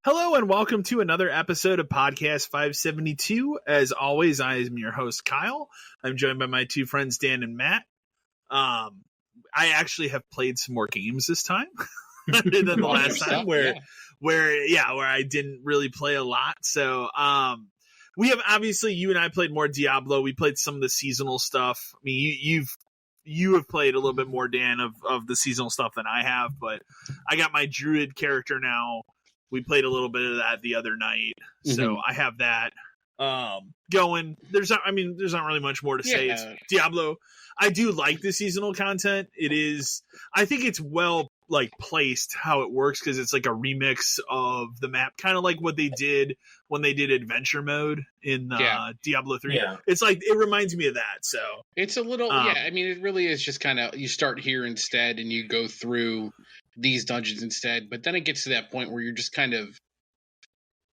Hello and welcome to another episode of Podcast 572. As always, I am your host, Kyle. I'm joined by my two friends, Dan and Matt. I actually have played some more games this time than the last time where I didn't really play a lot. So we have, obviously, you and I played more Diablo. We played some of the seasonal stuff. I mean, you have played a little bit more, Dan, of the seasonal stuff than I have, but I got my Druid character now. We played a little bit of that the other night, so I have that going. There's not really much more to say. It's Diablo. I do like the seasonal content. I think it's well placed how it works because it's like a remix of the map, kind of like what they did when they did adventure mode in Diablo 3. Yeah. It's like it reminds me of that. So it's a little I mean, it really is just kind of you start here instead, and you go through these dungeons instead, but then it gets to that point where you're just kind of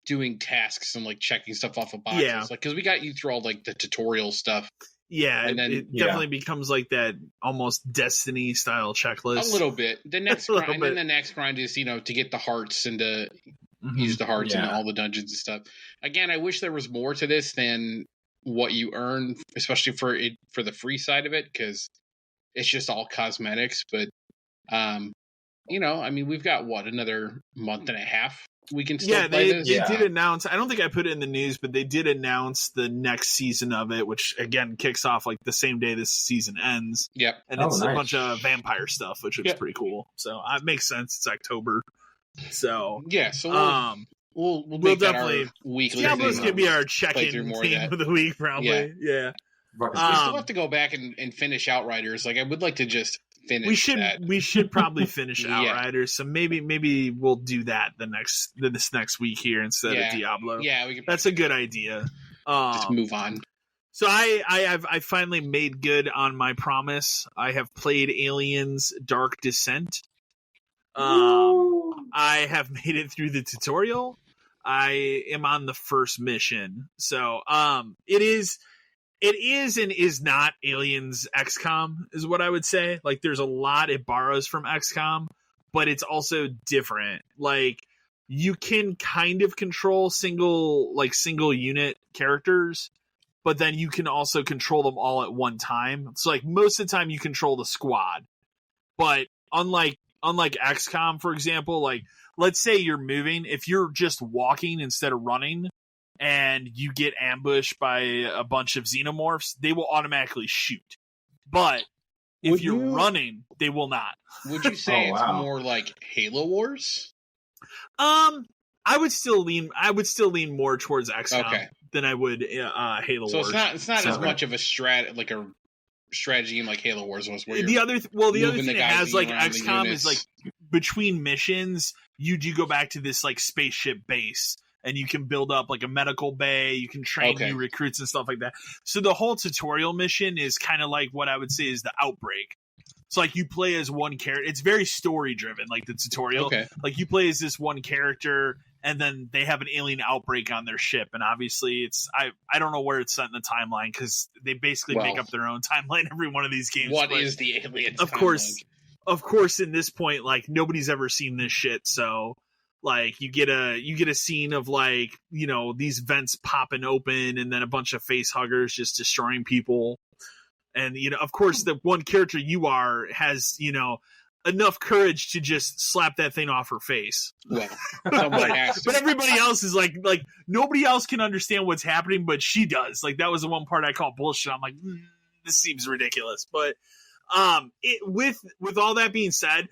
doing tasks and checking stuff off of boxes, because we got you through all the tutorial stuff. And then it definitely becomes like that almost Destiny style checklist. A little bit. The next grind, and then the next grind is to get the hearts and to use the hearts in all the dungeons and stuff. Again, I wish there was more to this than what you earn, especially for the free side of it, because it's just all cosmetics. But I mean, we've got another month and a half. We can still play this. They did announce. I don't think I put it in the news, but they did announce the next season of it, which again kicks off the same day this season ends. Yep, and it's a bunch of vampire stuff, which is pretty cool. So it makes sense. It's October, so we'll definitely weekly. Diablo's gonna be our check-in theme of the week, probably. Yeah. We still have to go back and finish Outriders. I would like to just finish. We should probably finish Outriders. So maybe we'll do that this next week here instead of Diablo. Yeah, that's a good idea. Just move on. So I finally made good on my promise. I have played Aliens Dark Descent. I have made it through the tutorial. I am on the first mission. So it is and is not Aliens XCOM is what I would say. There's a lot it borrows from XCOM, but it's also different. You can kind of control single unit characters, but then you can also control them all at one time. So most of the time you control the squad. But unlike XCOM, for example, let's say you're moving, if you're just walking instead of running, and you get ambushed by a bunch of xenomorphs, they will automatically shoot. But if you're running, they will not. Would you say it's more like Halo Wars? I would still lean more towards XCOM than I would Halo Wars. So it's not as much of a strategy game like Halo Wars was. Where the other thing it has XCOM is between missions, you do go back to this spaceship base. And you can build up a medical bay. You can train new recruits and stuff like that. So the whole tutorial mission is kind of like what I would say is the Outbreak. So you play as one character. It's very story driven, the tutorial. Okay. You play as this one character, and then they have an alien outbreak on their ship. And obviously, I don't know where it's set in the timeline because they basically make up their own timeline every one of these games. What is the alien? Of course, in this point, nobody's ever seen this shit, so. You get a scene of these vents popping open and then a bunch of face huggers just destroying people. And, of course the one character you are has, enough courage to just slap that thing off her face. Well, someone has to. But everybody else is nobody else can understand what's happening, but she does. That was the one part I call bullshit. I'm this seems ridiculous. But with all that being said,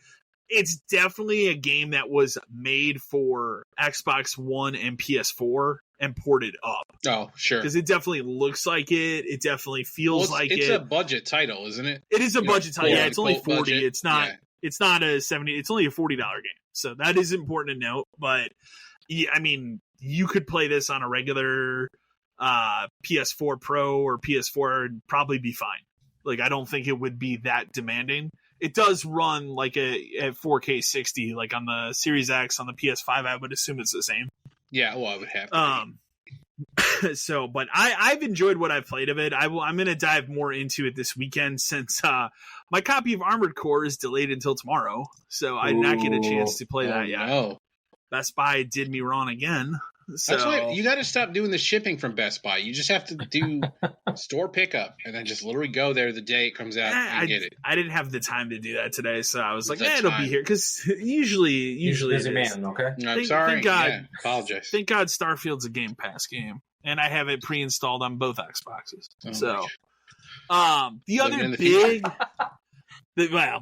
it's definitely a game that was made for Xbox One and PS4. and ported up. Oh, sure. Because it definitely looks like it. It definitely feels like it. It's a budget title, isn't it? It is a budget title. Yeah, it's only 40. Budget. It's not. Yeah. It's not a 70. It's only a $40 game. So that is important to note. But yeah, I mean, you could play this on a regular PS4 Pro or PS4 and probably be fine. Like, I don't think it would be that demanding. It does run like at 4K 60, like on the Series X, on the PS5. I would assume it's the same. Yeah, well, I would have to. So, but I've enjoyed what I've played of it. I'm going to dive more into it this weekend since my copy of Armored Core is delayed until tomorrow. So I did not get a chance to play that yet. No. Best Buy did me wrong again. So, that's why you got to stop doing the shipping from Best Buy. You just have to do store pickup and then just literally go there the day it comes out and get it. I didn't have the time to do that today, so I was like, it'll be here. Because usually busy man, okay? I'm sorry. Thank God, apologize. Thank God Starfield's a Game Pass game, and I have it pre-installed on both Xboxes. The other big...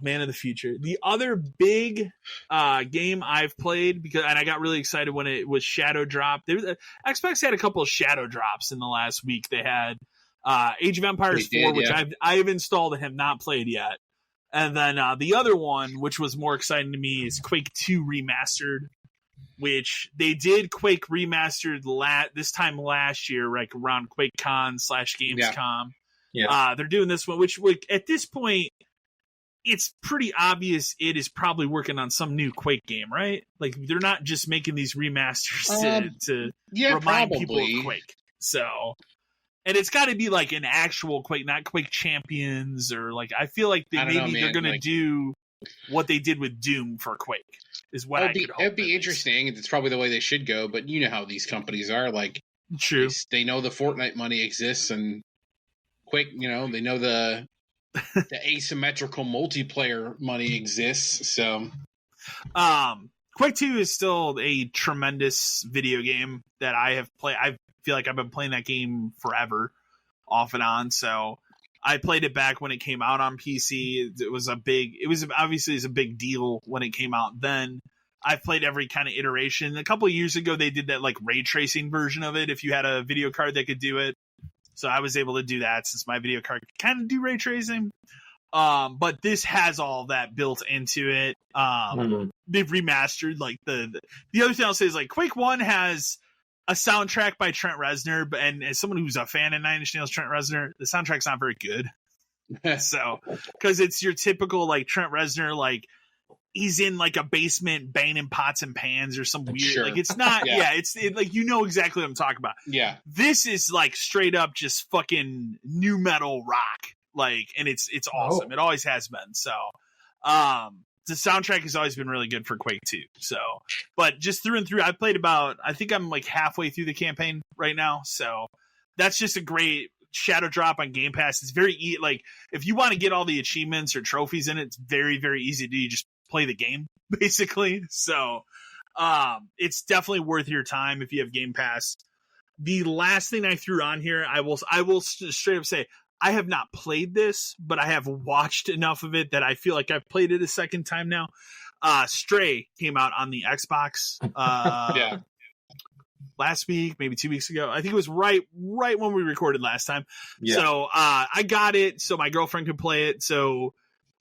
man of the future. The other big game I've played, and I got really excited when it was Shadow Drop. Xbox had a couple of Shadow Drops in the last week. They had Age of Empires 4, which I've installed and have not played yet. And then the other one, which was more exciting to me, is Quake 2 Remastered, which they did Quake Remastered this time last year, like around QuakeCon/Gamescom. Yeah. They're doing this one, which at this point, it's pretty obvious it is probably working on some new Quake game, right? Like, they're not just making these remasters to remind people of Quake. So, and it's got to be like an actual Quake, not Quake Champions, or like, I feel like they're going to do what they did with Doom for Quake, is what I could hope. It'd be interesting. It's probably the way they should go, but you know how these companies are. Like, true. They know the Fortnite money exists, and Quake, they know the asymmetrical multiplayer money exists. So Quake 2 is still a tremendous video game that I have played. I feel like I've been playing that game forever, off and on. So I played it back when it came out on PC. It was obviously a big deal when it came out then. I've played every kind of iteration. A couple of years ago, they did that like ray tracing version of it. If you had a video card that could do it. So I was able to do that since my video card could kind of do ray tracing. But this has all that built into it. They've remastered like the other thing I'll say is like Quake 1 has a soundtrack by Trent Reznor, and as someone who's a fan of Nine Inch Nails, Trent Reznor, the soundtrack's not very good. So, because it's your typical like Trent Reznor, like he's in like a basement banging pots and pans or some weird, like it's not, it's like, you know exactly what I'm talking about. Yeah. This is like straight up just fucking new metal rock. Like, and it's awesome. It always has been. So, the soundtrack has always been really good for Quake 2. So, but just through and through, I think I'm like halfway through the campaign right now. So that's just a great Shadow Drop on Game Pass. It's very like, if you want to get all the achievements or trophies in it, it's very, very easy to do. You just play the game basically. So it's definitely worth your time if you have Game Pass. The last thing I threw on here, I will straight up say, I have not played this, but I have watched enough of it that I feel like I've played it a second time now. Stray came out on the Xbox last week, maybe 2 weeks ago. I think it was right when we recorded last time. Yeah. So I got it so my girlfriend could play it, so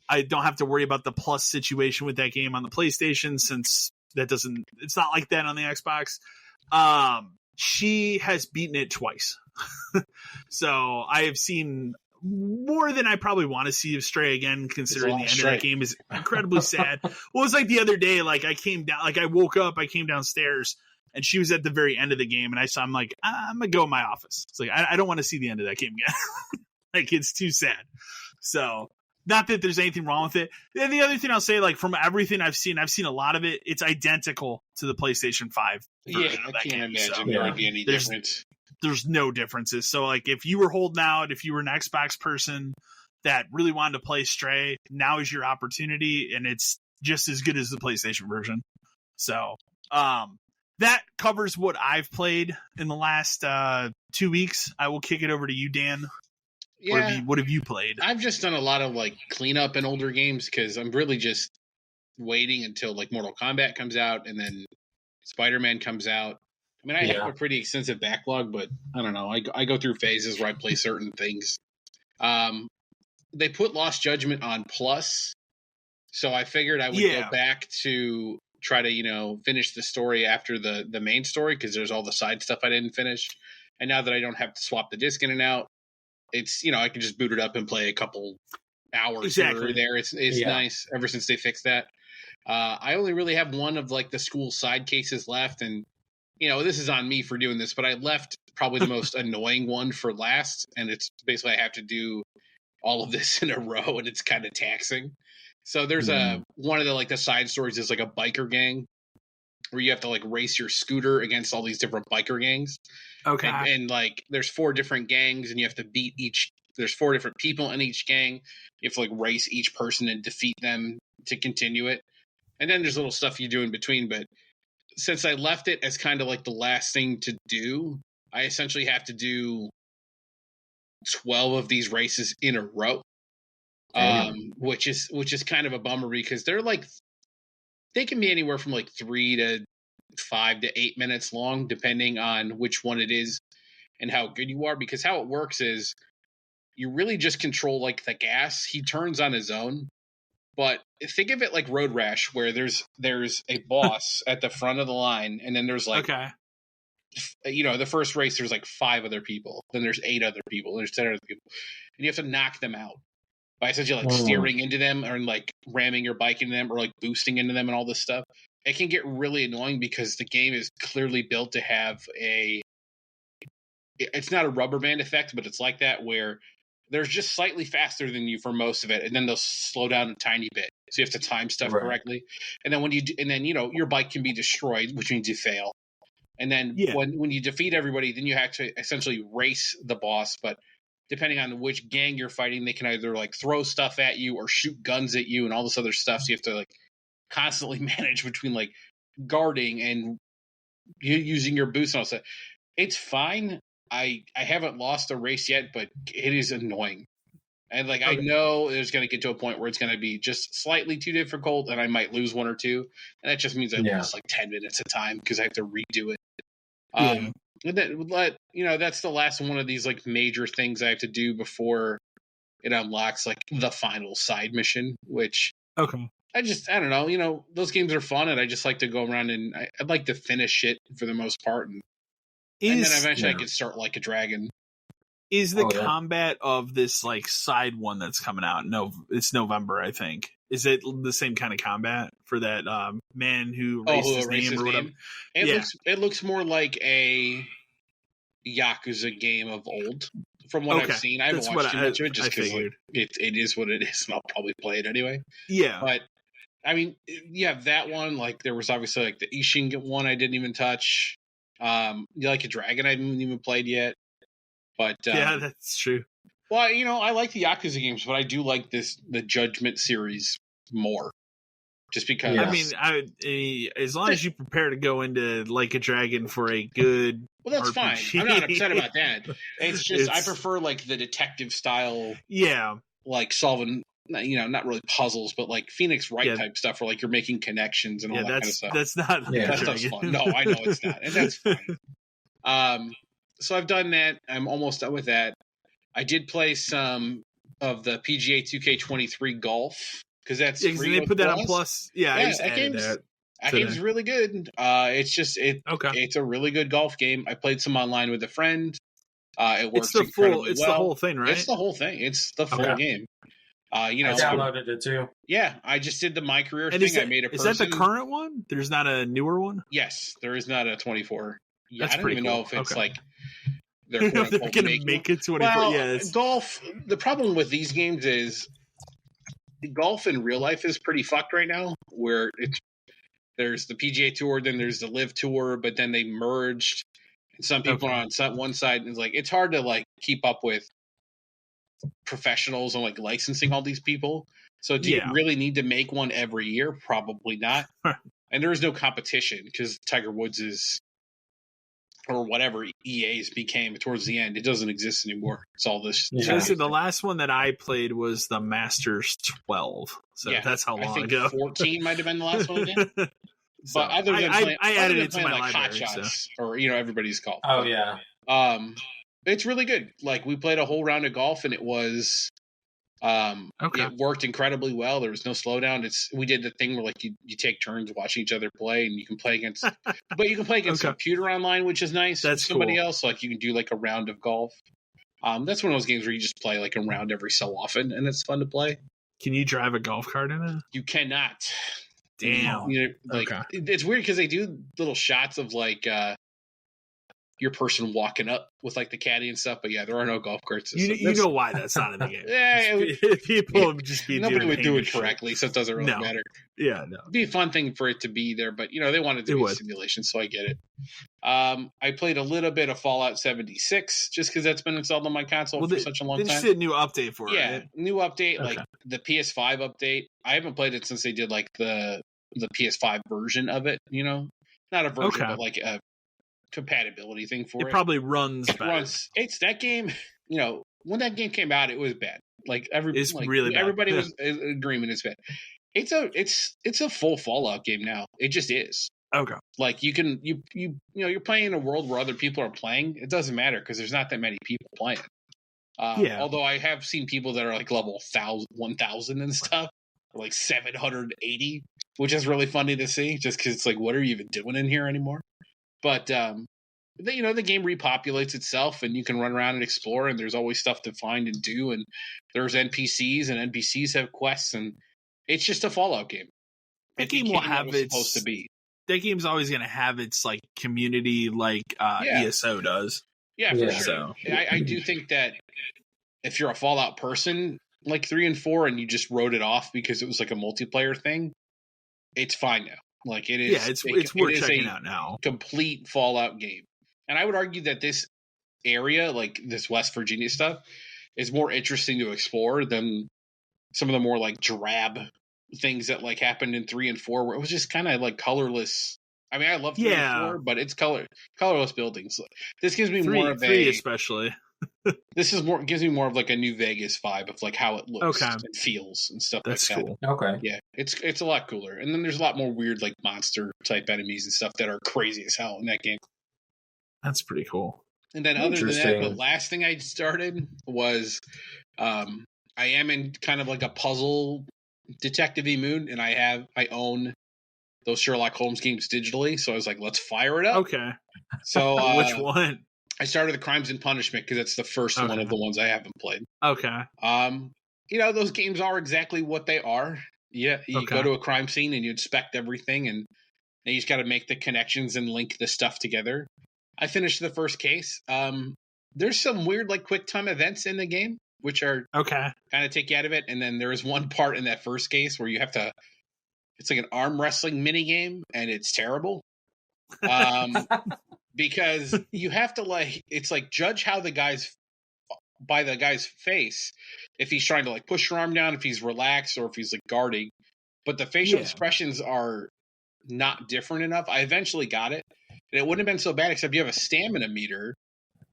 I don't have to worry about the plus situation with that game on the PlayStation, since it's not like that on the Xbox. She has beaten it twice. So I have seen more than I probably want to see of Stray again, considering the end of that game is incredibly sad. Well, it was like the other day, like I woke up, I came downstairs, and she was at the very end of the game, and I'm like, I'm gonna go in my office. It's like, I don't want to see the end of that game again. Like, it's too sad. So, not that there's anything wrong with it. And the other thing I'll say, like, from everything I've seen a lot of it, it's identical to the PlayStation 5 version of that I can't game. imagine there would be any difference. There's no differences. So, like, if you were holding out, if you were an Xbox person that really wanted to play Stray, now is your opportunity, and it's just as good as the PlayStation version. So, that covers what I've played in the last 2 weeks. I will kick it over to you, Dan. Yeah. What have you played? I've just done a lot of like cleanup in older games because I'm really just waiting until like Mortal Kombat comes out and then Spider-Man comes out. I mean, I have a pretty extensive backlog, but I don't know. I go through phases where I play certain things. They put Lost Judgment on Plus, so I figured I would go back to try to, finish the story after the main story, because there's all the side stuff I didn't finish. And now that I don't have to swap the disc in and out, it's, I can just boot it up and play a couple hours here or there. It's nice ever since they fixed that. I only really have one of like the school side cases left, and this is on me for doing this, but I left probably the most annoying one for last, and it's basically I have to do all of this in a row, and it's kind of taxing. So there's one of the side stories is like a biker gang where you have to like race your scooter against all these different biker gangs. Okay. And like there's 4 different gangs, and you have to beat there's 4 different people in each gang. You have to like race each person and defeat them to continue it. And then there's little stuff you do in between, but since I left it as kind of like the last thing to do, I essentially have to do 12 of these races in a row, which is kind of a bummer, because they can be anywhere from like 3 to 5 to 8 minutes long, depending on which one it is and how good you are. Because how it works is you really just control like the gas. He turns on his own. But think of it like Road Rash, where there's a boss at the front of the line, and then there's like, the first race, there's like 5 other people. Then there's 8 other people. There's 10 other people. And you have to knock them out by essentially like steering into them, or like ramming your bike into them, or like boosting into them and all this stuff. It can get really annoying because the game is clearly built to have it's not a rubber band effect, but it's like that, where they're just slightly faster than you for most of it, and then they'll slow down a tiny bit. So you have to time stuff correctly. And then your bike can be destroyed, which means you fail. And then when you defeat everybody, then you have to essentially race the boss. But depending on which gang you're fighting, they can either like throw stuff at you or shoot guns at you and all this other stuff. So you have to like constantly manage between like guarding and using your boost and all that. It's fine. I haven't lost a race yet, but it is annoying. And like I know there's going to get to a point where it's going to be just slightly too difficult, and I might lose 1 or 2, and that just means I lost like 10 minutes of time because I have to redo it. And then, that's the last one of these like major things I have to do before it unlocks like the final side mission, which I don't know. Those games are fun, and I just like to go around and I'd like to finish it for the most part, and then eventually I could start Like a Dragon. Is the combat of this like side one that's coming out? No, it's November, I think. Is it the same kind of combat for that man who erased his name or whatever? It looks more like a Yakuza game of old, from what I've seen. I haven't watched too much of it just because it is what it is, and I'll probably play it anyway. Yeah, but I mean, you have that one. Like there was obviously like the Ishin one I didn't even touch. Like a Dragon I haven't even played yet. But yeah, that's true. Well, I like the Yakuza games, but I do like the Judgment series more. Just because I mean, as long as you prepare to go into Like a Dragon for a good that's RPG. fine. I'm not upset about that. It's just I prefer like the detective style. Yeah. Like solving not really puzzles, but like Phoenix Wright type stuff where like you're making connections and all that kind of stuff. That's not that stuff's fun. No, I know it's not. And that's fine. So I've done that. I'm almost done with that. I did play some of the PGA 2K23 golf because that's free. They put that on Plus. Yeah, I just added that. That game's really good. It's a really good golf game. I played some online with a friend. It works incredibly well. It's the whole thing, right? It's the whole thing. It's the full game. I downloaded it too. Yeah, I just did the My Career thing. I made a person. Is that the current one? There's not a newer one? Yes, there is not a 24. Yeah, That's I don't even know if it's like they're going to make it 24. Well, golf. The problem with these games is golf in real life is pretty fucked right now. Where there's the PGA Tour, then there's the Live Tour, but then they merged. And some people are on one side, and it's hard to like keep up with professionals and like licensing all these people. So do you really need to make one every year? Probably not. And there is no competition because Tiger Woods is, or whatever EA's became towards the end, it doesn't exist anymore. It's all this. The last one that I played was the Masters 12. So that's how long ago. 14 might have been the last one again. So but other than I added it to my like library, Hot Shots or everybody's golf. Oh yeah. It's really good. Like we played a whole round of golf and it was it worked incredibly well. There was no slowdown. We did the thing where like you take turns watching each other play and you can play against but you can play against a computer online, which is nice. That's somebody cool. else. Like you can do like a round of golf. That's one of those games where you just play like a round every so often and it's fun to play. Can you drive a golf cart in it? You cannot. Damn. It's weird because they do little shots of like your person walking up with like the caddy and stuff, but yeah, there are no golf carts. You know why that's not in the game? People just be nobody would do it correctly, so it doesn't really matter. Yeah, no. It'd be a fun thing for it to be there, but they wanted to be a simulation, so I get it. I played a little bit of Fallout 76 just because that's been installed on my console for such a long time. They just did a new update for it. Yeah, new update, like the PS5 update. I haven't played it since they did like the PS5 version of it. Not a version, but like a compatibility thing for it. It probably runs better. It's that game. When that game came out, it was bad. Like really bad. Everybody was in agreement it's bad. It's a full Fallout game now. It just is. Okay. Like you're playing in a world where other people are playing. It doesn't matter because there's not that many people playing. Although I have seen people that are like level 1,000 and stuff, or like 780, which is really funny to see. Just because it's like, what are you even doing in here anymore? But the game repopulates itself, and you can run around and explore, and there's always stuff to find and do, and there's NPCs, and NPCs have quests, and it's just a Fallout game. That game will have its supposed to be. That game's always going to have its like community, like ESO does. Yeah, for sure. So. I do think that if you're a Fallout person, like 3 and 4, and you just wrote it off because it was like a multiplayer thing, it's fine now. Like it is. Yeah, it's worth checking out now. Complete Fallout game, and I would argue that this area, like this West Virginia stuff, is more interesting to explore than some of the more like drab things that like happened in 3 and 4, where it was just kind of like colorless. I mean, I love 3 and 4, but it's colorless buildings. This gives me more of 3 especially. Gives me more of like a New Vegas vibe of like how it looks and feels and stuff. That's like cool. That. Okay. Yeah, it's a lot cooler. And then there's a lot more weird like monster type enemies and stuff that are crazy as hell in that game. That's pretty cool. And then other than that, the last thing I started was I am in kind of like a puzzle detective-y mood, and I own those Sherlock Holmes games digitally, so I was like, let's fire it up. Okay. So which one? I started the Crimes and Punishment because that's the first one of the ones I haven't played. Okay. Those games are exactly what they are. Yeah, you go to a crime scene and you inspect everything, and you just got to make the connections and link the stuff together. I finished the first case. There's some weird like quick time events in the game, which are kind of take you out of it. And then there is one part in that first case where you have to. It's like an arm wrestling mini game, and it's terrible. Because you have to it's like judge how by the guy's face, if he's trying to like push your arm down, if he's relaxed, or if he's like guarding. But the facial expressions are not different enough. I eventually got it, and it wouldn't have been so bad except you have a stamina meter,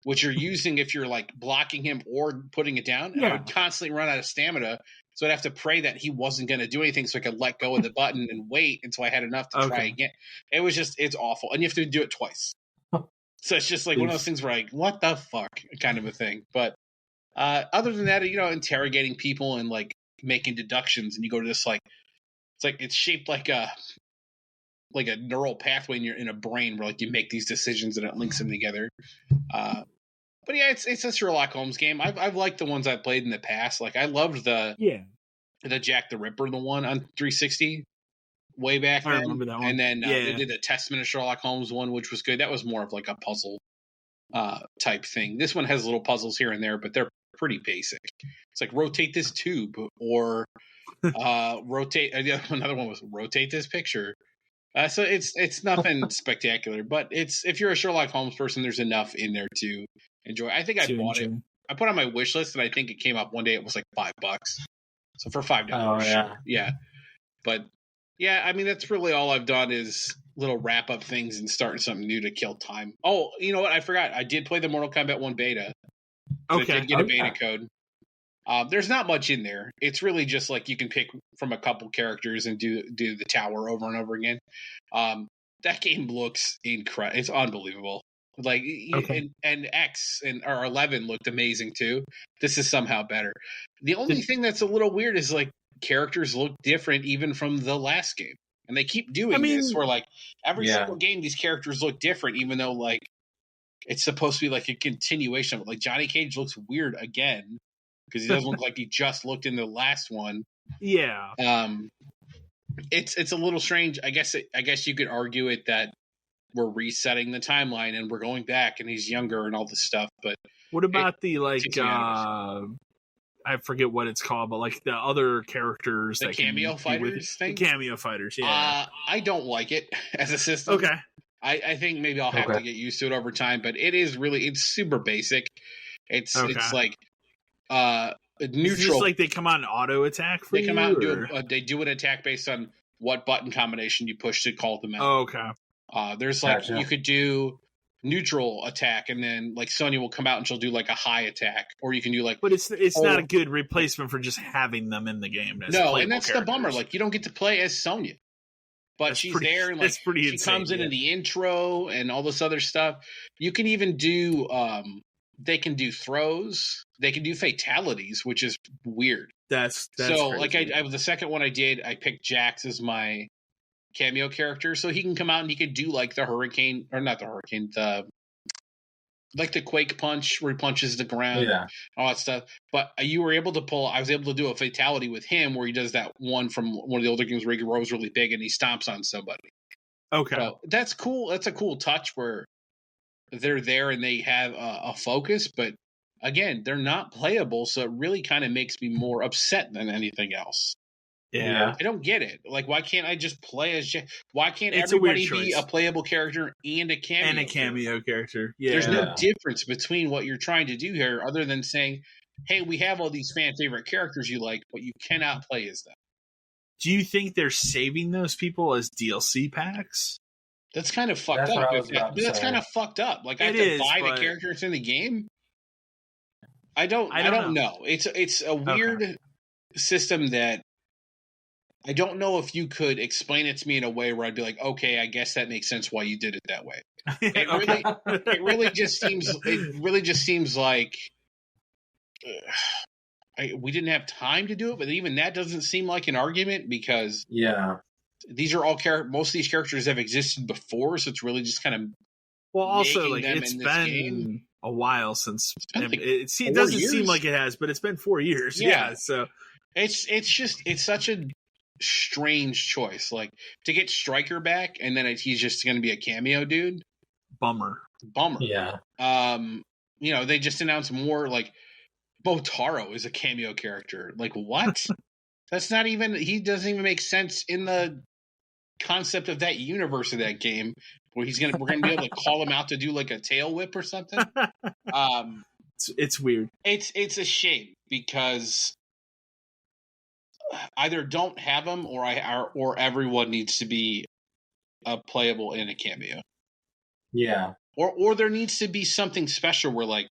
which you're using if you're like blocking him or putting it down. And I would constantly run out of stamina, so I'd have to pray that he wasn't going to do anything so I could let go of the button and wait until I had enough to try again. It's awful, and you have to do it twice. So it's just like one of those things where like, what the fuck kind of a thing. But other than that, interrogating people and like making deductions, and you go to this like, it's shaped like a neural pathway in a brain where like you make these decisions and it links them together. But yeah, it's a Sherlock Holmes game. I've liked the ones I've played in the past. Like I loved the Jack the Ripper, the one on 360. Way back then. I remember that one. And then they did the Testament of Sherlock Holmes one, which was good. That was more of like a puzzle type thing. This one has little puzzles here and there, but they're pretty basic. It's like rotate this tube, or rotate. Another one was rotate this picture. So it's nothing spectacular, but if you're a Sherlock Holmes person, there's enough in there to enjoy. I think I bought it. I put it on my wish list, and I think it came up one day. It was like $5. So for $5, yeah. But yeah, I mean, that's really all I've done is little wrap up things and starting something new to kill time. Oh, you know what? I forgot. I did play the Mortal Kombat 1 beta. So I did get a beta code. There's not much in there. It's really just like you can pick from a couple characters and do the tower over and over again. That game looks incredible. It's unbelievable. Like and X and or 11 looked amazing too. This is somehow better. The only thing that's a little weird is like characters look different even from the last game, and they keep doing this where like every single game these characters look different, even though like it's supposed to be like a continuation of it. Like Johnny Cage looks weird again because he doesn't look like he just looked in the last one. Yeah. It's a little strange. I guess you could argue it that we're resetting the timeline and we're going back and he's younger and all this stuff. But what about the like I forget what it's called, but like the other characters, the cameo fighters thing. The cameo fighters, yeah. I don't like it as a system. Okay. I think maybe I'll have to get used to it over time, but it's super basic. It's like neutral. It's just like they come out and auto attack for you? They come out and they do an attack based on what button combination you push to call them out. Oh, okay. There's like you could do neutral attack, and then like Sonya will come out and she'll do like a high attack, or you can do like. But it's not a good replacement for just having them in the game. No, and that's the bummer. Like you don't get to play as Sonya, but she's there, and like she comes in the intro and all this other stuff. You can even do. They can do throws. They can do fatalities, which is weird. That's so crazy. like I the second one I did, I picked Jax as my cameo character, so he can come out and he could do like the hurricane, or not the hurricane, like the quake punch where he punches the ground, all that stuff. But I was able to do a fatality with him where he does that one from one of the older games where he grows really big and he stomps on somebody. Okay, so that's cool. That's a cool touch where they're there and they have a focus, but again, they're not playable, so it really kind of makes me more upset than anything else. Yeah. I don't get it. Like, why can't I just play as why can't everybody be a playable character and a cameo? And a cameo character. Yeah. There's no difference between what you're trying to do here other than saying, hey, we have all these fan favorite characters you like, but you cannot play as them. Do you think they're saving those people as DLC packs? That's kind of fucked up. That's kind of fucked up. Like, I have to buy the characters in the game? I don't know. It's a weird system that I don't know if you could explain it to me in a way where I'd be like, okay, I guess that makes sense why you did it that way. It really just seems like we didn't have time to do it, but even that doesn't seem like an argument because these are all most of these characters have existed before, so it's really just kind of also like it's been a while since it doesn't seem like it has, but it's been 4 years. Yeah, so it's such a strange choice, like to get Stryker back and then he's just going to be a cameo dude. Bummer. Yeah. They just announced more, like Botaro is a cameo character. Like what? That's not even. He doesn't even make sense in the concept of that universe of that game where we're gonna be able to call him out to do like a tail whip or something. It's weird. It's a shame because either don't have them or everyone needs to be playable in a cameo. Yeah. Or there needs to be something special where like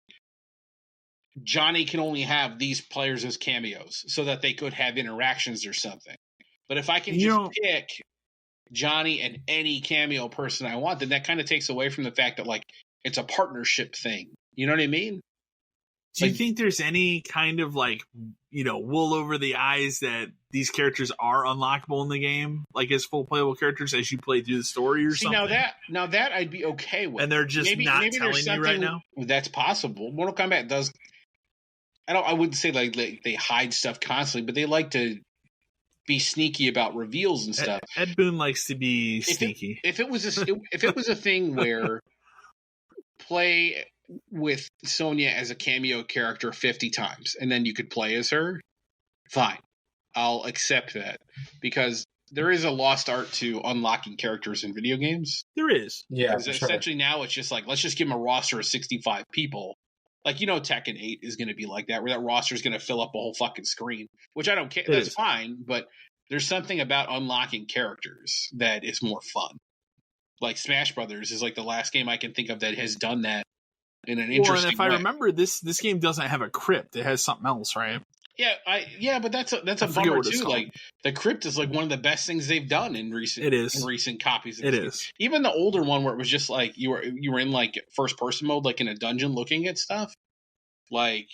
Johnny can only have these players as cameos so that they could have interactions or something. But if I can pick Johnny and any cameo person I want, then that kind of takes away from the fact that like it's a partnership thing. You know what I mean? Do you think there's any kind of like, wool over the eyes that these characters are unlockable in the game, like as full playable characters as you play through the story or something? Now that I'd be okay with. And they're just not telling you right now? That's possible. Mortal Kombat does. I wouldn't say like they hide stuff constantly, but they like to be sneaky about reveals and stuff. Ed Boon likes to be sneaky. If it was a thing where play with Sonya as a cameo character 50 times and then you could play as her, fine. I'll accept that because there is a lost art to unlocking characters in video games. There is. Yeah. Essentially now it's just like, let's just give them a roster of 65 people. Like, Tekken 8 is going to be like that, where that roster is going to fill up a whole fucking screen, which I don't care. That's fine, but there's something about unlocking characters that is more fun. Like Smash Brothers is like the last game I can think of that has done that in an interesting way. And if I remember, this game doesn't have a crypt. It has something else, right? But that's a bummer too. Like the crypt is like one of the best things they've done in recent copies. Of this game. Even the older one where it was just like you were in like first person mode, like in a dungeon looking at stuff. Like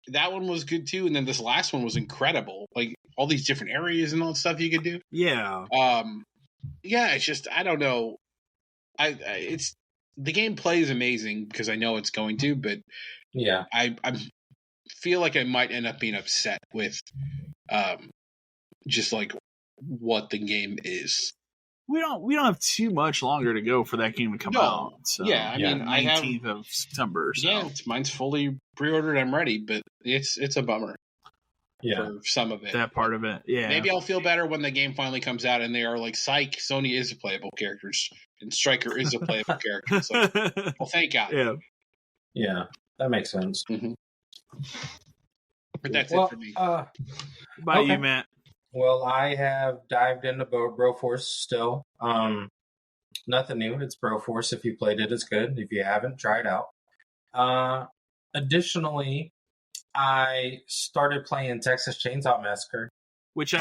that one was good too, and then this last one was incredible. Like all these different areas and all that stuff you could do. Yeah. It's just I don't know. It's the gameplay is amazing because I know it's going to, but I feel like I might end up being upset with just like what the game is. We don't have too much longer to go for that game to come out. So, I mean, 19th of September. So. Yeah, mine's fully pre-ordered. I'm ready, but it's a bummer. Yeah, for some of it. That part of it. Yeah. Maybe I'll feel better when the game finally comes out and they are like, "Psych, Sony is a playable character, and Striker is a playable character." It's like, well, thank God. Yeah, that makes sense. Mm-hmm. But that's it for me. By you, Matt. Well, I have dived into Broforce still. Nothing new. It's Broforce. If you played it, it's good. If you haven't, try it out. Additionally, I started playing Texas Chainsaw Massacre, which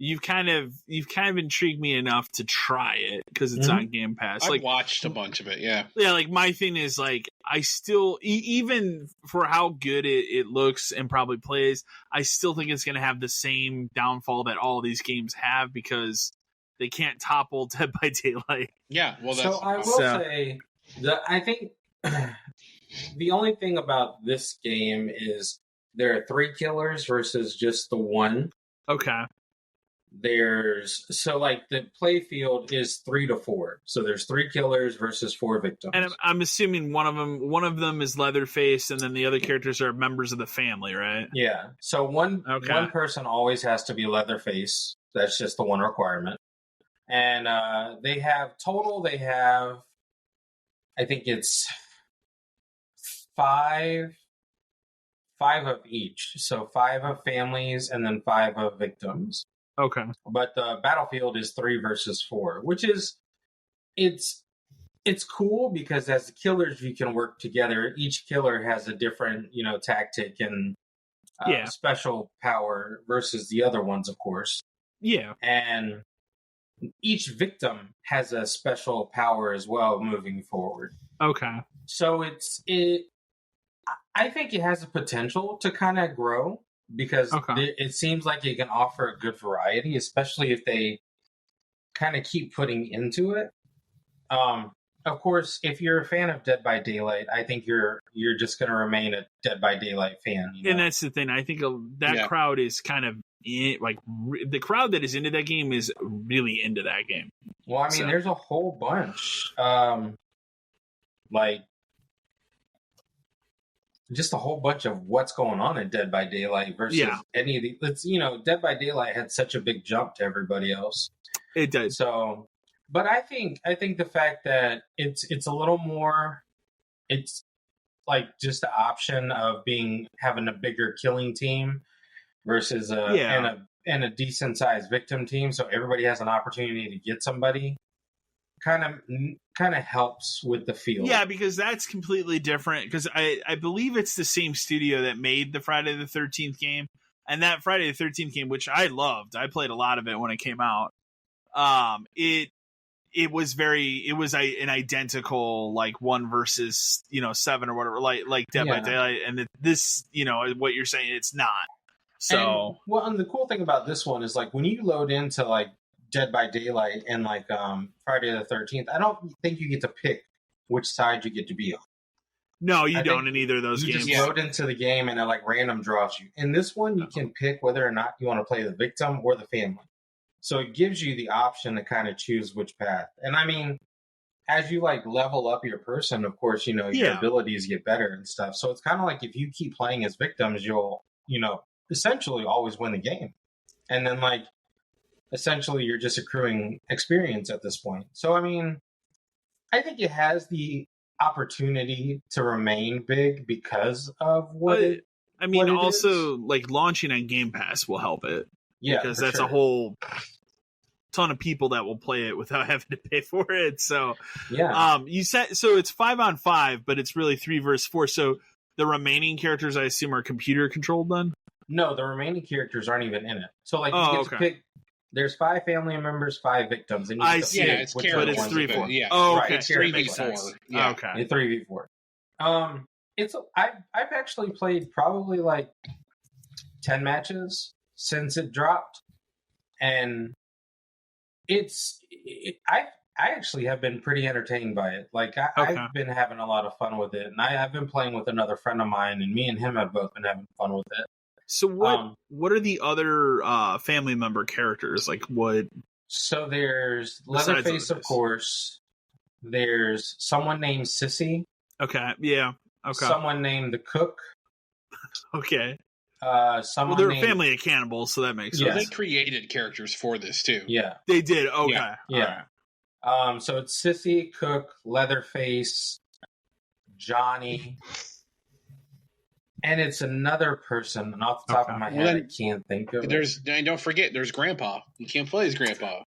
you've kind of intrigued me enough to try it because it's on Game Pass. I've watched a bunch of it. Yeah. Like my thing is like I still even for how good it looks and probably plays, I still think it's going to have the same downfall that all of these games have because they can't topple Dead by Daylight. Yeah. Well, so I will say that I think. The only thing about this game is there are 3 killers versus just the one. Okay. The play field is 3 to 4. So there's 3 killers versus 4 victims. And I'm assuming one of them is Leatherface, and then the other characters are members of the family, right? Yeah. So one person always has to be Leatherface. That's just the one requirement. And they have, I think it's 5 of each. So 5 of families and then 5 of victims. Okay. But the battlefield is 3 versus 4, which is it's cool because as the killers you can work together. Each killer has a different, tactic and special power versus the other ones, of course. Yeah. And each victim has a special power as well moving forward. Okay. So I think it has the potential to kind of grow because it seems like it can offer a good variety, especially if they kind of keep putting into it. Of course, if you're a fan of Dead by Daylight, I think you're just going to remain a Dead by Daylight fan. And that's the thing. I think that crowd is kind of the crowd that is into that game is really into that game. Well, I mean, there's a whole bunch. Just a whole bunch of what's going on in Dead by Daylight versus any of the. Dead by Daylight had such a big jump to everybody else. It does. So, but I think the fact that it's a little more, it's like just the option of having a bigger killing team versus and a decent sized victim team, so everybody has an opportunity to get somebody. Kind of helps with the feel. Yeah, because that's completely different. Because I believe it's the same studio that made the Friday the 13th game, and that Friday the 13th game, which I loved, I played a lot of it when it came out. It was an identical like 1 versus 7 or whatever, like Dead by Daylight, and this what you're saying, it's not. So and the cool thing about this one is like when you load into like Dead by Daylight and like Friday the 13th, I don't think you get to pick which side you get to be on. No, you don't in either of those games. You just load into the game and it like random draws you. In this one, you can pick whether or not you want to play the victim or the family. So it gives you the option to kind of choose which path. And I mean, as you like level up your person, of course, your abilities get better and stuff. So it's kind of like if you keep playing as victims, you'll, essentially always win the game. And then like, essentially, you're just accruing experience at this point. So, I mean, I think it has the opportunity to remain big because of also, like, launching on Game Pass will help it. Yeah, because that's a whole ton of people that will play it without having to pay for it. So, you said so it's 5-on-5, but it's really 3 versus 4. So the remaining characters, I assume, are computer controlled then. No, the remaining characters aren't even in it. So like you get to pick. There's 5 family members, 5 victims, and you get to pick it's but it's 3v4. Yeah. Oh, okay. It's 3v4. Yeah. Okay. It's 3v4. I've actually played probably like 10 matches since it dropped, and I actually have been pretty entertained by it. Like I've been having a lot of fun with it, and I've been playing with another friend of mine, and me and him have both been having fun with it. So what are the other family member characters? Like what? So there's Leatherface, of course. There's someone named Sissy. Okay. Yeah. Okay. Someone named the Cook. Okay. Someone they're a family of cannibals, so that makes sense. They created characters for this too. Yeah, they did. Okay. Yeah. Right. So it's Sissy, Cook, Leatherface, Johnny, and it's another person. And off the top of my head, I can't think of it. And don't forget, there's Grandpa. You can't play as Grandpa.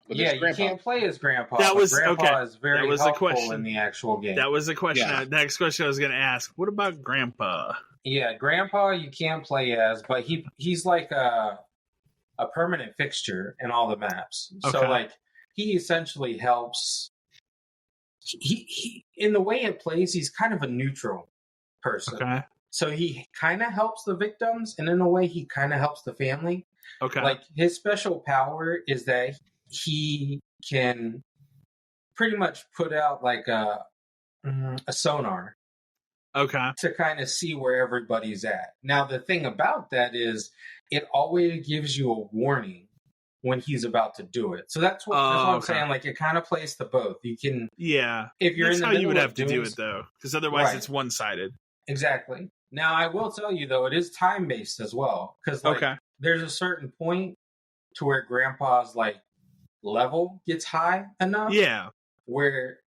Yeah, you can't play as Grandpa. That was Grandpa is very that was helpful a question in the actual game. That was the question. Yeah. Next question I was going to ask. What about Grandpa? Yeah, Grandpa you can't play as, but he's like a permanent fixture in all the maps. Okay. So like he essentially helps. He in the way it plays, he's kind of a neutral person. Okay. So he kind of helps the victims, and in a way, he kind of helps the family. Okay. Like his special power is that he can pretty much put out like a sonar. Okay. To kind of see where everybody's at. Now, the thing about that is it always gives you a warning when he's about to do it. So that's what I'm saying. Like, it kind of plays to both. You can... Yeah. If you're that's in the how middle you would of have to do it, though. Because otherwise it's one-sided. Exactly. Now, I will tell you, though, it is time-based as well. Because, like, there's a certain point to where Grandpa's, like, level gets high enough. Yeah. Where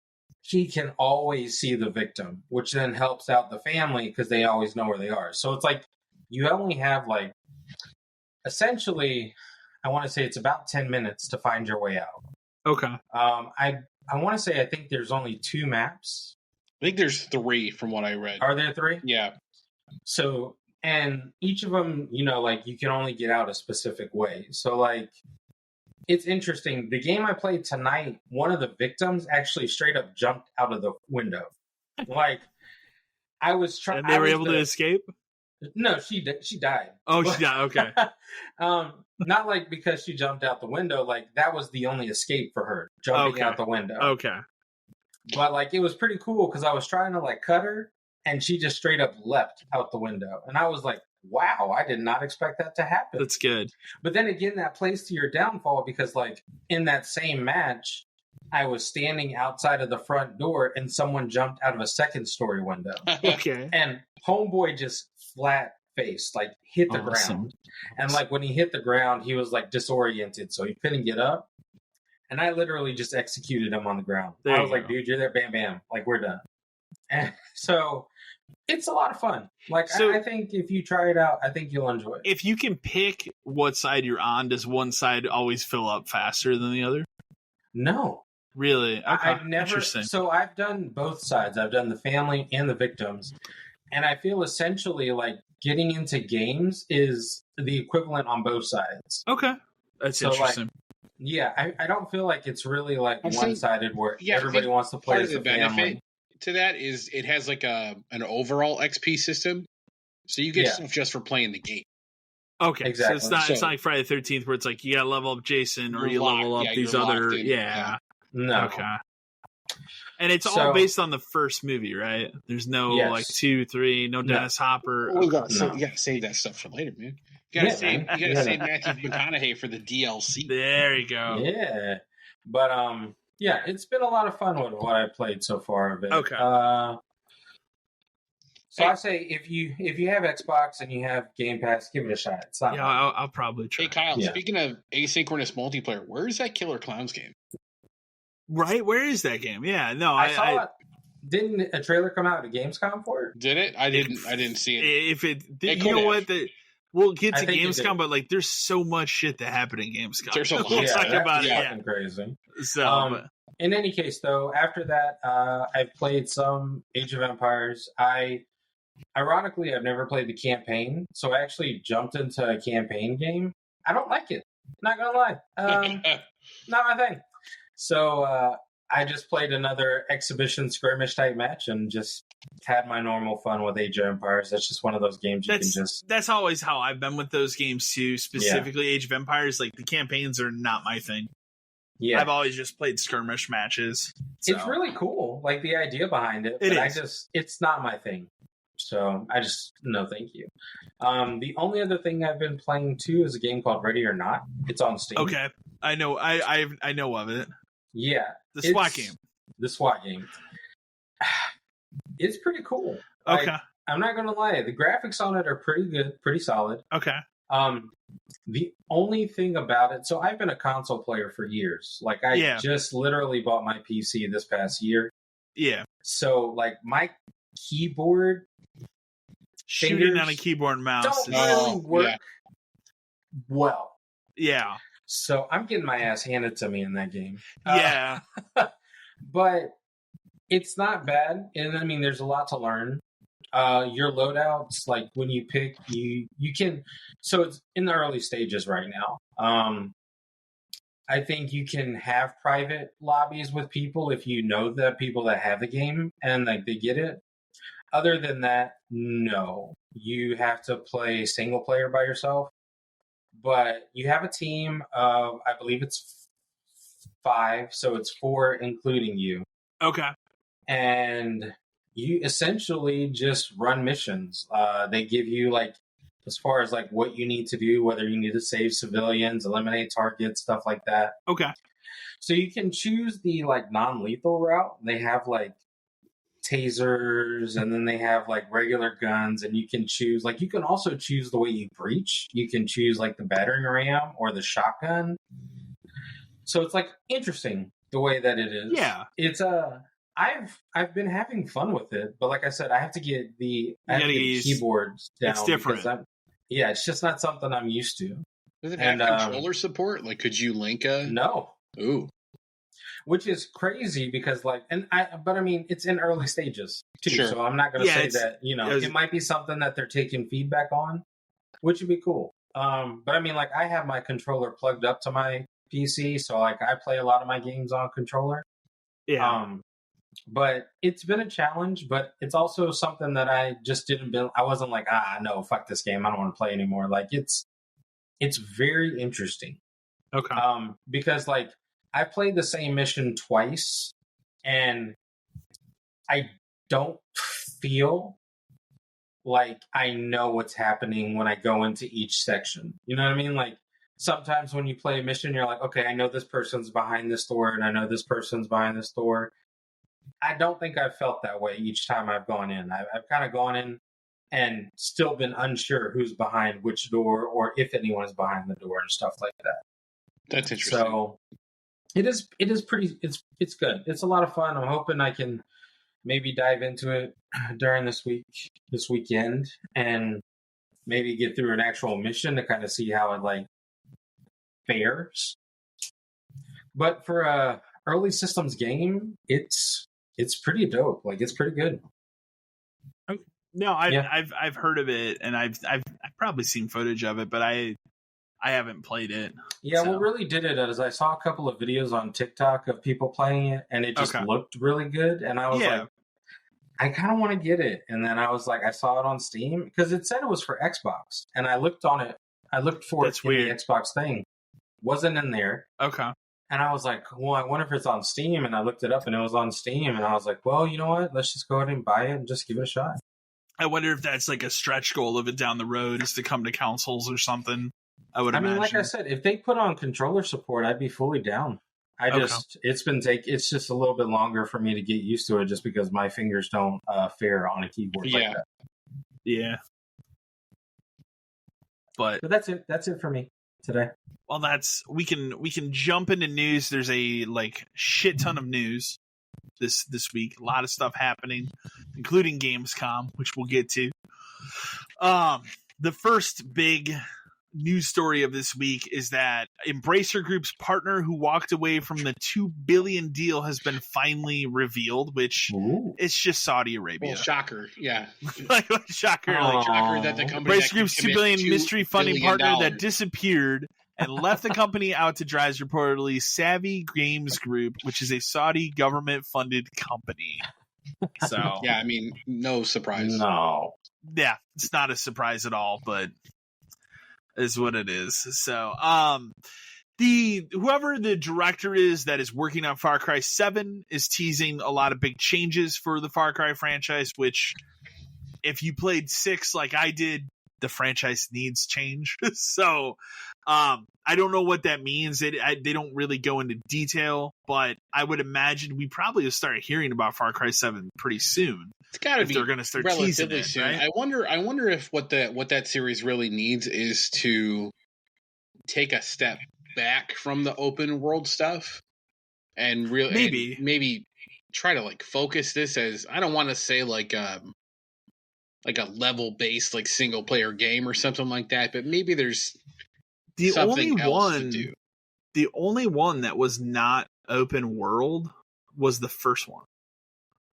he can always see the victim, which then helps out the family because they always know where they are. So it's like you only have like essentially, I want to say it's about 10 minutes to find your way out. Okay. I want to say I think there's only 2 maps. I think there's 3 from what I read. Are there 3? Yeah. So and each of them, you know, like you can only get out a specific way. So like. It's interesting. The game I played tonight, one of the victims actually straight up jumped out of the window. Like, I was trying. And they were able to escape? No, she died. Oh, she died. Okay. Not like because she jumped out the window. Like, that was the only escape for her, jumping out the window. Okay. But, like, it was pretty cool because I was trying to, like, cut her, and she just straight up leapt out the window. And I was like, wow, I did not expect that to happen. That's good. But then again, that plays to your downfall because, like, in that same match, I was standing outside of the front door and someone jumped out of a second-story window. Okay. And homeboy just flat-faced, like, hit the ground. And, like, when he hit the ground, he was, like, disoriented, so he couldn't get up. And I literally just executed him on the ground. I was like, dude, you're there, bam, bam. Like, we're done. And so... It's a lot of fun. Like, so, I think if you try it out, I think you'll enjoy it. If you can pick what side you're on, does one side always fill up faster than the other? No. Really? Okay. I've never. Interesting. So I've done both sides. I've done the family and the victims. And I feel essentially like getting into games is the equivalent on both sides. Okay. That's interesting. Like, yeah, I don't feel like it's really like one-sided where everybody wants to play as a family. To that is it has like an overall XP system, so you get stuff just for playing the game. Okay, exactly. So it's not like Friday the 13th where it's like you gotta level up Jason or you level up these other No. Okay. And it's all based on the first movie, right? There's no like 2, 3, no Dennis Hopper. You gotta save that stuff for later, man. You gotta save Matthew McConaughey for the DLC. There you go. Yeah, but yeah, it's been a lot of fun with what I played so far of it. Okay. So I say if you have Xbox and you have Game Pass, give it a shot. It's not I'll probably try. Hey Kyle, speaking of asynchronous multiplayer, where is that Killer Clowns game? Right, where is that game? Yeah, no, I saw it. Didn't a trailer come out at Gamescom for it? Did it? I didn't see it. If it did, you know what? We'll get to Gamescom, but like, there's so much shit that happened in Gamescom. There's a lot. We'll talk about it. Yeah, crazy. So, in any case, though, after that, I've played some Age of Empires. I Ironically, I've never played the campaign, so I actually jumped into a campaign game. I don't like it. Not gonna lie, not my thing. So I just played another exhibition skirmish type match and just had my normal fun with Age of Empires. That's just one of those games you can just. That's always how I've been with those games too. Specifically, Age of Empires. Like the campaigns are not my thing. Yeah, I've always just played skirmish matches. So. It's really cool, like the idea behind it. But it's not my thing. So no, thank you. The only other thing I've been playing too is a game called Ready or Not. It's on Steam. Okay, I know. I know of it. Yeah, the SWAT game. The SWAT game. It's pretty cool. Okay, I'm not gonna lie. The graphics on it are pretty good, pretty solid. Okay. The only thing about it, so I've been a console player for years. Like I just literally bought my PC this past year. Yeah. So like my keyboard. Shooting on a keyboard and mouse don't really work well. Yeah. So I'm getting my ass handed to me in that game. Yeah. But it's not bad. And I mean, there's a lot to learn. Your loadouts, like when you pick, you can. So it's in the early stages right now. I think you can have private lobbies with people if you know the people that have the game and like they get it. Other than that, no. You have to play single player by yourself. But you have a team of, I believe it's 5, so it's 4 including you. Okay. And you essentially just run missions. They give you, like, as far as, like, what you need to do, whether you need to save civilians, eliminate targets, stuff like that. Okay. So you can choose the, like, non-lethal route. They have, like, tasers, and then they have like regular guns, and you can choose, like, you can also choose the way you breach. You can choose like the battering ram or the shotgun. So it's like interesting the way that it is. Yeah. It's I've been having fun with it, but like I said, I have to get the keyboards down. It's different. It's just not something I'm used to. Does it have controller support? Like, could you link a? No. Ooh. Which is crazy because, like, but I mean, it's in early stages too. Sure. So I'm not going to say that, it might be something that they're taking feedback on, which would be cool. But I mean, like, I have my controller plugged up to my PC, so like I play a lot of my games on controller. Yeah. But it's been a challenge, but it's also something that I just didn't build. I wasn't like, no, fuck this game. I don't want to play anymore. Like, it's very interesting. Okay. Because like, I played the same mission twice, and I don't feel like I know what's happening when I go into each section. You know what I mean? Like, sometimes when you play a mission, you're like, okay, I know this person's behind this door, and I know this person's behind this door. I don't think I've felt that way each time I've gone in. I've kind of gone in and still been unsure who's behind which door, or if anyone is behind the door and stuff like that. That's interesting. So it is pretty, it's good. It's a lot of fun. I'm hoping I can maybe dive into it during this weekend, and maybe get through an actual mission to kind of see how it like fares. But for a early systems game, it's pretty dope. Like, it's pretty good. No, I've heard of it, and I've probably seen footage of it, but I haven't played it. Yeah, what really did it is I saw a couple of videos on TikTok of people playing it, and it just looked really good. And I was like, I kind of want to get it. And then I was like, I saw it on Steam because it said it was for Xbox, and I looked on it. I looked for it in the Xbox thing. Wasn't in there. Okay. And I was like, well, I wonder if it's on Steam. And I looked it up, and it was on Steam. And I was like, well, you know what? Let's just go ahead and buy it and just give it a shot. I wonder if that's like a stretch goal of it down the road, is to come to consoles or something. I mean, like I said, if they put on controller support, I'd be fully down. It's just a little bit longer for me to get used to it, just because my fingers don't fare on a keyboard like that. Yeah. But that's it. That's it for me today. Well, we can jump into news. There's a like shit ton of news this week. A lot of stuff happening, including Gamescom, which we'll get to. The first big news story of this week is that Embracer Group's partner who walked away from the $2 billion deal has been finally revealed, which it's just Saudi Arabia. Well, shocker, yeah. Shocker. Shocker that the company Embracer Group's $2 billion mystery funding partner that disappeared and left the company out to dry is reportedly Savvy Games Group, which is a Saudi government-funded company. So yeah, I mean, no surprise. No. Yeah, it's not a surprise at all, but is what it is. So, whoever the director is that is working on Far Cry 7 is teasing a lot of big changes for the Far Cry franchise, which if you played 6 like I did, the franchise needs change. So, I don't know what that means. They don't really go into detail, but I would imagine we probably will start hearing about Far Cry 7 pretty soon. It's got to be they're going to start teasing it, soon. Right? I wonder if what that series really needs is to take a step back from the open world stuff and really maybe try to like focus this as, I don't want to say like a level based like single player game or something like that, but maybe there's the something only else one to do. The only one that was not open world was the first one.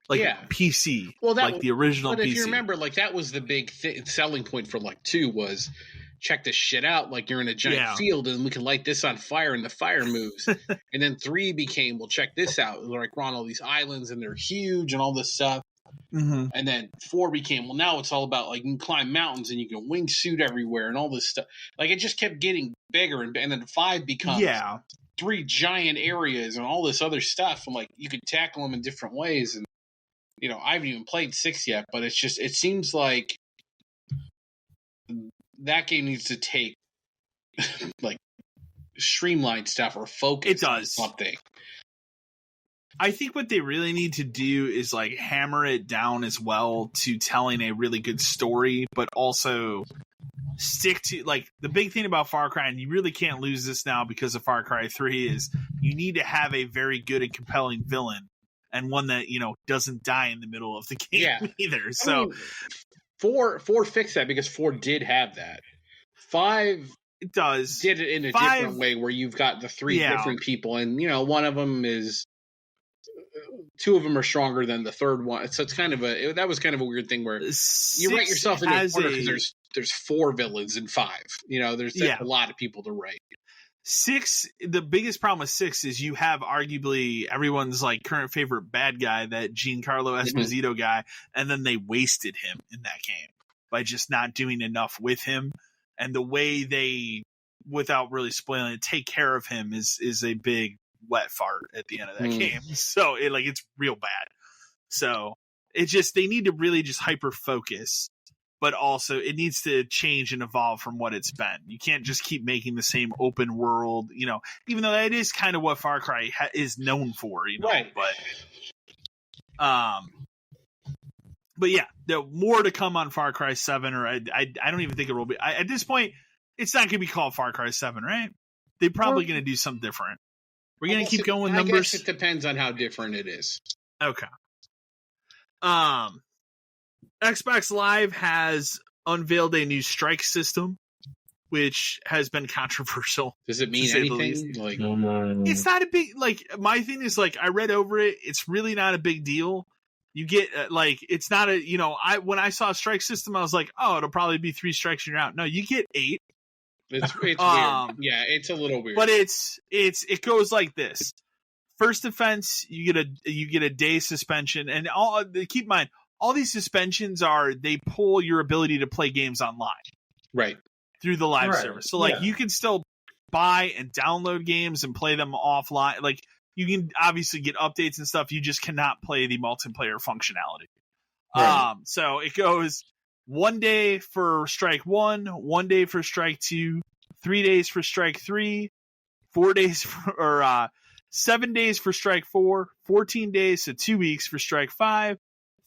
Like PC. Well, like the original PC. But if you remember, like that was the big selling point for like 2 was check this shit out. Like you're in a giant field and we can light this on fire and the fire moves. And then 3 became, well, check this out. Like we're on all these islands and they're huge and all this stuff. Mm-hmm. And then 4 became, well, now it's all about like you can climb mountains and you can wingsuit everywhere and all this stuff. Like it just kept getting bigger, and then 5 becomes 3 giant areas and all this other stuff. And like you could tackle them in different ways. And you know, I haven't even played 6 yet, but it's just, it seems like that game needs to take like streamlined stuff or focus on something. I think what they really need to do is like hammer it down as well to telling a really good story, but also stick to like the big thing about Far Cry, and you really can't lose this now because of Far Cry 3, is you need to have a very good and compelling villain, and one that, you know, doesn't die in the middle of the game either. So I mean, 4 fixed that because 4 did have that. 5 it does did it in a different way where you've got the 3 different people, and you know, one of them is 2 of them are stronger than the third one. So it's kind of that was kind of a weird thing where you write yourself into a corner because there's 4 villains in 5. You know, there's a lot of people to write. 6, the biggest problem with 6 is you have arguably everyone's like current favorite bad guy, that Giancarlo Esposito guy, and then they wasted him in that game by just not doing enough with him. And the way they, without really spoiling it, take care of him is a big wet fart at the end of that game. So it's real bad. So it just, they need to really just hyper focus, but also it needs to change and evolve from what it's been. You can't just keep making the same open world, you know, even though that is kind of what Far Cry is known for, you know, but yeah, there more to come on Far Cry 7, or I don't even think it will be. At this point, it's not going to be called Far Cry 7, right? They're probably going to do something different. We're going to keep going with numbers. I guess it depends on how different it is. Okay. Xbox Live has unveiled a new strike system, which has been controversial. Does it mean anything? Like, it's not a big, like, my thing is, like, I read over it. It's really not a big deal. You get, it's not a, you know, when I saw a strike system, I was like, oh, it'll probably be 3 strikes and you're out. No, you get 8. It's weird. Yeah, it's a little weird. But it goes like this. First offense, you get a day suspension, and keep in mind, all these suspensions they pull your ability to play games online. Right. Through the live service. So you can still buy and download games and play them offline. Like you can obviously get updates and stuff, you just cannot play the multiplayer functionality. Right. So it goes 1 day for strike 1, 1 day for strike 2, 3 days for strike 3, 4 days or 7 days for strike 4, 14 days, so 2 weeks for strike 5,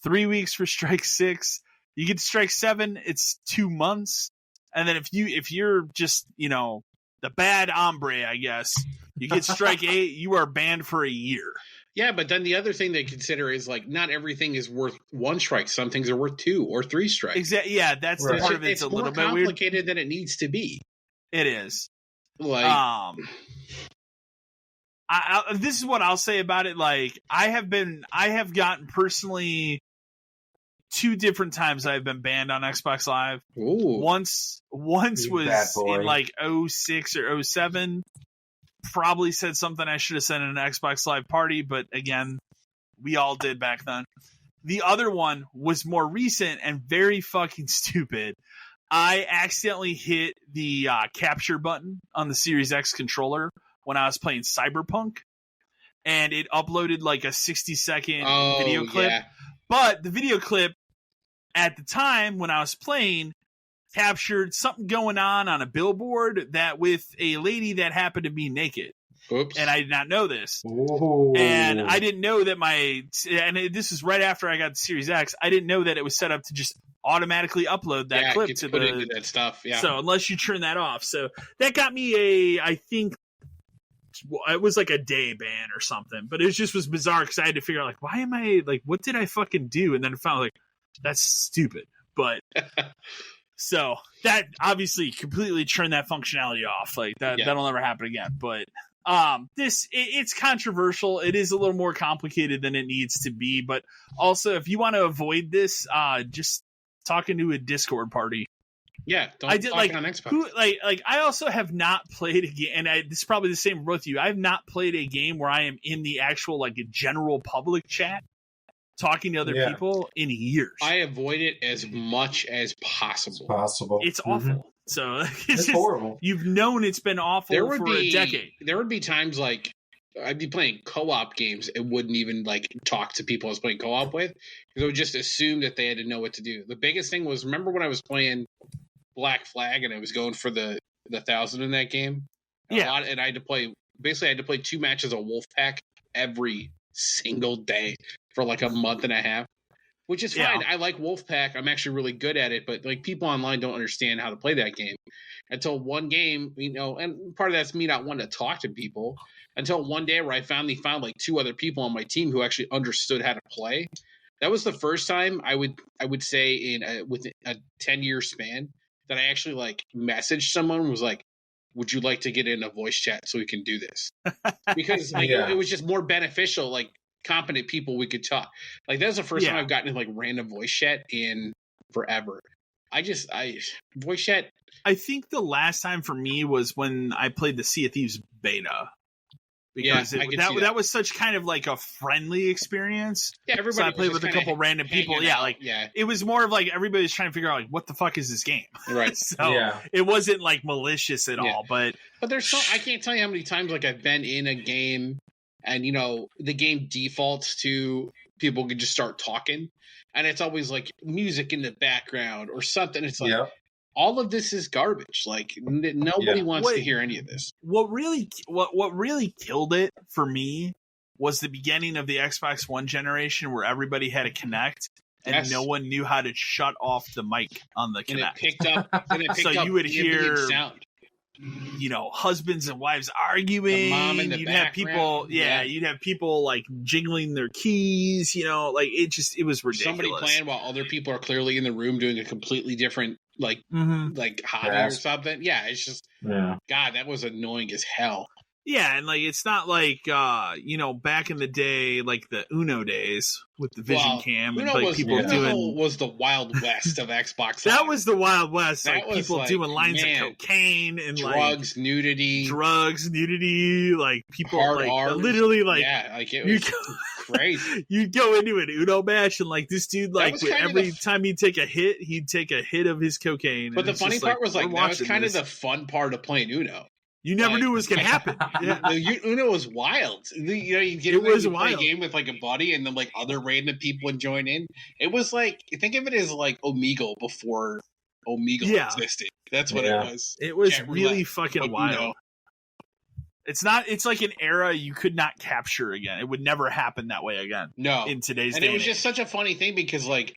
3 weeks for strike 6. You get to strike 7, it's 2 months. And then if you're just, you know, the bad hombre, I guess, you get strike 8, you are banned for a year. Yeah, but then the other thing they consider is like not everything is worth 1 strike. Some things are worth 2 or 3 strikes. Exactly. Yeah, that's the part of it's a little bit weird. More complicated than it needs to be. It is. Like, this is what I'll say about it. Like, I have gotten personally 2 different times I've been banned on Xbox Live. ooh. Once was in like 06 or 07. Probably said something I should have said in an Xbox Live party, but again, we all did back then. The other one was more recent and very fucking stupid. I accidentally hit the capture button on the Series X controller when I was playing Cyberpunk, and it uploaded like a 60-second video clip. Yeah. But the video clip at the time when I was playing captured something going on a billboard that with a lady that happened to be naked. Oops. And I did not know this. Ooh. And I didn't know that this is right after I got the Series X. I didn't know that it was set up to just automatically upload that clip to put into that stuff. Yeah. So unless you turn that off. So that got me I think it was like a day ban or something, but it just was bizarre because I had to figure out like, why am I like, what did I fucking do? And then I found like, that's stupid. But so that obviously completely turned that functionality off. Like that'll never happen again. But it's controversial. It is a little more complicated than it needs to be. But also, if you want to avoid this, just talk into a Discord party. Yeah, don't I did talk on Xbox. Like I also have not played a game, and this is probably the same for both of you. I have not played a game where I am in the actual like general public chat talking to other people in years. I avoid it as much as possible. It's awful. So it's horrible. You've known it's been awful for a decade. There would be times like I'd be playing co-op games and wouldn't even like talk to people I was playing co-op with because I would just assume that they had to know what to do. The biggest thing was, remember when I was playing Black Flag and I was going for the 1,000 in that game? And I had to play 2 matches of Wolfpack every single day for like a month and a half, which is fine. I like Wolfpack. I'm actually really good at it, but like people online don't understand how to play that game until one game, and part of that's me not wanting to talk to people until one day where I finally found like 2 other people on my team who actually understood how to play. That was the first time I would say within a 10-year span that I actually like messaged someone and was like, would you like to get in a voice chat so we can do this? Because it was just more beneficial, like competent people we could talk. Like that was the first time I've gotten in like random voice chat in forever. Voice chat. I think the last time for me was when I played the Sea of Thieves beta. Because that was such kind of like a friendly experience. Yeah, everybody. So I played with a couple random people. It was more of like everybody's trying to figure out like what the fuck is this game, right? So it wasn't like malicious at all. But there's I can't tell you how many times like I've been in a game and the game defaults to people can just start talking, and it's always like music in the background or something. It's like. All of this is garbage. Like nobody wants to hear any of this. What really killed it for me was the beginning of the Xbox One generation, where everybody had a Kinect and no one knew how to shut off the mic on the Kinect. And it picked up you would hear sound. Husbands and wives arguing. The mom in the background. You'd have people like jingling their keys. Like it was ridiculous. Somebody playing while other people are clearly in the room doing a completely different. Like hobby or something. Yeah, it's just God, that was annoying as hell. Yeah, and like it's not like back in the day, like the Uno days with the Vision Cam and like people doing was the Wild West of Xbox. That was the Wild West. Like people doing lines of cocaine and drugs, nudity, like people literally like it was crazy. You'd go into an Uno match and like this dude every time he'd take a hit of his cocaine. But the funny part was like that was kind of the fun part of playing Uno. You never knew it was going to happen. Uno was wild. You get play a game with like a buddy, and then like other random people would join in. It was like think of it as like Omegle before Omegle existed. That's what it was. It was really fucking wild. It's like an era you could not capture again. It would never happen that way again. No, in today's and day it was just such a funny thing because like.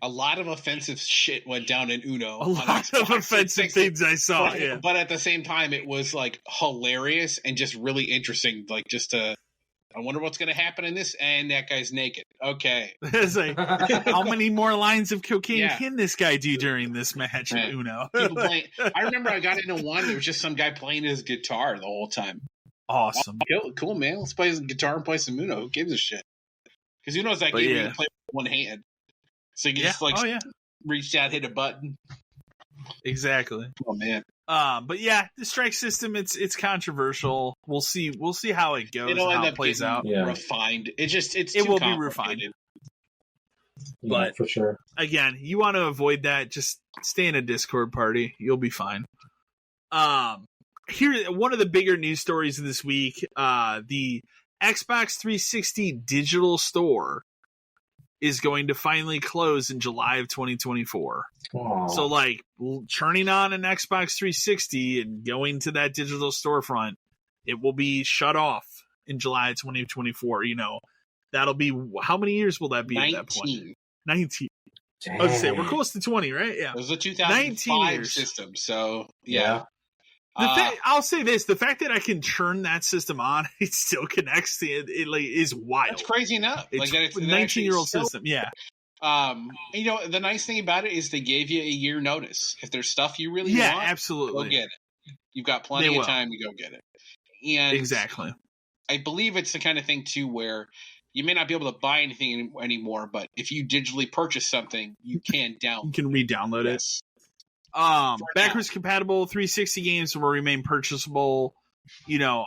A lot of offensive shit went down in Uno. A lot of offensive things I saw, but at the same time, it was like hilarious and just really interesting. Like just to I wonder what's going to happen in this. And that guy's naked. Okay. It's like, how many more lines of cocaine can this guy do during this match of Uno? People playing. I remember I got into one. There was just some guy playing his guitar the whole time. Awesome. Cool, man. Let's play his guitar and play some Uno. Who gives a shit? Because Uno's that game where you play with one hand. So you just reach out, hit a button. Exactly. Oh man. But yeah, the strike system, it's controversial. We'll see how it goes. It'll and how end it up plays out. Refined. It will be refined. But for sure. Again, you want to avoid that. Just stay in a Discord party. You'll be fine. Here, one of the bigger news stories of this week: the Xbox 360 digital store is going to finally close in July of 2024. Aww. So, like, turning on an Xbox 360 and going to that digital storefront, it will be shut off in July of 2024. You know, that'll be, how many years will that be 19. At that point? 19. Dang. I was going to say, we're close to 20, right? Yeah. It was a 2005 system, so, yeah. I'll say this: the fact that I can turn that system on, it still connects. It is wild. That's crazy enough. It's a 19-year-old system. Yeah. You know, the nice thing about it is they gave you a year notice. If there's stuff you really want, absolutely, go get it. You've got plenty of time to go get it. And exactly. I believe it's the kind of thing too where you may not be able to buy anything anymore, but if you digitally purchase something, you can download. You can re-download it. Backwards compatible 360 games will remain purchasable, you know,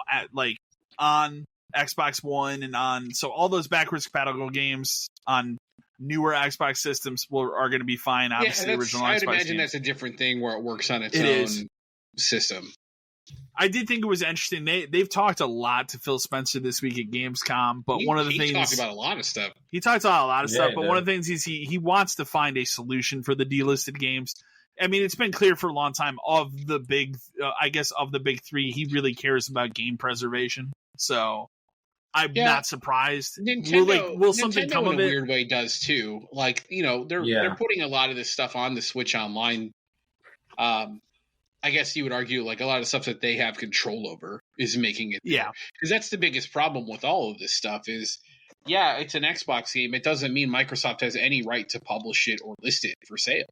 on Xbox One and on, so all those backwards compatible games on newer Xbox systems are going to be fine. Obviously, original Xbox I'd imagine games. That's a different thing where it works on its own system. I did think it was interesting. They've talked a lot to Phil Spencer this week at Gamescom, but one of the things he talked about a lot of stuff. He talks about a lot of stuff, but one of the things is he wants to find a solution for the delisted games. I mean, it's been clear for a long time of the big, of the big three, he really cares about game preservation. So I'm not surprised. Will something come in of a it? Weird way does too. Like, you know, they're putting a lot of this stuff on the Switch Online. I guess you would argue like a lot of stuff that they have control over is making it. Yeah, because that's the biggest problem with all of this stuff is, it's an Xbox game. It doesn't mean Microsoft has any right to publish it or list it for sale.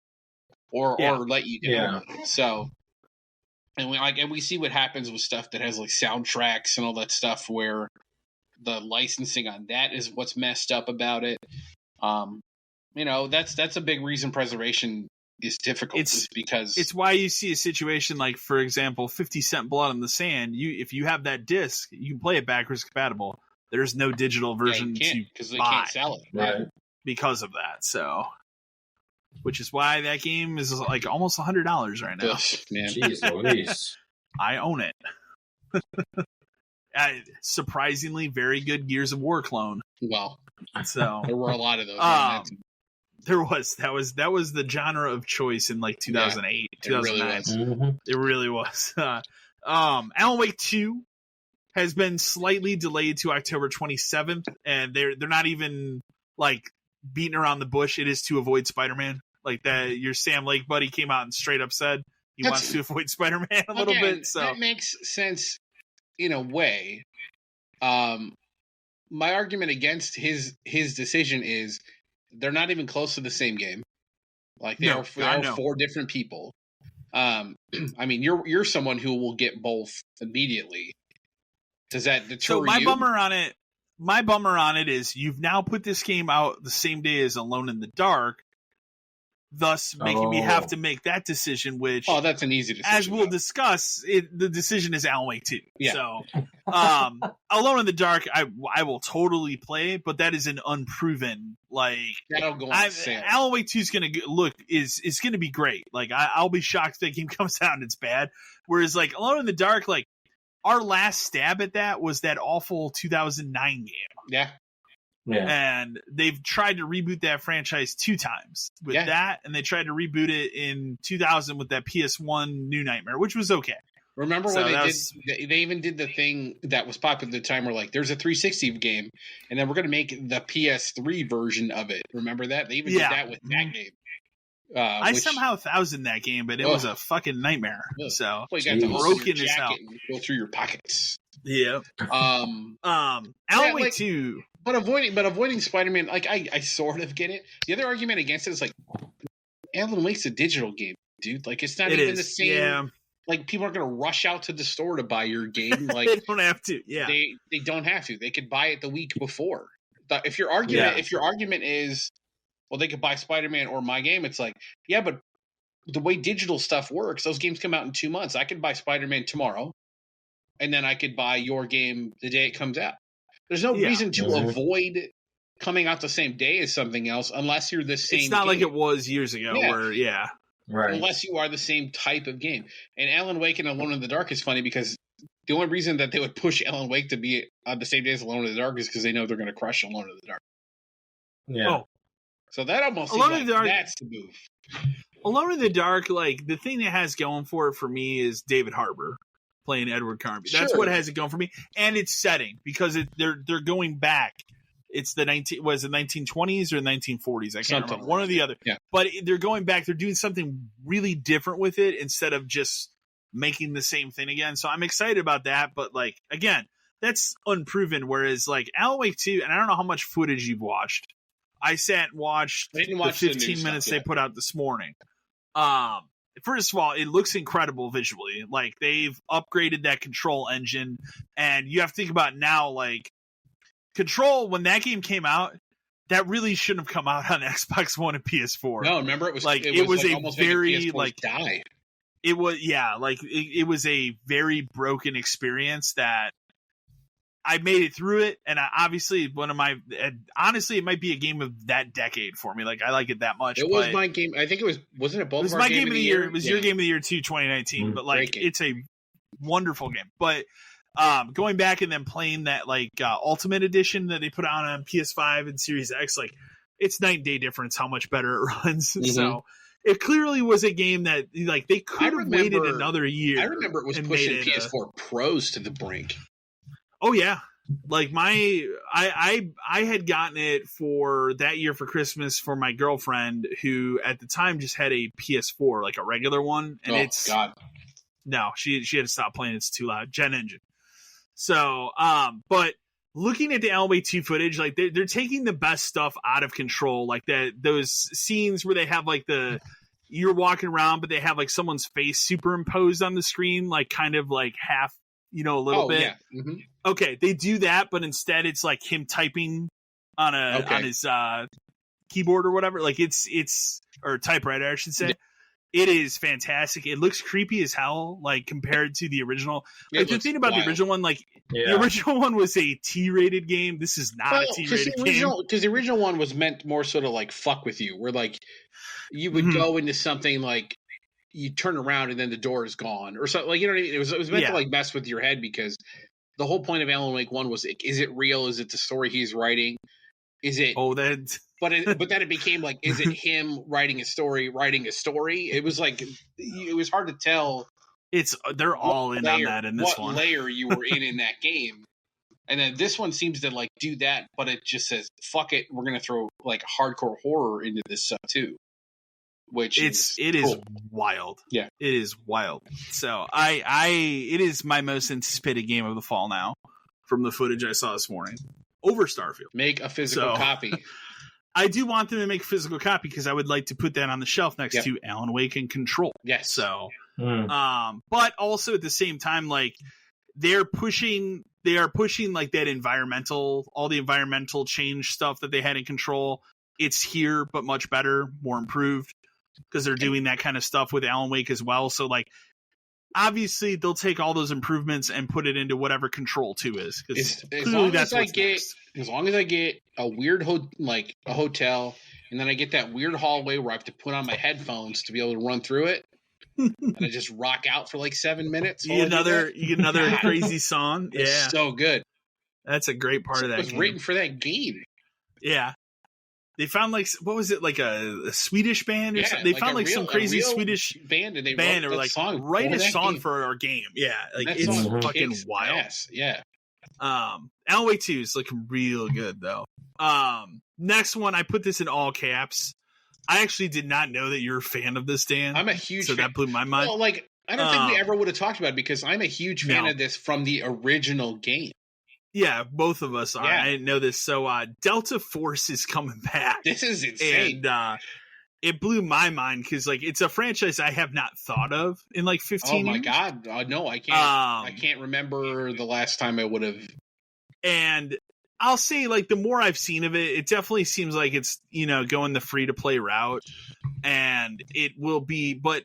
Or let you download it. So, and we see what happens with stuff that has like soundtracks and all that stuff, where the licensing on that is what's messed up about it. You know, that's a big reason preservation is difficult. It's why you see a situation like, for example, 50 Cent Blood on the Sand. If you have that disc, you can play it backwards compatible. There's no digital version because they can't sell it, right? Because of that, so. Which is why that game is like almost $100 right now. Man. Jeez Louise. I own it. Surprisingly, very good Gears of War clone. Well, so there were a lot of those. There was that was the genre of choice in like 2008, 2009. It really was. Alan Wake 2 has been slightly delayed to October 27th, and they're not even like beating around the bush. It is to avoid Spider-Man. Like that, your Sam Lake buddy came out and straight up said he wants to avoid Spider-Man a little bit. So that makes sense in a way. My argument against his decision is they're not even close to the same game. Like they are 4 different people. I mean, you're someone who will get both immediately. Does that deter you? So my bummer on it is you've now put this game out the same day as Alone in the Dark, thus making me have to make that decision, which... Oh, that's an easy decision. As we'll discuss, the decision is Alan Wake 2. Yeah. So, Alone in the Dark, I will totally play, but that is an unproven, like... That'll go on sale. Alan Wake 2 is going to is going to be great. Like, I'll be shocked if that game comes out and it's bad. Whereas, like, Alone in the Dark, like, our last stab at that was that awful 2009 game. Yeah. And they've tried to reboot that franchise 2 times with that, and they tried to reboot it in 2000 with that PS1 New Nightmare, which was okay. Remember when they even did the thing that was popular at the time where like there's a 360 game, and then we're going to make the PS3 version of it. Remember that? They even did that with that game. I somehow 1000 that game, but it was a fucking nightmare. So you got to broken as hell. And go through your pockets. Yeah. Alan Wake 2. But avoiding Spider-Man, like I sort of get it. The other argument against it is like Alan Wake's a digital game, dude. Like it's not even the same. Yeah. Like people aren't going to rush out to the store to buy your game. Like they don't have to. Yeah. They don't have to. They could buy it the week before. But if your argument is, well, they could buy Spider-Man or my game, it's like, yeah, but the way digital stuff works, those games come out in 2 months. I could buy Spider-Man tomorrow, and then I could buy your game the day it comes out. There's no reason to avoid coming out the same day as something else unless you're the same. It's not game. like it was years ago where, right. Unless you are the same type of game. And Alan Wake and Alone in the Dark is funny because the only reason that they would push Alan Wake to be on the same day as Alone in the Dark is because they know they're going to crush Alone in the Dark. Yeah. Oh. So that almost seems like that's the move. Alone in the Dark, like the thing that has going for it for me is David Harbour playing Edward Carnby. That's what has it going for me, and its setting because they're going back. It's the 1920s or 1940s? I can't remember. One or the other. Yeah. But they're going back. They're doing something really different with it instead of just making the same thing again. So I'm excited about that. But like again, that's unproven. Whereas like Alan Wake 2, and I don't know how much footage you've watched. I sat and watched the 15 minutes they put out this morning. First of all, it looks incredible visually. Like they've upgraded that Control engine, and you have to think about now, like Control when that game came out, that really shouldn't have come out on Xbox One and PS4. No, remember it was like it was a very like died. It was it was a very broken experience that I made it through it, and honestly, it might be a game of that decade for me. Like I like it that much. It was my game. I think wasn't it both? It was my game of the year. It was your game of the year too, 2019. But like, it's a wonderful game. But going back and then playing that like Ultimate Edition that they put out on PS5 and Series X, like it's night and day difference how much better it runs. Mm-hmm. So it clearly was a game that like they could have waited another year. I remember it was pushing PS4 Pros to the brink. Oh yeah, like I had gotten it for that year for Christmas for my girlfriend who at the time just had a PS4, like a regular one, and no, she had to stop playing. It's too loud. Gen engine. So, but looking at the Alan Wake 2 footage, like they're taking the best stuff out of Control, like those scenes where they have like you're walking around, but they have like someone's face superimposed on the screen, like kind of like half. A little bit. Yeah. Mm-hmm. Okay, they do that, but instead it's like him typing on his keyboard or whatever. Like it's or typewriter, I should say. Yeah. It is fantastic. It looks creepy as hell, like compared to the original. Like the thing about the original one, like the original one was a T-rated game. This is not a T-rated game. Because the original one was meant more sort of like fuck with you, where like you would go into something like. You turn around and then the door is gone or something, like, you know what I mean? It was meant to like mess with your head because the whole point of Alan Wake 1 was, is it real? Is it the story he's writing? Is it, but then it became like, is it him writing a story? It was like, it was hard to tell. They're all in on that in this one. What layer you were in that game. And then this one seems to like do that, but it just says, fuck it. We're going to throw like hardcore horror into this stuff too. Which it is wild. Yeah, it is wild. So it is my most anticipated game of the fall now, from the footage I saw this morning over Starfield. Make a physical copy. I do want them to make a physical copy because I would like to put that on the shelf next to Alan Wake and Control. Yes. So, but also at the same time, like they are pushing like that all the environmental change stuff that they had in Control. It's here, but much better, more improved. Because they're doing that kind of stuff with Alan Wake as well. So, like, obviously, they'll take all those improvements and put it into whatever Control 2 is. As long as I get a weird a hotel, and then I get that weird hallway where I have to put on my headphones to be able to run through it, and I just rock out for like 7 minutes. You get another crazy song. Yeah, it's so good. That's a great part of that. It was written for that game. Yeah. They found like, what was it, like a Swedish band or something? They found like some crazy Swedish band, and they were like, write a song for our game. Yeah, like it's fucking wild. Yes, yeah. Alan Wake 2 is looking real good though. Next one, I put this in all caps. I actually did not know that you're a fan of this, Dan. I'm a huge fan. That blew my mind. Well, like, I don't think we ever would have talked about it because I'm a huge fan of this from the original game. Yeah, both of us are. Yeah. I didn't know this. So Delta Force is coming back. This is insane. And it blew my mind because, like, it's a franchise I have not thought of in like 15 years. Oh my God. No, I can't. I can't remember the last time I would have. And I'll say, like, the more I've seen of it, it definitely seems like it's, going the free-to-play route. And it will be, but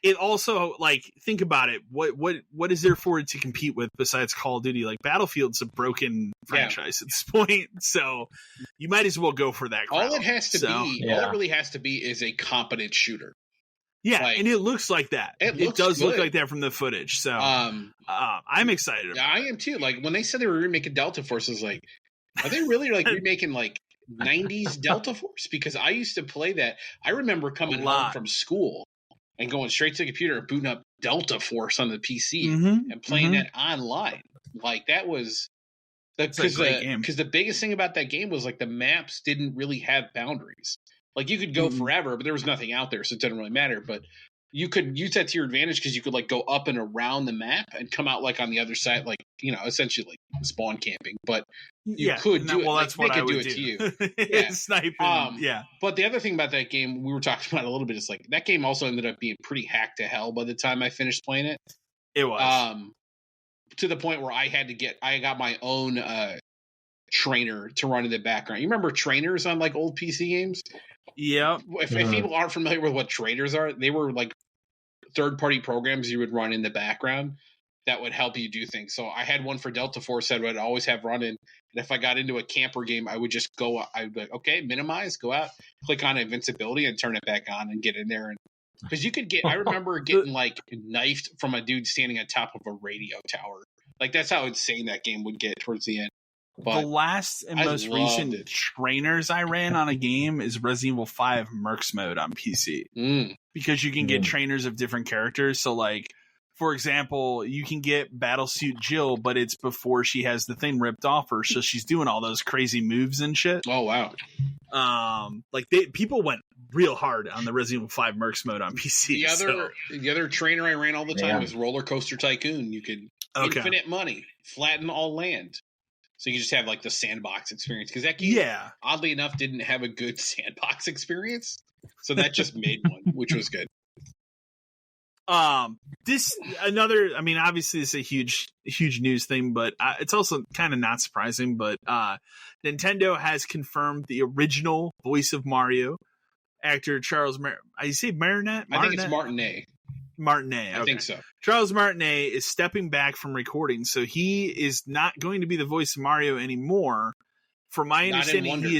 it also, like, think about it. What is there for it to compete with besides Call of Duty? Like, Battlefield's a broken franchise at this point, so you might as well go for that crowd. All it has to be, all it really has to be is a competent shooter. Yeah, like, and it looks like that. It does look like that from the footage. So I'm excited. Yeah, I am too. Like, when they said they were remaking Delta Force, I was like, are they really like remaking like 90s Delta Force? Because I used to play that. I remember coming home from school and going straight to the computer and booting up Delta Force on the PC and playing that online. Like, that was because the biggest thing about that game was, like, the maps didn't really have boundaries. Like, you could go forever, but there was nothing out there, so it didn't really matter. But you could use that to your advantage because you could, like, go up and around the map and come out, like, on the other side, like, essentially like spawn camping. But you could do it. Well, that's what I would do. To you. Sniping. But the other thing about that game, we were talking about a little bit, is like that game also ended up being pretty hacked to hell by the time I finished playing it. It was to the point where I got my own trainer to run in the background. You remember trainers on like old PC games? Yeah. If people aren't familiar with what trainers are, they were like third-party programs you would run in the background that would help you do things. So I had one for Delta Force that would always have running. And if I got into a camper game, I would just go, I'd be like, okay, minimize, go out, click on invincibility and turn it back on and get in there. And because you could I remember getting like knifed from a dude standing on top of a radio tower. Like, that's how insane that game would get towards the end. But the last and most recent trainers I ran on a game is Resident Evil 5 Mercs mode on PC. Because you can get trainers of different characters. So, like, for example, you can get Battlesuit Jill, but it's before she has the thing ripped off her, so she's doing all those crazy moves and shit. Oh, wow. People went real hard on the Resident Evil 5 Mercs mode on PC. The other trainer I ran all the time was Roller Coaster Tycoon. You could infinite money, flatten all land. So you just have like the sandbox experience, because that game, oddly enough, didn't have a good sandbox experience. So that just made one, which was good. Obviously it's a huge news thing, but it's also kind of not surprising. But Nintendo has confirmed the original voice of Mario, actor Charles I say Martinet? I think it's Martinet. Martinet. Okay. I think so. Charles Martinet is stepping back from recording, so he is not going to be the voice of Mario anymore. From my understanding, he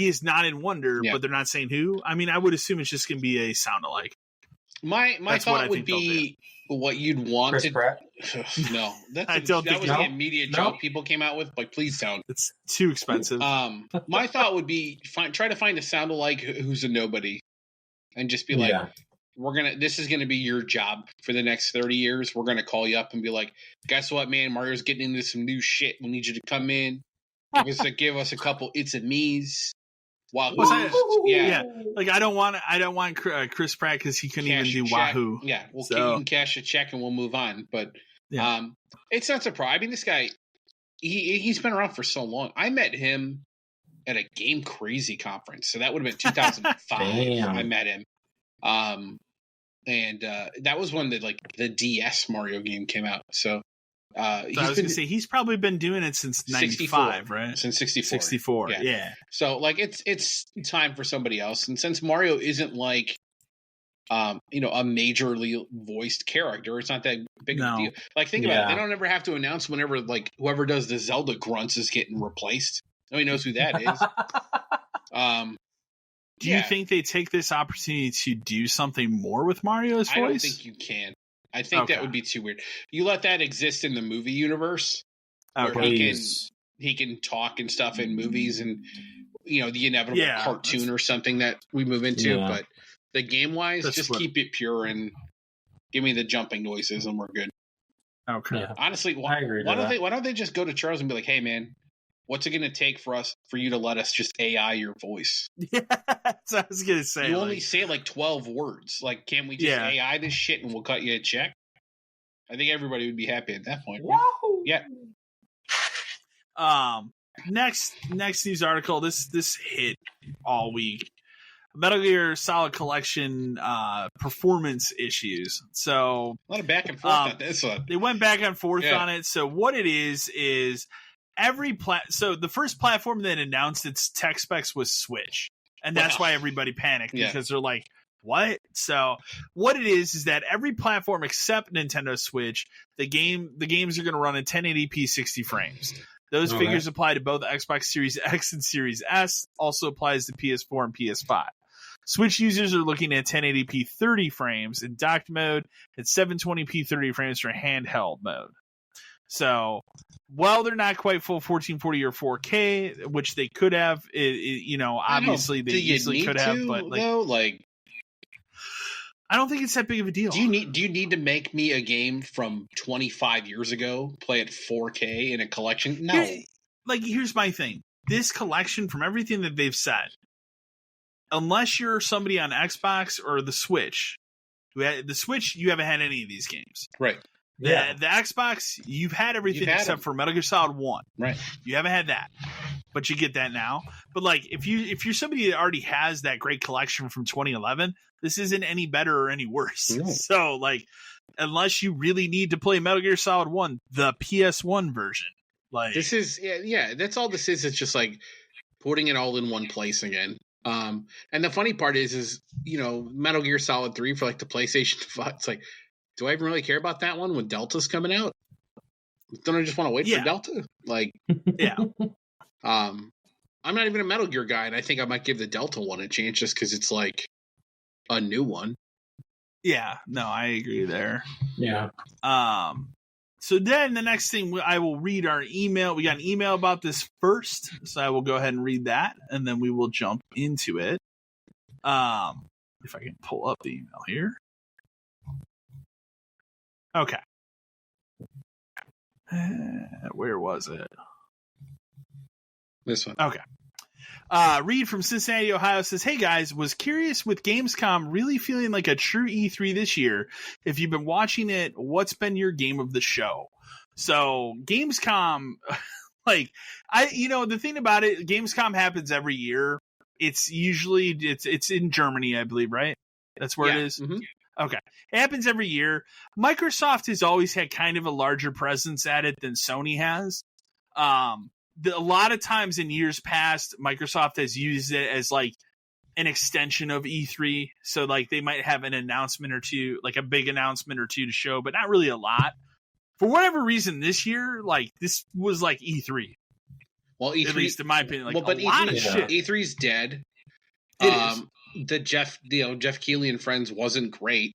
is not in Wonder, but they're not saying who. I mean, I would assume it's just going to be a sound alike. My thought would be what you'd want Chris Pratt? No, that was the immediate joke people came out with. Like, please don't. It's too expensive. My thought would be try to find a sound alike who's a nobody, and just be like, this is gonna be your job for the next 30 years. We're gonna call you up and be like, guess what, man? Mario's getting into some new shit. We need you to come in. Give us a couple it's and me's. Wahoo. Like, I don't want Chris Pratt because he couldn't even do Wahoo. Yeah, you can cash a check and we'll move on. But it's not surprising. I mean, this guy, he's been around for so long. I met him at a Game Crazy conference, so that would have been 2005. I met him, and that was when the DS Mario game came out. So. I was going to say, he's probably been doing it since 95, right? Since 64. 64, yeah. So, like, it's time for somebody else. And since Mario isn't, like, a majorly voiced character, it's not that big of a deal. Like, think about it. They don't ever have to announce whenever, like, whoever does the Zelda grunts is getting replaced. Nobody knows who that is. Do you think they take this opportunity to do something more with Mario's voice? I don't think you can. I think that would be too weird. You let that exist in the movie universe, where he can talk and stuff in movies, and the inevitable cartoon or something that we move into. Yeah. But the game wise, just keep it pure and give me the jumping noises, and we're good. Okay. Yeah. Honestly, why don't they just go to Charles and be like, "Hey, man, what's it going to take for you to let us just AI your voice? Yeah, that's what I was going to say. You only say like 12 words. Like, can't we just AI this shit and we'll cut you a check? I think everybody would be happy at that point. Right? Wahoo! Yeah. Next news article. This hit all week. Metal Gear Solid Collection performance issues. So a lot of back and forth on this one. They went back and forth on it. So what it is every so the first platform that announced its tech specs was Switch, and that's why everybody panicked because they're like, what? So what it is that every platform except Nintendo Switch, the games are going to run in 1080p 60 frames. Those figures apply to both Xbox Series X and Series S. Also applies to PS4 and PS5. Switch users are looking at 1080p 30 frames in docked mode and 720p 30 frames for handheld mode. So, while they're not quite full 1440 or 4K, which they could have, obviously they easily could have, but I don't think it's that big of a deal. Do you need to make me a game from 25 years ago, play it 4K in a collection? No. Here's my thing. This collection, from everything that they've said, unless you're somebody on Xbox or the Switch, you haven't had any of these games. Right. The Xbox, you've had everything except for Metal Gear Solid 1. Right. You haven't had that. But you get that now. But if you're somebody that already has that great collection from 2011, this isn't any better or any worse. No. So unless you really need to play Metal Gear Solid 1, the PS1 version. This is that's all this is. It's just putting it all in one place again. And the funny part is Metal Gear Solid 3 for the PlayStation 5. It's do I even really care about that one when Delta's coming out? Don't I just want to wait for Delta? I'm not even a Metal Gear guy, and I think I might give the Delta one a chance just because it's a new one. Yeah, no, I agree there. Yeah. So then the next thing, I will read our email. We got an email about this first, so I will go ahead and read that, and then we will jump into it. If I can pull up the email here. Okay. Where was it? This one. Okay. Reed from Cincinnati, Ohio says, hey guys, was curious with Gamescom really feeling like a true E3 this year. If you've been watching it, what's been your game of the show? So Gamescom, the thing about it, Gamescom happens every year. It's usually, it's in Germany, I believe, right? That's where it is. Mm-hmm. Okay. It happens every year. Microsoft has always had kind of a larger presence at it than Sony has. A lot of times in years past, Microsoft has used it as an extension of E3. So they might have an announcement or two, a big announcement or two to show, but not really a lot. For whatever reason this year, this was E3. Well, E3, at least in my opinion, but lot of shit. E3's dead. It is. The Jeff Keighley and Friends wasn't great.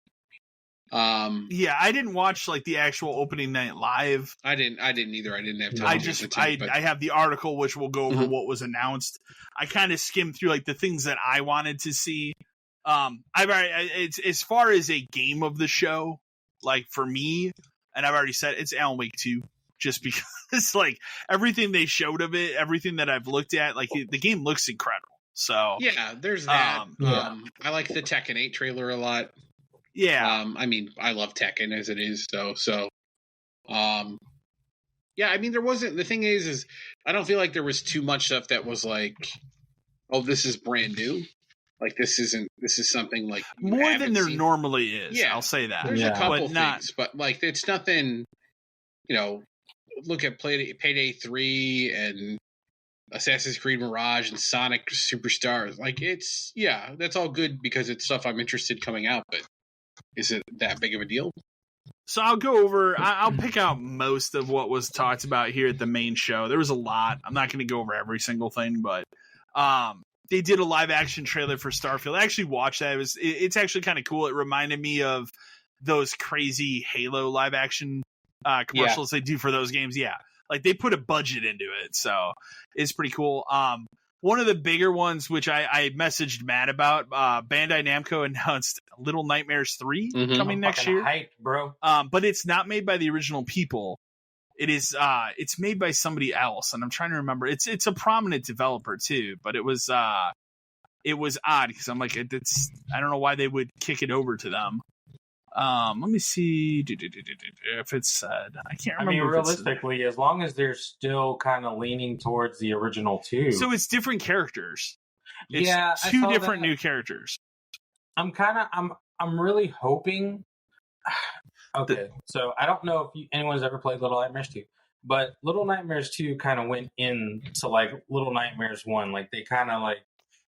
I didn't watch the actual opening night live. I didn't either. I didn't have time. I have the article which will go over what was announced. I kind of skimmed through the things that I wanted to see. It's as far as a game of the show, for me, and I've already said it's Alan Wake 2, just because everything they showed of it, everything that I've looked at, the game looks incredible. So yeah, there's that. I like the Tekken 8 trailer a lot. Yeah. I love Tekken as it is, so there wasn't, the thing is I don't feel like there was too much stuff that was this is brand new. This is something more than there normally is. Yeah, I'll say that. There's a couple things, but it's nothing, look at Payday 3 and Assassin's Creed Mirage and Sonic Superstars. That's all good because it's stuff I'm interested coming out, but is it that big of a deal? So I'll go over, I'll pick out most of what was talked about here at the main show. There was a lot. I'm not going to go over every single thing, but they did a live action trailer for Starfield. I actually watched that. It's actually kind of cool. It reminded me of those crazy Halo live action commercials they do for those games. Yeah. They put a budget into it, so it's pretty cool. One of the bigger ones, which I messaged Matt about, Bandai Namco announced Little Nightmares 3 coming next year. Hyped, bro. But it's not made by the original people. It is it's made by somebody else, and I'm trying to remember. It's a prominent developer too, but it was odd because I'm like, it's I don't know why they would kick it over to them. Let me see if it's said. I can't remember. I mean, realistically, as long as they're still kind of leaning towards the original too. So it's different characters. It's yeah, two different new characters. I'm really hoping. Okay, so I don't know if anyone's ever played Little Nightmares 2, but Little Nightmares 2 kind of went into like Little Nightmares 1. Like they kind of like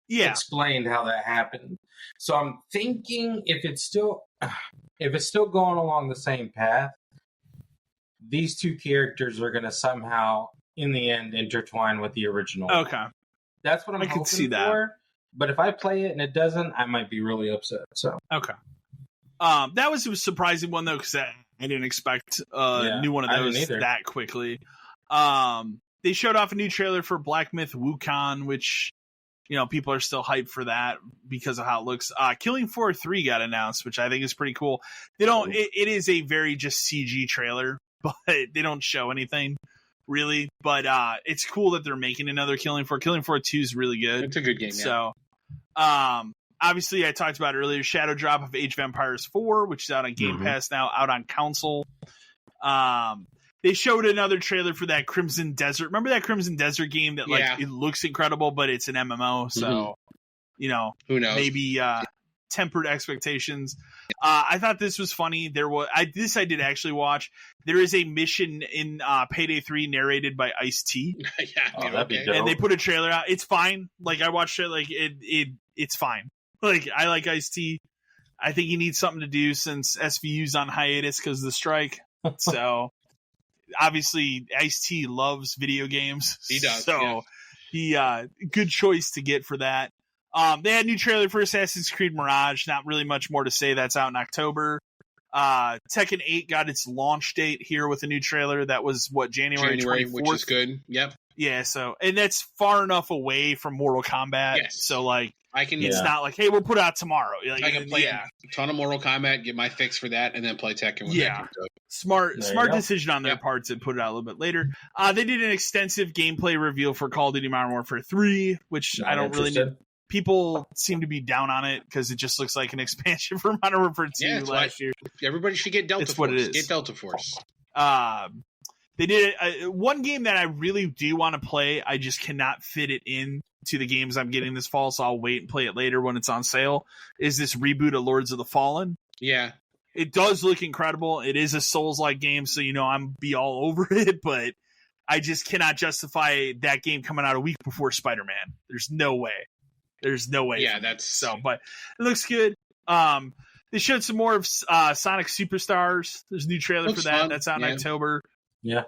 explained how that happened. So I'm thinking if it's still going along the same path, these two characters are going to somehow, in the end, intertwine with the original. Okay, that's what I'm hoping for. That. But if I play it and it doesn't, I might be really upset. So okay. That was a surprising one though, because I didn't expect a new one of those that quickly. They showed off a new trailer for Black Myth Wukong, which people are still hyped for that because of how it looks. Killing Floor 3 got announced, which I think is pretty cool. They don't. It is a very just CG trailer, but they don't show anything really. But it's cool that they're making another Killing Floor. Killing Floor 2 is really good. It's a good game. So, obviously, I talked about earlier, Shadow Drop of Age of Empires 4, which is out on Game Pass now, out on console. They showed another trailer for that Crimson Desert. Remember that Crimson Desert game that it looks incredible, but it's an MMO, so who knows? Maybe tempered expectations. I thought this was funny. I did actually watch. There is a mission in Payday 3 narrated by Ice-T. That'd be dope. And they put a trailer out. It's fine. Like I watched it. Like it's fine. Like I like Ice-T. I think he needs something to do since SVU's on hiatus because of the strike. So obviously Ice-T loves video games. He does. So he good choice to get for that. They had a new trailer for Assassin's Creed Mirage. Not really much more to say. That's out in October. Tekken 8 got its launch date here with a new trailer. That was January 24th, which is good. Yep. Yeah. So, and that's far enough away from Mortal Kombat. Yes. So like, it's Yeah. not like, hey, we'll put it out tomorrow. Like, I can play a ton of Mortal Kombat, get my fix for that, and then play Tekken. When Tekken goes. Smart decision on their part to put it out a little bit later. They did an extensive gameplay reveal for Call of Duty Modern Warfare 3, which I don't really need. People seem to be down on it because it just looks like an expansion for Modern Warfare 2 last year. Everybody should get Delta Force. What it is. Get Delta Force. They did one game that I really do want to play. I just cannot fit it in to the games I'm getting this fall, so I'll wait and play it later when it's on sale. Is this reboot of Lords of the Fallen? Yeah. It does look incredible. It is a Souls-like game, so I'm be all over it, but I just cannot justify that game coming out a week before Spider-Man. There's no way. Yeah, that's so. But it looks good. They showed some more of Sonic Superstars. There's a new trailer for that. Fun. That's out in October. Yeah.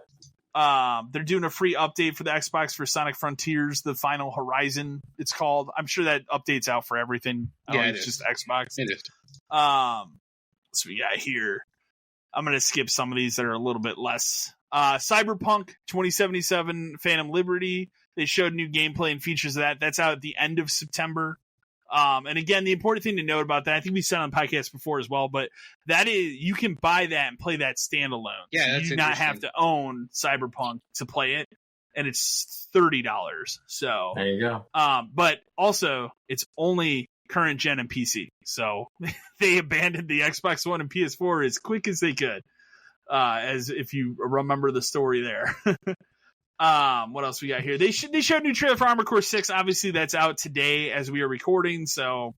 They're doing a free update for the Xbox for Sonic Frontiers, the Final Horizon. It's called. I'm sure that update's out for everything. It's just Xbox. It is. So we got here. I'm gonna skip some of these that are a little bit less. Cyberpunk 2077 Phantom Liberty. They showed new gameplay and features of that. That's out at the end of September. And again, the important thing to note about that, I think we said on the podcast before as well, but that is, you can buy that and play that standalone. Yeah, so that's you do not have to own Cyberpunk to play it, and it's $30. So there you go. But also, it's only current gen and PC. So they abandoned the Xbox One and PS4 as quick as they could. As if you remember the story there. What else we got here? They showed a new trailer for Armored Core 6. Obviously, that's out today as we are recording. So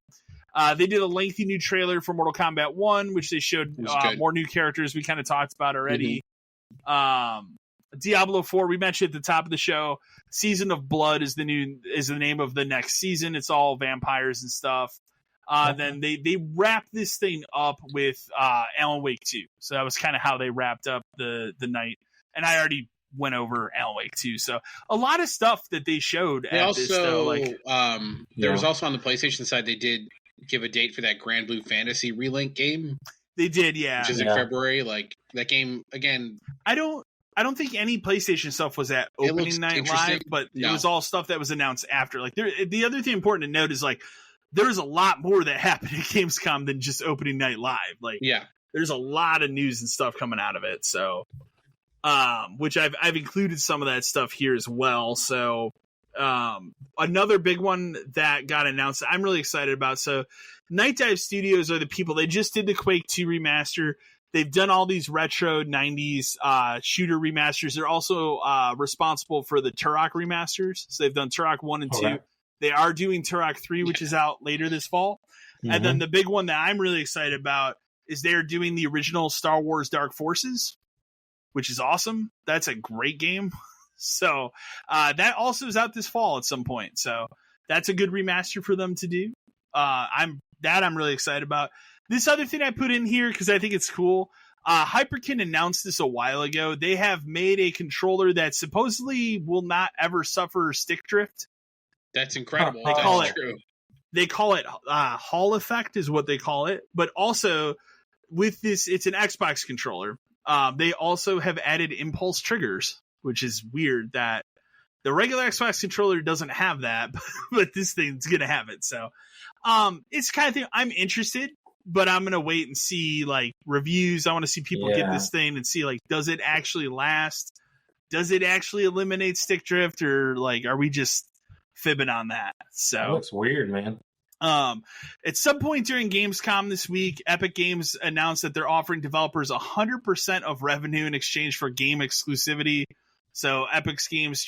they did a lengthy new trailer for Mortal Kombat 1, which they showed more new characters we kind of talked about already. Diablo 4, we mentioned at the top of the show. Season of Blood is the name of the next season. It's all vampires and stuff. Then they wrapped this thing up with Alan Wake 2. So that was kind of how they wrapped up the night. And I already went over Alan Wake 2. So a lot of stuff that they showed. There was also on the PlayStation side, they did give a date for that Grand Blue Fantasy Relink game. They did, yeah. Which is in February. Like that game again. I don't think any PlayStation stuff was at opening night live, but it was all stuff that was announced after. Like the other thing important to note is like there's a lot more that happened at Gamescom than just opening night live. Like there's a lot of news and stuff coming out of it. So which I've included some of that stuff here as well. So another big one that got announced I'm really excited about. So Night Dive Studios are the people. They just did the Quake 2 remaster. They've done all these retro 90s shooter remasters. They're also responsible for the Turok remasters. So they've done Turok 1 and 2. They are doing Turok 3, which is out later this fall. Mm-hmm. And then the big one that I'm really excited about is they're doing the original Star Wars Dark Forces, which is awesome. That's a great game. So that also is out this fall at some point. So that's a good remaster for them to do. I'm really excited about. This other thing I put in here because I think it's cool. Hyperkin announced this a while ago. They have made a controller that supposedly will not ever suffer stick drift. That's incredible. They call it Hall Effect is what they call it. But also with this, it's an Xbox controller. They also have added impulse triggers, which is weird that the regular Xbox controller doesn't have that, but this thing's going to have it. So it's the kind of thing I'm interested, but I'm going to wait and see like reviews. I want to see people get this thing and see like, does it actually last? Does it actually eliminate stick drift, or like, are we just fibbing on that? So that looks weird, man. At some point during Gamescom this week, Epic Games announced that they're offering developers 100% of revenue in exchange for game exclusivity. So Epic Games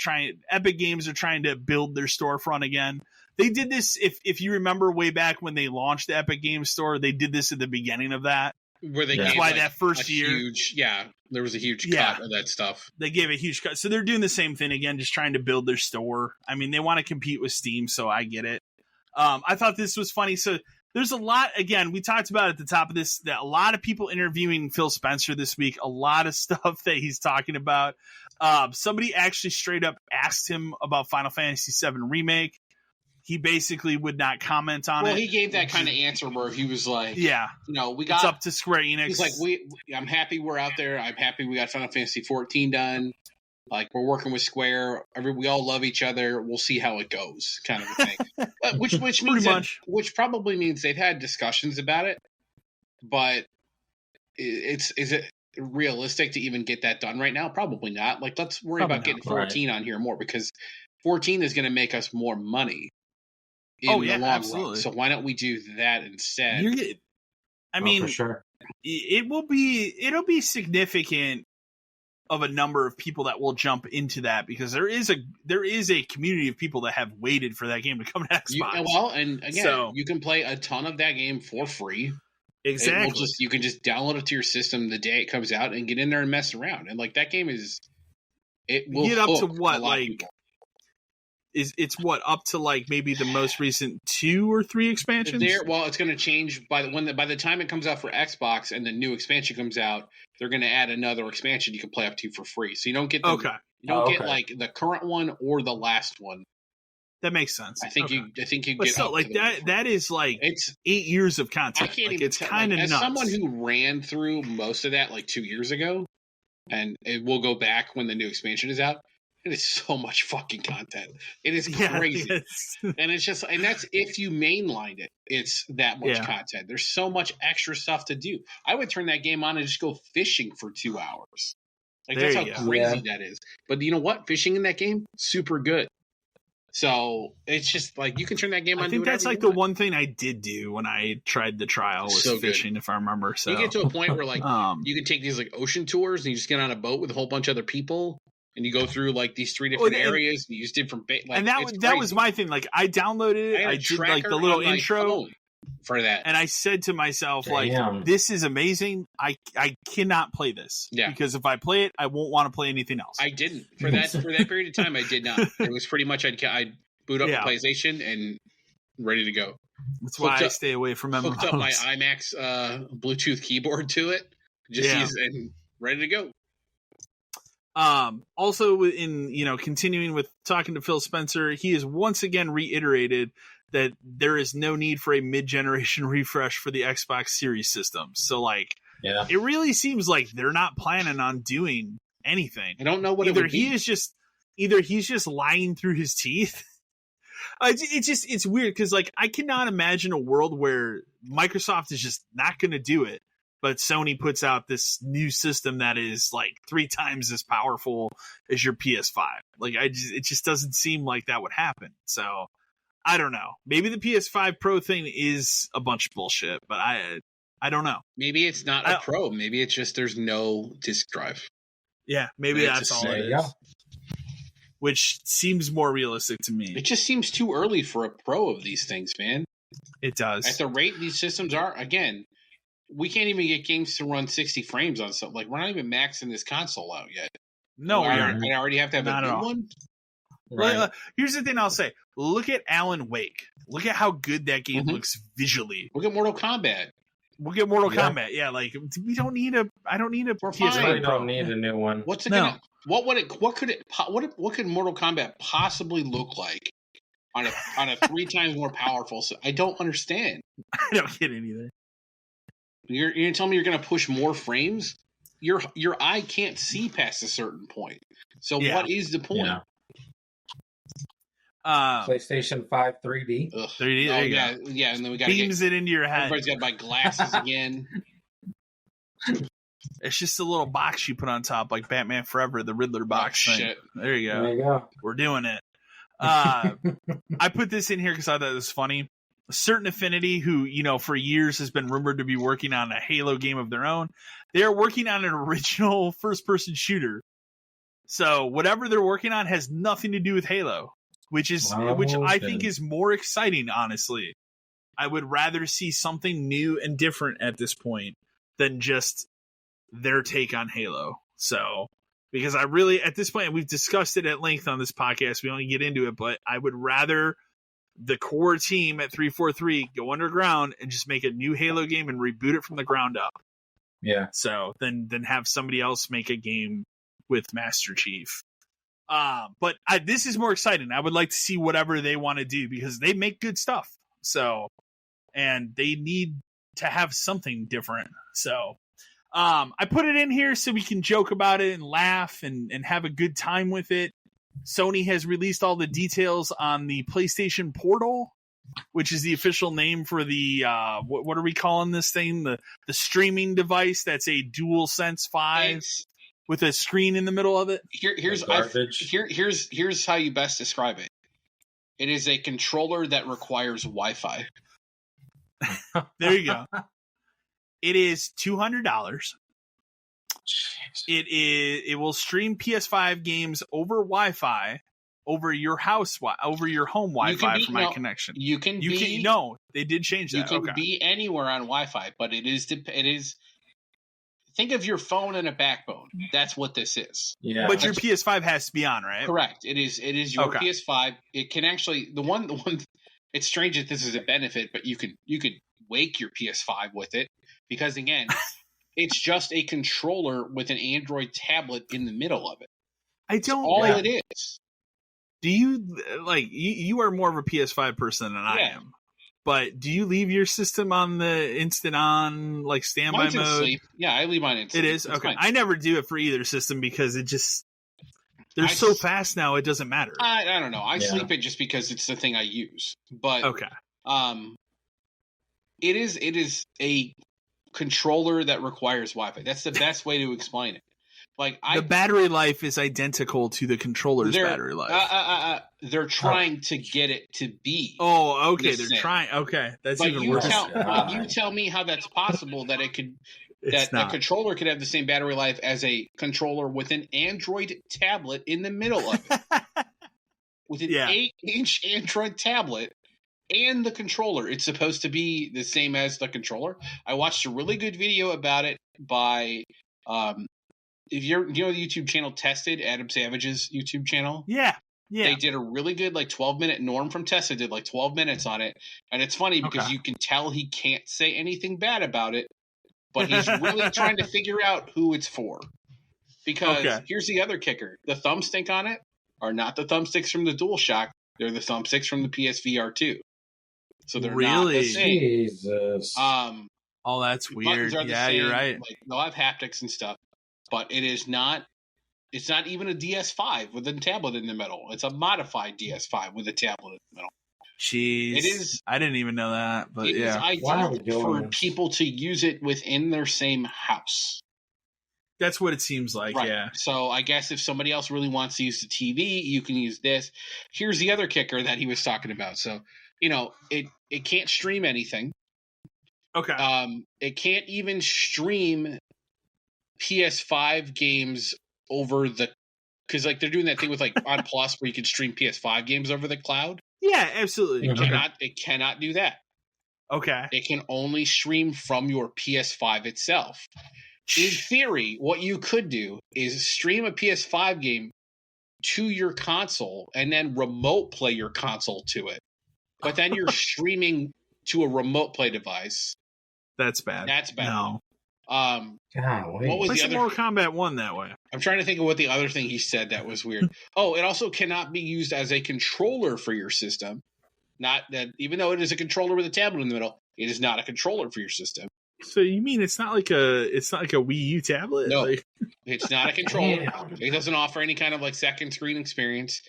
are trying to build their storefront again. They did this, if you remember way back when they launched the Epic Games Store, they did this at the beginning of that. Where they gave that first year. There was a huge cut of that stuff. They gave a huge cut. So they're doing the same thing again, just trying to build their store. I mean, they want to compete with Steam, so I get it. I thought this was funny. So there's a lot, again, we talked about at the top of this, that a lot of people interviewing Phil Spencer this week, a lot of stuff that he's talking about. Somebody actually straight up asked him about Final Fantasy VII Remake. He basically would not comment on it. Well, he gave that kind of answer where he was like, it's up to Square Enix. He's like, I'm happy we're out there. I'm happy we got Final Fantasy 14 done. Like, we're working with Square. We all love each other. We'll see how it goes, kind of a thing. which means which probably means they've had discussions about it. But is it realistic to even get that done right now? Probably not. Like, let's worry about getting 14 on here more, because 14 is going to make us more money in the long run. So why don't we do that instead? For sure. It'll be significant of a number of people that will jump into that, because there is a community of people that have waited for that game to come to Xbox. And again, you can play a ton of that game for free. Exactly. You can just download it to your system the day it comes out and get in there and mess around. And like, that game will get up to what, like, it's up to like maybe the most recent 2 or 3 expansions? It's going to change by the time it comes out for Xbox and the new expansion comes out. They're going to add another expansion you can play up to for free. So you don't get get like the current one or the last one. That makes sense. I think you but get still, like that. That is like it's 8 years of content. I can't like, even. It's kind of nuts. As someone who ran through most of that like 2 years ago, and it will go back when the new expansion is out. It is so much fucking content. It is crazy. And it's just, and that's if you mainline it, it's that much content. There's so much extra stuff to do. I would turn that game on and just go fishing for 2 hours. Like, that's how crazy that is. But you know what? Fishing in that game, super good. So it's just like, you can turn that game on. I think that's like the one thing I did do when I tried the trial was fishing, if I remember. So you get to a point where like you can take these like ocean tours and you just get on a boat with a whole bunch of other people. And you go through like these 3 different areas. And you use different and that was my thing. Like, I downloaded it. I did like the little intro for that, and I said to myself, like, "This is amazing. I cannot play this because if I play it, I won't want to play anything else." I didn't for that period of time. I did not. It was pretty much I'd boot up the PlayStation and ready to go. That's why I stay away from MMOs. Hooked up my IMAX Bluetooth keyboard to it, and ready to go. Also in, continuing with talking to Phil Spencer, he has once again reiterated that there is no need for a mid-generation refresh for the Xbox Series system. So like, it really seems like they're not planning on doing anything. I don't know what either he's just lying through his teeth. It's weird. 'Cause like, I cannot imagine a world where Microsoft is just not going to do it. but Sony puts out this new system that is like 3 times as powerful as your PS5. Like it just doesn't seem like that would happen. So I don't know. Maybe the PS5 Pro thing is a bunch of bullshit, but I don't know. Maybe it's not a Pro. Maybe it's just there's no disk drive. Yeah, maybe that's all it is. Which seems more realistic to me. It just seems too early for a Pro of these things, man. It does. At the rate these systems are, again, we can't even get games to run 60 frames on something. Like, we're not even maxing this console out yet. No, we aren't. I already have to have a new one? Right. Here's the thing I'll say. Look at Alan Wake. Look at how good that game looks visually. Look at Mortal Kombat. We'll get Mortal Kombat. Yeah, like we don't need a. I don't need a PS5. We don't need a new one. What's it gonna? What could Mortal Kombat possibly look like on a 3 times more powerful? I don't understand. I don't get it either. You're gonna tell me you're gonna push more frames? Your eye can't see past a certain point. So what is the point? Yeah. PlayStation 5 3D. 3D, there you go. Yeah, and then we got beams it into your head. Everybody's got to buy glasses again. It's just a little box you put on top, like Batman Forever, the Riddler box thing. Shit. There you go. There you go. We're doing it. I put this in here because I thought it was funny. A certain Affinity, who for years has been rumored to be working on a Halo game of their own, they are working on an original first-person shooter. So whatever they're working on has nothing to do with Halo. Which I think is more exciting, honestly. I would rather see something new and different at this point than just their take on Halo. So, because I really, at this point, we've discussed it at length on this podcast. We only get into it, but I would rather the core team at 343 go underground and just make a new Halo game and reboot it from the ground up. Yeah. So then have somebody else make a game with Master Chief. But this is more exciting. I would like to see whatever they want to do because they make good stuff. So, and they need to have something different. So, I put it in here so we can joke about it and laugh and have a good time with it. Sony has released all the details on the PlayStation Portal, which is the official name for the, what are we calling this thing? The streaming device that's a DualSense 5. With a screen in the middle of it. Here's how you best describe it. It is a controller that requires Wi-Fi. There you go. It is $200. It will stream PS5 games over Wi-Fi over your house over your home Wi-Fi from my connection. No, they did change that. You can be anywhere on Wi-Fi, but it is. Think of your phone and a backbone. That's what this is. Yeah. But your PS5 has to be on, right? Correct. It is your PS5. It can actually the one it's strange that this is a benefit, but you could wake your PS5 with it because again, it's just a controller with an Android tablet in the middle of it. That's all it is. Do you you are more of a PS5 person than I am. But do you leave your system on the instant on standby Mine's mode? Sleep. Yeah, I leave mine in sleep. It is? Okay. Fine. I never do it for either system because it just they're so fast now it doesn't matter. I don't know. I sleep it just because it's the thing I use. But it is a controller that requires Wi-Fi. That's the best way to explain it. The battery life is identical to the controller's battery life. They're trying to get it to be. Oh, okay. They're trying. Okay, that's even worse. You tell me how that's possible that it could. A controller could have the same battery life as a controller with an Android tablet in the middle of it. With an 8-inch Android tablet and the controller. It's supposed to be the same as the controller. I watched a really good video about it by if you know the YouTube channel Tested, Adam Savage's YouTube channel? Yeah. They did a really good 12-minute Norm from Tested did 12 minutes on it. And it's funny because you can tell he can't say anything bad about it, but he's really trying to figure out who it's for. Because here's the other kicker. The thumbstick on it are not the thumbsticks from the DualShock. They're the thumbsticks from the PSVR 2. So they're not the same. Jesus. Oh, that's weird. Yeah, you're right. They'll have haptics and stuff. But it is not. It's not even a DS5 with a tablet in the middle. It's a modified DS5 with a tablet in the middle. Jeez. It is. I didn't even know that, but it is ideal for people to use it within their same house. That's what it seems like, right. Yeah. So I guess if somebody else really wants to use the TV, you can use this. Here's the other kicker that he was talking about. So, it can't stream anything. Okay. It can't even stream PS5 games over because like they're doing that thing with like on Plus where you can stream PS5 games over the cloud. Yeah, absolutely. It cannot do that. Okay. It can only stream from your PS5 itself. In theory, what you could do is stream a PS5 game to your console and then remote play your console to it. But then you're streaming to a remote play device. That's bad. That's bad. No. What was the other? Mortal Kombat 1 that way. I'm trying to think of what the other thing he said that was weird. It also cannot be used as a controller for your system. Not that, even though it is a controller with a tablet in the middle, it is not a controller for your system. So you mean it's not like a Wii U tablet? No, like... it's not a controller. It doesn't offer any kind of like second screen experience.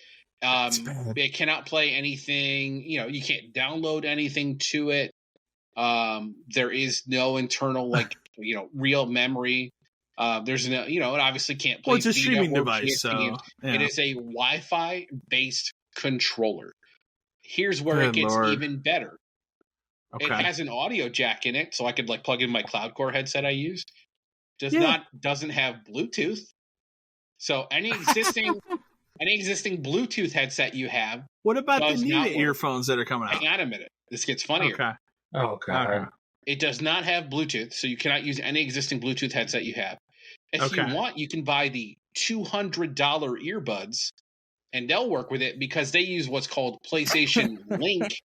It cannot play anything. You can't download anything to it. There is no internal real memory. There's no, it obviously can't play. Well, it's a streaming device, so games. Yeah. It is a Wi-Fi based controller. Here's where it gets even better. Okay. It has an audio jack in it, so I could plug in my Cloud Core headset I use. Doesn't have Bluetooth. So any existing Bluetooth headset you have. What about the new earphones that are coming out? Hang on a minute. This gets funnier. Okay. Oh, God. Okay. It does not have Bluetooth, so you cannot use any existing Bluetooth headset you have. If you want, you can buy the $200 earbuds, and they'll work with it because they use what's called PlayStation Link.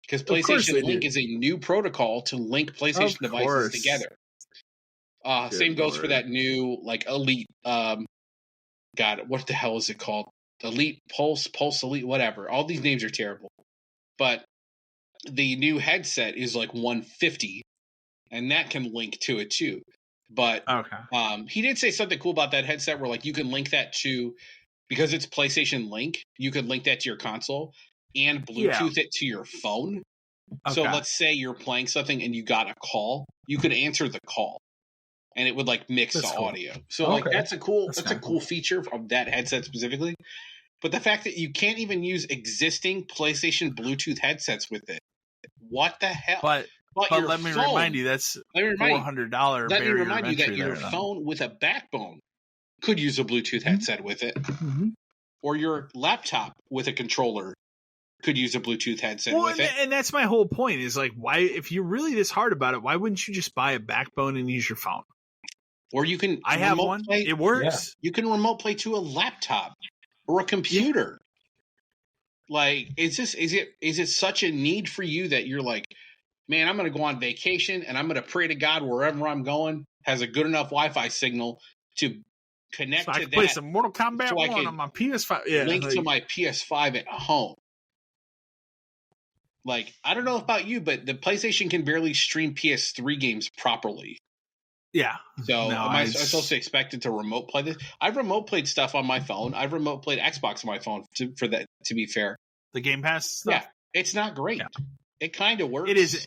Because PlayStation Link is a new protocol to link PlayStation devices together. Same goes for that new Elite. God, what the hell is it called? Elite Pulse Elite, whatever. All these names are terrible. But the new headset is $150, and that can link to it too. But he did say something cool about that headset where you can link that to, because it's PlayStation Link, you could link that to your console and Bluetooth it to your phone. Okay. So let's say you're playing something and you got a call, you could answer the call, and it would mix the audio. So that's a cool feature of that headset specifically. But the fact that you can't even use existing PlayStation Bluetooth headsets with it, what the hell? But let me remind you, that's $400. Let me remind you that your phone with a backbone could use a Bluetooth headset with it, or your laptop with a controller could use a Bluetooth headset with it. And that's my whole point is why, if you're really this hard about it, why wouldn't you just buy a backbone and use your phone? Or you can. I have one. It works. Yeah. You can remote play to a laptop or a computer. Yeah. Is it such a need for you that you're man, I'm going to go on vacation and I'm going to pray to God wherever I'm going has a good enough Wi-Fi signal to connect so to I can play some Mortal Kombat 1 on my PS5. Yeah, link to my PS5 at home. I don't know about you, but the PlayStation can barely stream PS3 games properly. Yeah. So am I supposed to expect it to remote play this? I've remote played stuff on my phone. I've remote played Xbox on my phone, to be fair. The Game Pass stuff? Yeah. It's not great. Yeah. It kind of works. It is.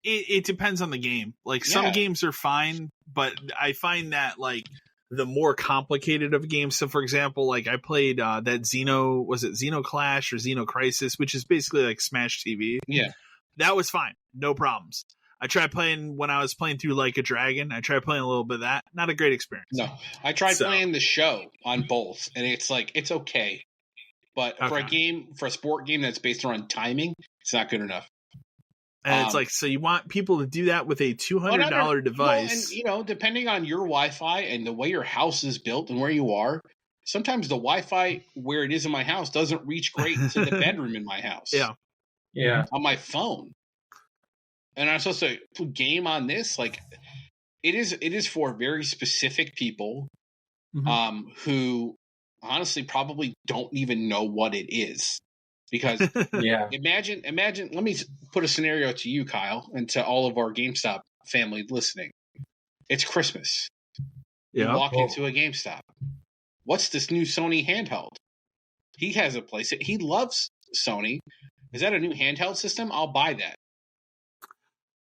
It depends on the game. Some games are fine, but I find that the more complicated of games. So for example, I played that Xeno Clash or Xeno Crisis, which is basically Smash TV. Yeah. That was fine. No problems. I tried playing when I was playing through Like a Dragon. I tried playing a little bit of that. Not a great experience. No. I tried playing the show on both, and it's it's okay. But for a sport game that's based around timing, it's not good enough. And it's so you want people to do that with a $200 device. Well, and depending on your Wi-Fi and the way your house is built and where you are, sometimes the Wi-Fi where it is in my house doesn't reach great to the bedroom in my house. Yeah. Yeah. On my phone. And I'm supposed to game on this? It is for very specific people who honestly probably don't even know what it is. Because imagine, let me put a scenario to you, Kyle, and to all of our GameStop family listening. It's Christmas. You walk into a GameStop. What's this new Sony handheld? He has a place. He loves Sony. Is that a new handheld system? I'll buy that.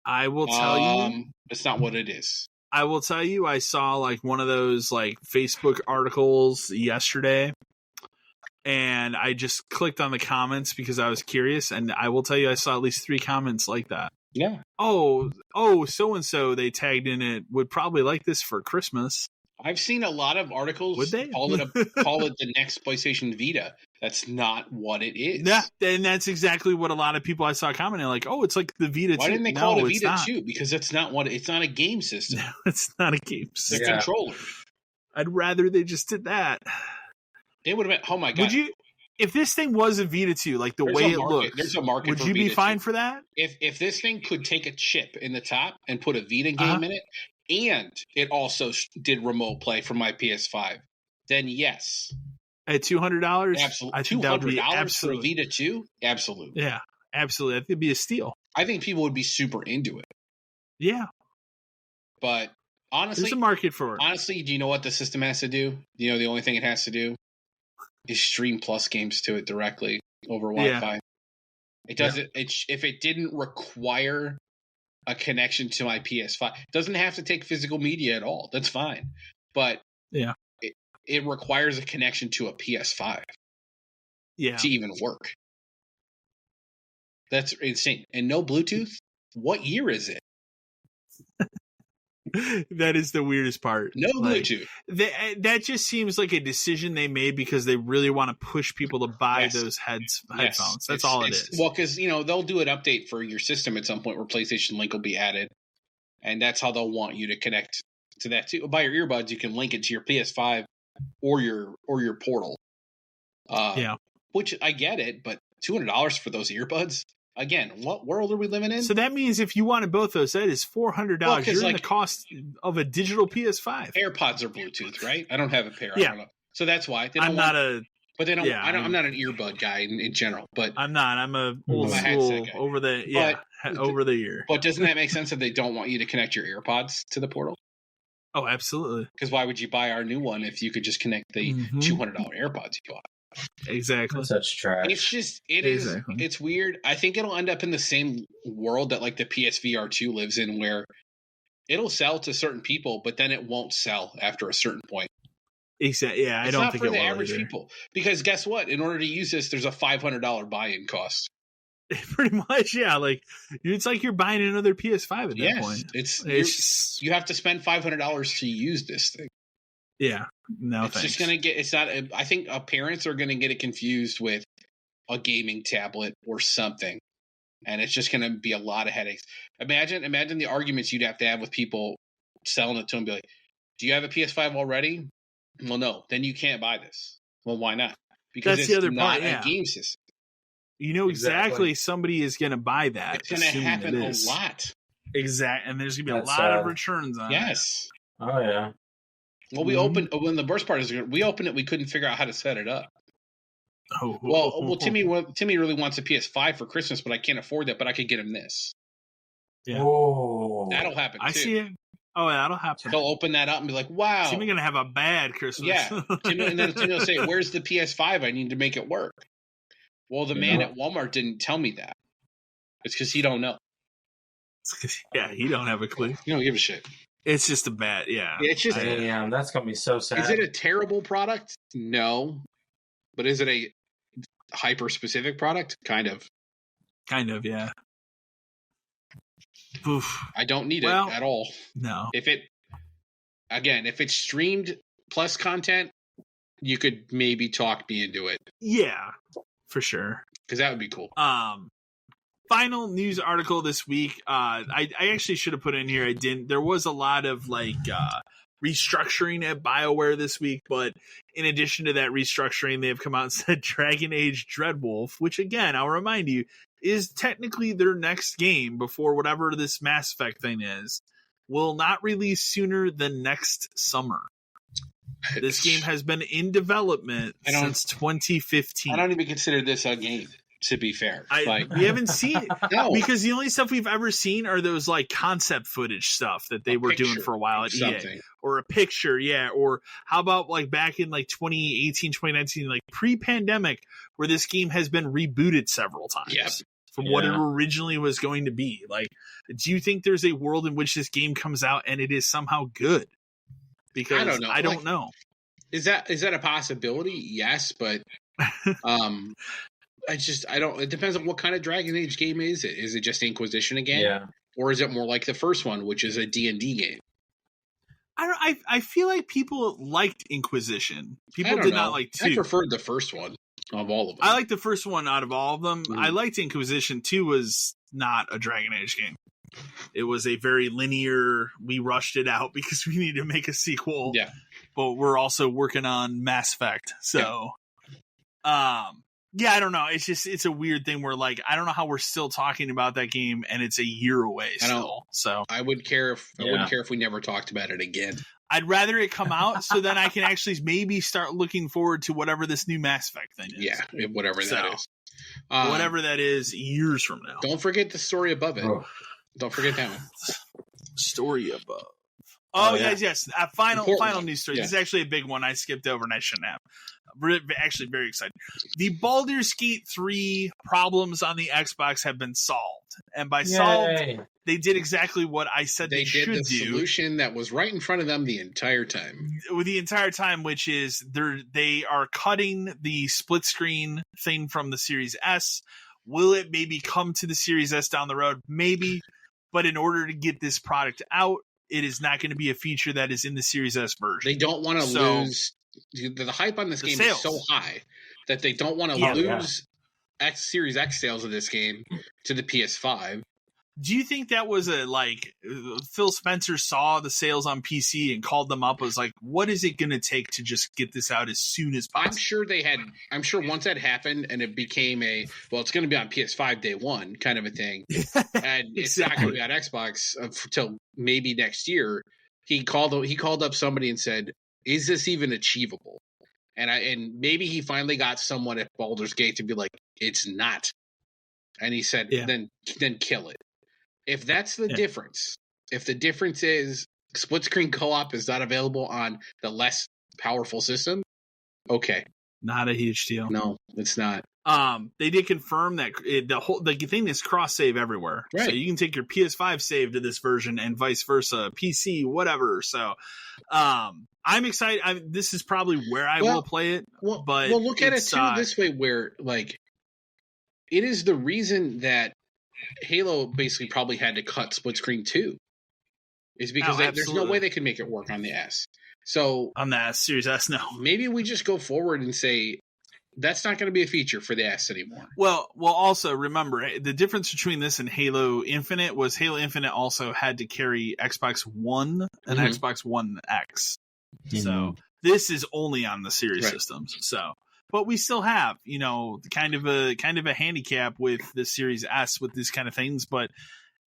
I will tell you. It's not what it is. I will tell you, I saw like one of those like Facebook articles yesterday, and I just clicked on the comments because I was curious, and I will tell you, I saw at least 3 comments like that. Yeah. Oh, so and so they tagged in it would probably like this for Christmas. I've seen a lot of articles Would they? call it the next PlayStation Vita. That's not what it is. Yeah, and that's exactly what a lot of people I saw commenting like, "Oh, it's like the Vita 2." Why didn't they call it a Vita 2? Because it's not a game system. No, it's not a game system. It's a controller. I'd rather they just did that. They would have been. Oh my god! Would you? If this thing was a Vita 2, like the way it looks, there's a market. Would for you be Vita fine 2. for that? If this thing could take a chip in the top and put a Vita game in it, and it also did remote play from my PS5, then yes. At $200, absolutely. I think that would be $200 for a Vita 2, absolutely. Yeah, absolutely. I think it'd be a steal. I think people would be super into it. Yeah, but honestly, there's a market for it. Honestly, do you know what the system has to do? You know, the only thing it has to do is stream Plus games to it directly over Wi-Fi. It doesn't. If it didn't require a connection to my PS5, it doesn't have to take physical media at all. That's fine. But it requires a connection to a PS5. To even work. That's insane. And no Bluetooth? What year is it? That is the weirdest part. No Bluetooth. That just seems like a decision they made because they really want to push people to buy those headphones. That's all it is. Well, because they'll do an update for your system at some point where PlayStation Link will be added, and that's how they'll want you to connect to that too. By your earbuds, you can link it to your PS5 or your Portal. Which I get it, but $200 for those earbuds. Again, what world are we living in? So that means if you wanted both those, that is $400. Well, you're in the cost of a digital PS5. AirPods are Bluetooth, right? I don't have a pair. I don't know. So that's why I'm not an earbud guy in general. But I'm not. I'm a old school over the over the ear. But doesn't that make sense that they don't want you to connect your AirPods to the Portal? Oh, absolutely. Because why would you buy our new one if you could just connect the $200 AirPods you bought? Exactly. That's such trash. It's just it's weird. I think it'll end up in the same world that like the PSVR 2 lives in, where it'll sell to certain people, but then it won't sell after a certain point. Exactly. Yeah, I don't think it will. It's not for the average people. Because guess what? In order to use this, there's a $500 buy-in cost. Pretty much, yeah. Like it's like you're buying another PS5 at that point. It's you have to spend $500 to use this thing. Yeah, no, it's just gonna get. It's not. I think parents are gonna get it confused with a gaming tablet or something, and it's just gonna be a lot of headaches. Imagine the arguments you'd have to have with people selling it to them. Be like, "Do you have a PS5 already?" Well, no. Then you can't buy this. Well, why not? Because that's the other not part. a game system. You know exactly somebody is gonna buy that. It's gonna happen a lot. Exactly, and there's gonna be a lot of returns on it. Yes. Oh yeah. Well, we opened when the worst part is we opened it. We couldn't figure out how to set it up. Well, Timmy really wants a PS5 for Christmas, but I can't afford that. But I could get him this. Yeah, that'll happen. I see it. Oh, that'll happen. They'll open that up and be like, "Wow, Timmy gonna have a bad Christmas." Yeah, and then Timmy will say, "Where's the PS5? I need to make it work." Well, the man at Walmart didn't tell me that. It's because he don't know. Yeah, he don't have a clue. You don't give a shit. It's just a bad, It's just damn. That's gonna be so sad. Is it a terrible product? No, but is it a hyper specific product? Kind of, yeah. Oof. I don't need it at all. No. If it's streamed plus content, you could maybe talk me into it. Yeah, for sure. Because that would be cool. Final news article this week. I actually should have put in here. I didn't. There was a lot of restructuring at BioWare this week, but in addition to that restructuring, they have come out and said Dragon Age Dreadwolf, which again, I'll remind you, is technically their next game before whatever this Mass Effect thing is, will not release sooner than next summer. This game has been in development since 2015. I don't even consider this a game. To be fair, we haven't seen no, because the only stuff we've ever seen are those like concept footage stuff that they were doing for a while at EA, or a picture, or how about like back in like 2018, 2019, like pre-pandemic, where this game has been rebooted several times from what it originally was going to be. Like, do you think there's a world in which this game comes out and it is somehow good? Because I don't know. Is that a possibility? Yes, but I don't. It depends on what kind of Dragon Age game is it. Is it just Inquisition again? Yeah. Or is it more like the first one, which is a D&D game? I feel like people liked Inquisition. People did not like 2. I preferred the first one of all of them. I like the first one out of all of them. I liked Inquisition. 2 was not a Dragon Age game. It was a very linear, we rushed it out because we need to make a sequel. Yeah. But we're also working on Mass Effect. So, I don't know. It's just, it's a weird thing where, like, I don't know how we're still talking about that game and it's a year away still. So I wouldn't care if we never talked about it again. I'd rather it come out so then I can actually maybe start looking forward to whatever this new Mass Effect thing is. Yeah, whatever that is. Whatever that is years from now. Don't forget the story above it. Oh. Don't forget that one. Story above. Oh, yes. Final news story. This is actually a big one I skipped over and I shouldn't have. Actually, very excited. The Baldur's Gate 3 problems on the Xbox have been solved. And by solved, they did exactly what I said they should do. They did the solution that was right in front of them the entire time. The entire time, which is they are cutting the split screen thing from the Series S. Will it maybe come to the Series S down the road? Maybe. But in order to get this product out, it is not going to be a feature that is in the Series S version. They don't want to lose. The hype on this game is so high that they don't want to lose Series X sales of this game to the PS5. Do you think that was Phil Spencer saw the sales on PC and called them up, was like, what is it going to take to just get this out as soon as possible? I'm sure once that happened and it became it's going to be on PS5 day one kind of a thing. And it's not going to be on Xbox until maybe next year. He called up somebody and said, is this even achievable? And maybe he finally got someone at Baldur's Gate to be like, it's not. And he said, then kill it. If that's the difference, if the difference is split screen co-op is not available on the less powerful system, okay. Not a huge deal. No, it's not. They did confirm that the thing is cross save everywhere. Right. So you can take your PS5 save to this version and vice versa, PC, whatever. So, I'm excited. This is probably where I will play it. But look at it too this way, where like it is the reason that Halo basically probably had to cut split screen too, is because there's no way they could make it work on the S. So on the Series S, no. Maybe we just go forward and say that's not going to be a feature for the S anymore. Well. Also remember the difference between this and Halo Infinite was Halo Infinite also had to carry Xbox One and Xbox One X. Mm-hmm. So this is only on the Series systems. So. But we still have, kind of a handicap with the Series S with these kind of things. But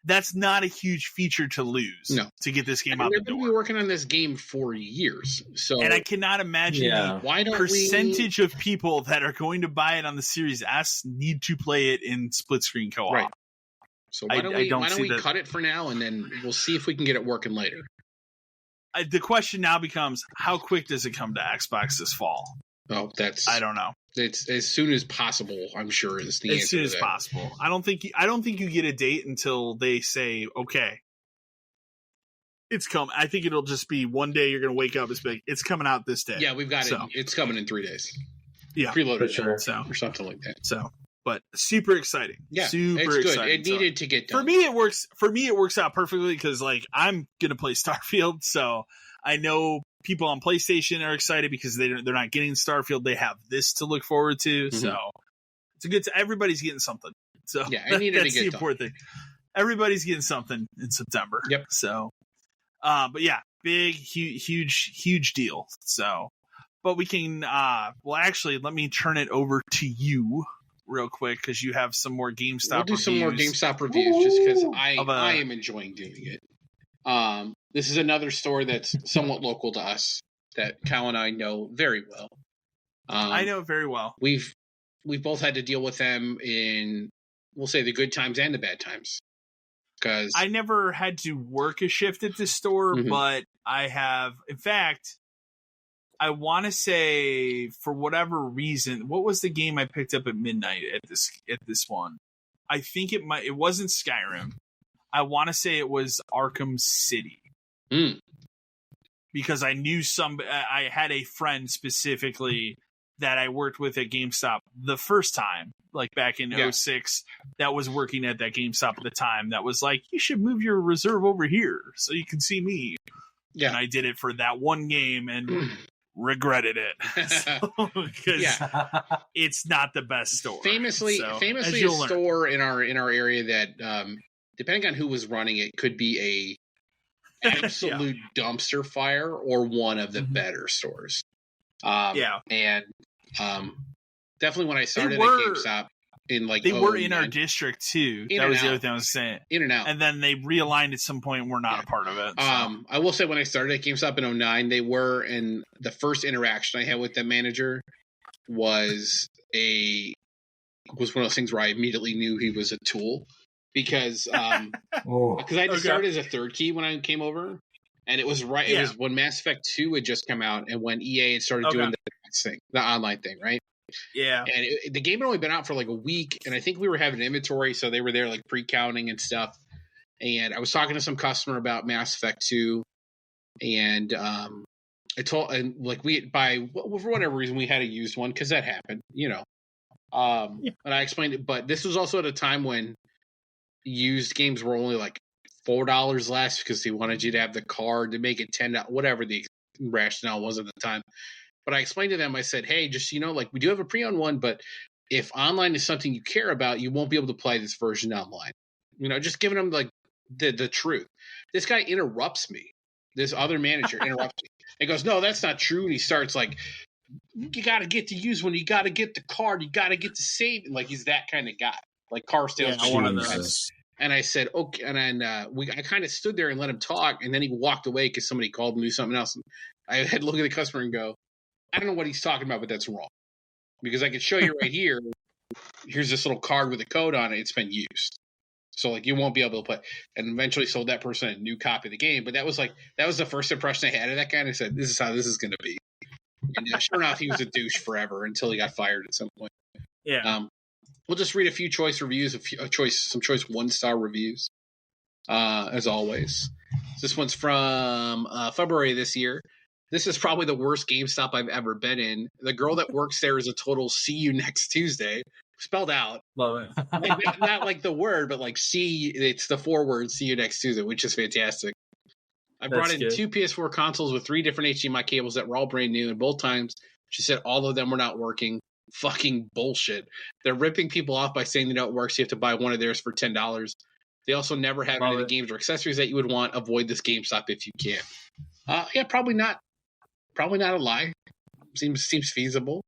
that's not a huge feature to lose to get this game out the door. They've been working on this game for years. And I cannot imagine the percentage of people that are going to buy it on the Series S need to play it in split screen co-op. Right. So why don't we cut it for now, and then we'll see if we can get it working later. The question now becomes, how quick does it come to Xbox this fall? Oh, I don't know. It's as soon as possible, I'm sure, is the answer. As soon as possible. I don't think you get a date until they say, okay, it's coming. I think it'll just be one day you're going to wake up and be it's coming out this day. Yeah, we've got it. It's coming in 3 days. Yeah, preloaded, sure. or something like that. So, but super exciting. Yeah, super it's good. Exciting. It needed to get done. For me, it works out perfectly because I'm going to play Starfield, so I know people on PlayStation are excited because they're not getting Starfield. They have this to look forward to. Mm-hmm. So it's everybody's getting something. So I needed that's to get the important thing. Everybody's getting something in September. Yep. So, but yeah, big, huge deal. So, but we can, actually, let me turn it over to you real quick because you have some more GameStop We'll do reviews. some more GameStop reviews just because I am enjoying doing it. This is another store that's somewhat local to us that Kyle and I know very well. I know very well. We've we've both had to deal with them in, we'll say, the good times and the bad times. Because I never had to work a shift at this store, but I have. In fact, I want to say, for whatever reason, what was the game I picked up at midnight at this one? I think it wasn't Skyrim. I want to say it was Arkham City. Because I knew I had a friend specifically that I worked with at GameStop the first time, like back in 06, that was working at that GameStop at the time, that was like, you should move your reserve over here so you can see me. Yeah. And I did it for that one game and regretted it. Because it's not the best store. Famously a store in our area that, depending on who was running it, could be a absolute dumpster fire or one of the better stores. And definitely when I started at GameStop in like they were in our district too. That was the other thing I was saying. In and out. And then they realigned at some point and we're not a part of it. So. I will say when I started at GameStop in 09, they were, and the first interaction I had with the manager was one of those things where I immediately knew he was a tool. Because I had to start as a third key when I came over, and it was it was when Mass Effect 2 had just come out, and when EA had started doing the online thing, right? Yeah. And the game had only been out for like a week, and I think we were having inventory, so they were there like pre-counting and stuff. And I was talking to some customer about Mass Effect 2, and I told, and like for whatever reason we had a used one because that happened, you know. And I explained it, but this was also at a time when used games were only like $4 less because they wanted you to have the card to make it $10, whatever the rationale was at the time. But I explained to them, I said, hey, just, you know, like we do have a pre-owned one, but if online is something you care about, you won't be able to play this version online. You know, just giving them like the truth. This guy interrupts me. This other manager interrupts me. He goes, no, that's not true. And he starts like, you got to get the used one. You got to get the card. You got to get the save. And like, he's that kind of guy. Like car sales. Yeah, one of those. And I said, okay. And then I kind of stood there and let him talk. And then he walked away because somebody called him to do something else. And I had to look at the customer and go, I don't know what he's talking about, but that's wrong. Because I could show you right here. Here's this little card with a code on it. It's been used. So like you won't be able to play. And eventually sold that person a new copy of the game. But that was the first impression I had of that guy. And I said, this is how this is going to be. And sure enough, he was a douche forever until he got fired at some point. Yeah. We'll just read a few choice reviews, some choice 1-star reviews, as always. This one's from February this year. This is probably the worst GameStop I've ever been in. The girl that works there is a total see you next Tuesday. Spelled out. Love it. Like, not like the word, but like it's the 4 words, see you next Tuesday, which is fantastic. I brought in 2 PS4 consoles with 3 different HDMI cables that were all brand new, and both times she said all of them were not working. Fucking bullshit. They're ripping people off by saying they don't work, so you have to buy one of theirs for $10. They also never have any of the games or accessories that you would want. Avoid this GameStop if you can. Yeah, probably not. Probably not a lie. Seems feasible.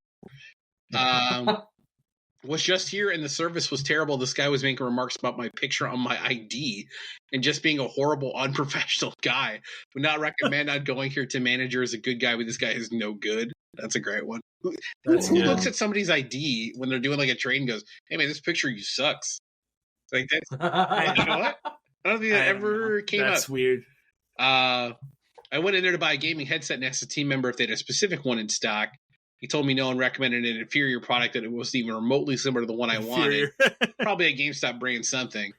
Was just here and the service was terrible. This guy was making remarks about my picture on my ID and just being a horrible, unprofessional guy. Would not recommend not going here. To manager is a good guy, but this guy is no good. That's a great one. Who looks at somebody's ID when they're doing like a trade and goes, hey man, this picture you sucks. Like that's you know what? I don't think that ever came up. That's weird. I went in there to buy a gaming headset and asked the team member if they had a specific one in stock. He told me no and recommended an inferior product that it wasn't even remotely similar to the one I wanted. Probably a GameStop brand something.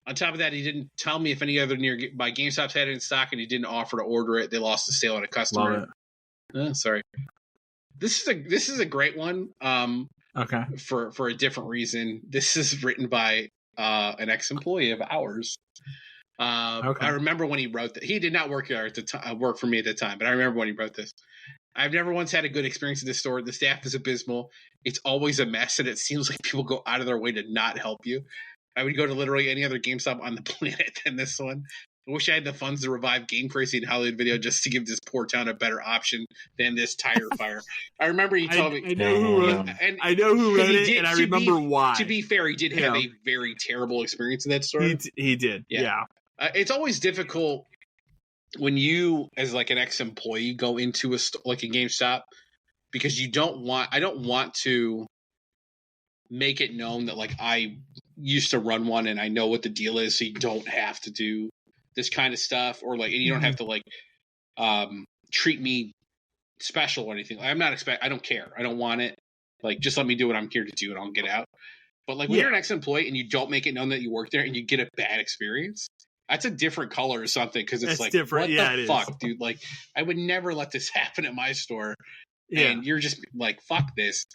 On top of that, he didn't tell me if any other nearby GameStops had it in stock, and he didn't offer to order it. They lost the sale on a customer. Sorry. This is a great one. Okay. For a different reason. This is written by an ex-employee of ours. I remember when he wrote that. He did not work here at the time. Work for me at the time, but I remember when he wrote this. I've never once had a good experience at this store. The staff is abysmal. It's always a mess, and it seems like people go out of their way to not help you. I would go to literally any other GameStop on the planet than this one. I wish I had the funds to revive Game Crazy and Hollywood Video just to give this poor town a better option than this tire fire. I remember he told me. I know who wrote it, and I remember why. To be fair, he did have a very terrible experience in that store. He did, yeah. It's always difficult when you, as like an ex-employee, go into like a GameStop because I don't want to make it known that like I used to run one and I know what the deal is, so you don't have to do this kind of stuff, or like, and you don't have to like treat me special or anything. I don't care. I don't want it. Like, just let me do what I'm here to do and I'll get out. But like when you're an ex-employee and you don't make it known that you work there and you get a bad experience, that's a different color or something, because it's like, different. What the fuck, dude? Like, I would never let this happen at my store. Yeah. And you're just like, fuck this.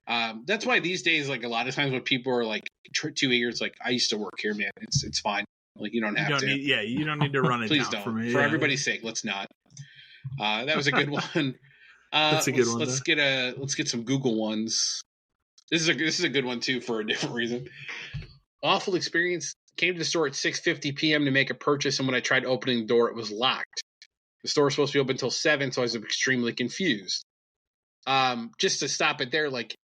That's why these days, like a lot of times when people are like too eager, it's like, I used to work here, man. It's fine. Like, you don't have to. You don't need to run it Please down don't. for me. For everybody's sake, let's not. That was a good one. That's a good one. Let's get some Google ones. This is a good one too, for a different reason. Awful experience. Came to the store at 6:50 p.m. to make a purchase, and when I tried opening the door, it was locked. The store was supposed to be open until 7, so I was extremely confused. Just to stop it there, like,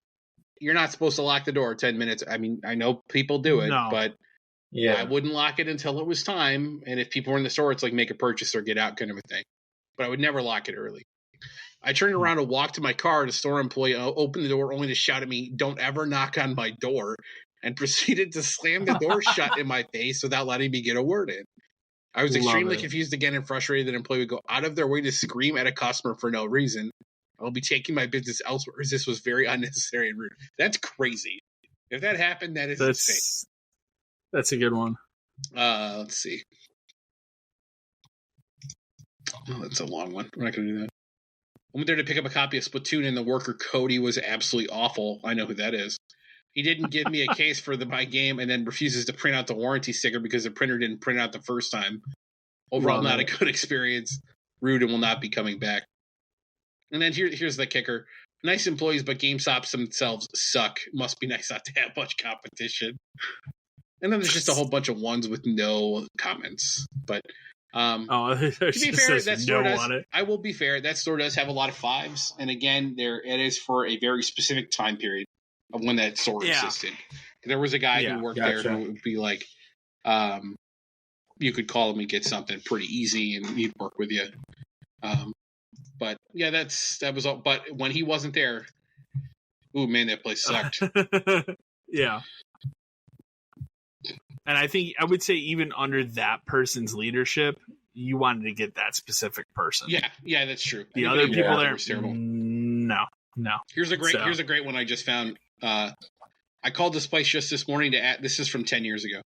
you're not supposed to lock the door 10 minutes. I mean, I know people do it, but I wouldn't lock it until it was time. And if people were in the store, it's like make a purchase or get out kind of a thing. But I would never lock it early. I turned around and walked to my car. The store employee opened the door only to shout at me, "Don't ever knock on my door," and proceeded to slam the door shut in my face without letting me get a word in. I was extremely confused again and frustrated that an employee would go out of their way to scream at a customer for no reason. I'll be taking my business elsewhere, as this was very unnecessary and rude. That's crazy. If that happened, that's insane. That's a good one. Let's see. Oh, that's a long one. We're not going to do that. I went there to pick up a copy of Splatoon, and the worker Cody was absolutely awful. I know who that is. He didn't give me a case for my game and then refuses to print out the warranty sticker because the printer didn't print out the first time. Overall, not a good experience. Rude and will not be coming back. And then here's the kicker. Nice employees, but GameStop themselves suck. Must be nice not to have much competition. And then there's just a whole bunch of ones with no comments. But to be fair, that store does. I will be fair. That store does have a lot of 5s, and again, it is for a very specific time period of when that store existed. There was a guy who worked there who would be like, you could call him and get something pretty easy, and he'd work with you. But yeah, that was all. But when he wasn't there, ooh man, that place sucked. Yeah. And I would say even under that person's leadership, you wanted to get that specific person. Yeah, that's true. The other people there, no. Here's a great one I just found. I called this place just this morning this is from 10 years ago,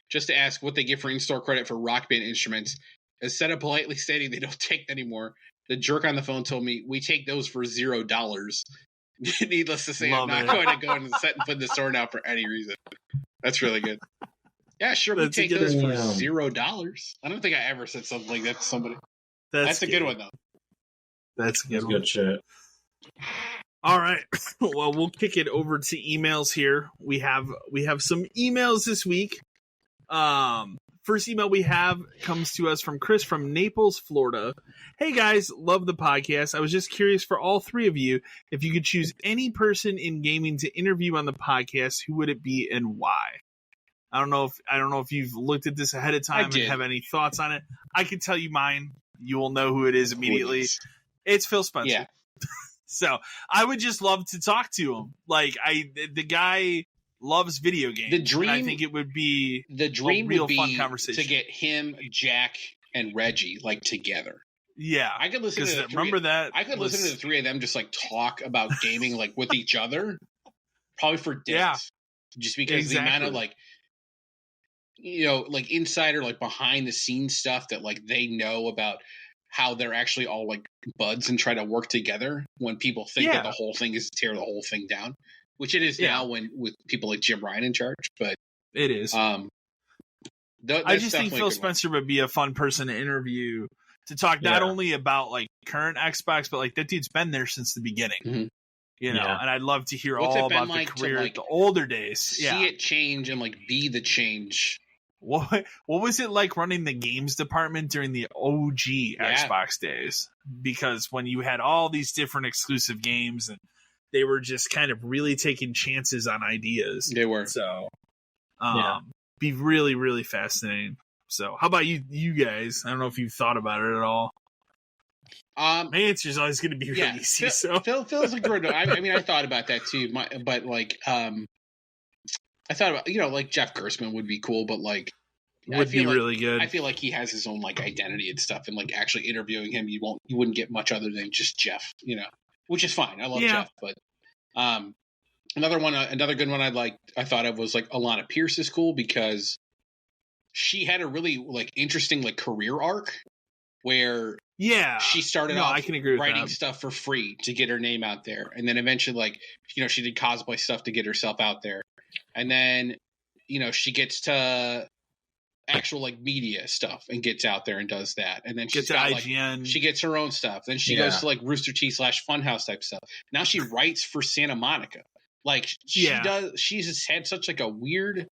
just to ask what they give for in-store credit for Rock Band instruments. Instead of politely stating they don't take anymore, the jerk on the phone told me, "We take those for $0." Needless to say, I'm not going to go in and set and put the store now for any reason. That's really good. Yeah, sure. We take those for $0. I don't think I ever said something like that to somebody. That's a good one, though. That's a good one. Good shit. All right. Well, we'll kick it over to emails here. We have some emails this week. First email we have comes to us from Chris from Naples, Florida. Hey guys, love the podcast. I was just curious for all three of you, if you could choose any person in gaming to interview on the podcast, who would it be and why? I don't know if you've looked at this ahead of time and have any thoughts on it. I can tell you mine. You will know who it is immediately. Please. It's Phil Spencer. Yeah. So I would just love to talk to him. Like the guy loves video games. The dream, I think it would be a real fun conversation to get him, Jack, and Reggie like together. Yeah, I could listen to listen to the three of them just like talk about gaming like with each other, probably for days. Yeah, just because the amount of like, like insider, like behind the scenes stuff that like they know about how they're actually all like buds and try to work together when people think that the whole thing is to tear the whole thing down. Which it is now with people like Jim Ryan in charge, but it is. I just think Phil Spencer would be a fun person to interview to talk not only about like current Xbox, but like that dude's been there since the beginning. Mm-hmm. And I'd love to hear all about the career at the older days. See it change and like be the change. What was it like running the games department during the OG Xbox days? Because when you had all these different exclusive games and they were just kind of really taking chances on ideas. They were. So, be really, really fascinating. So, how about you guys? I don't know if you've thought about it at all. My answer is always going to be really easy. Phil's a good one. I mean, I thought about that too. I thought about, like Jeff Gerstmann would be cool, but like would be really good. I feel like he has his own like identity and stuff, and like actually interviewing him, you wouldn't get much other than just Jeff, which is fine. I love Jeff, but another good one I thought of was like Alana Pierce is cool because she had a really like interesting like career arc where she started off I can agree with writing that. stuff for free to get her name out there, and then eventually like she did cosplay stuff to get herself out there, and then she gets to actual like media stuff and gets out there and does that, and then she's got IGN. Like, she gets her own stuff, then she goes to like Rooster Teeth / Funhouse type stuff. Now she writes for Santa Monica. Like she's just had such like a weird,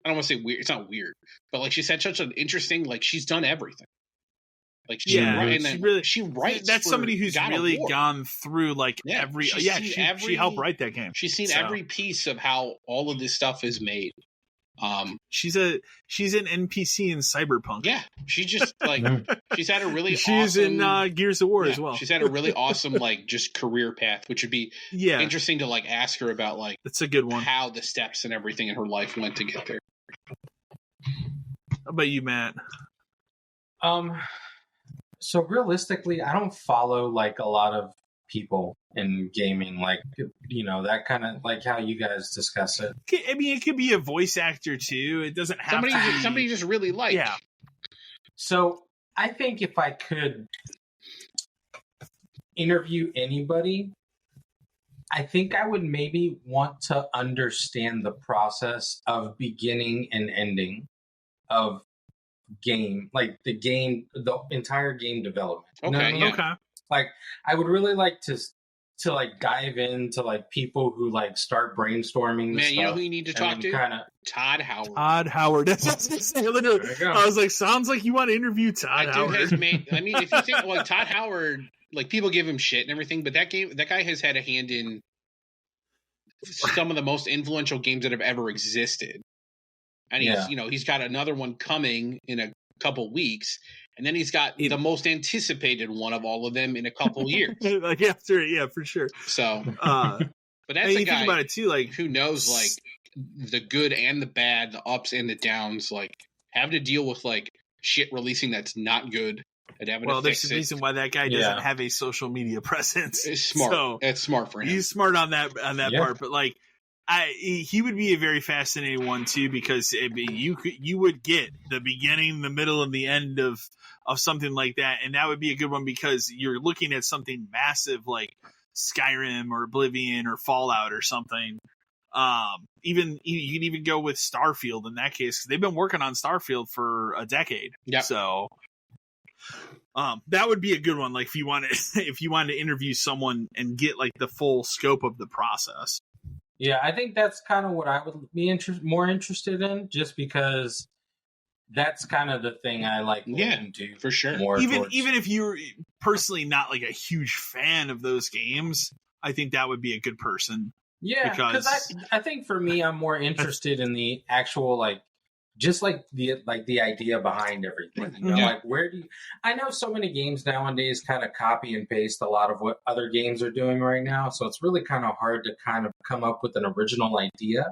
I don't want to say weird, it's not weird, but like she's had such an interesting, like she's done everything. Like she writes. That's somebody who's really gone through like every. She helped write that game. She's seen every piece of how all of this stuff is made. She's an NPC in Cyberpunk. Yeah, she just like she's had a really. She's awesome, in Gears of War as well. She's had a really awesome like just career path, which would be interesting to like ask her about like that's a good one. How the steps and everything in her life went to get there. How about you, Matt? So realistically, I don't follow like a lot of people in gaming, like that kind of like how you guys discuss it. I mean, it could be a voice actor too. It doesn't have somebody just really like. Yeah. So I think if I could interview anybody, I think I would maybe want to understand the process of beginning and ending of game, like the entire game development. Okay. Okay. Like I would really like to like dive into like people who like start brainstorming. Man, you know who you need to talk to? Todd Howard. Todd Howard. That's what I was gonna say. Literally, I was like, sounds like you want to interview Todd Howard. Has made, I mean, if you think like Todd Howard, like people give him shit and everything, but that guy has had a hand in some of the most influential games that have ever existed. And he's got another one coming in a couple weeks, and then he's got the most anticipated one of all of them in a couple years. Like after, for sure. So, but that's a guy think about it too, like who knows like the good and the bad, the ups and the downs, like having to deal with like shit releasing that's not good. Well, there's a reason why that guy doesn't have a social media presence. It's smart. So it's smart for him. He's smart on that part, but like. He would be a very fascinating one too, because you would get the beginning, the middle, and the end of something like that, and that would be a good one because you're looking at something massive like Skyrim or Oblivion or Fallout or something. Even you can even go with Starfield in that case, because they've been working on Starfield for a decade. Yeah. So that would be a good one. Like if you wanted to interview someone and get like the full scope of the process. Yeah, I think that's kind of what I would be more interested in, just because that's kind of the thing I like looking to for sure. Even if you're personally not like a huge fan of those games, I think that would be a good person. Yeah, because I think for me, I'm more interested in the actual like just like the idea behind everything. Like where do you? I know so many games nowadays kind of copy and paste a lot of what other games are doing right now, so it's really kind of hard to kind of come up with an original idea.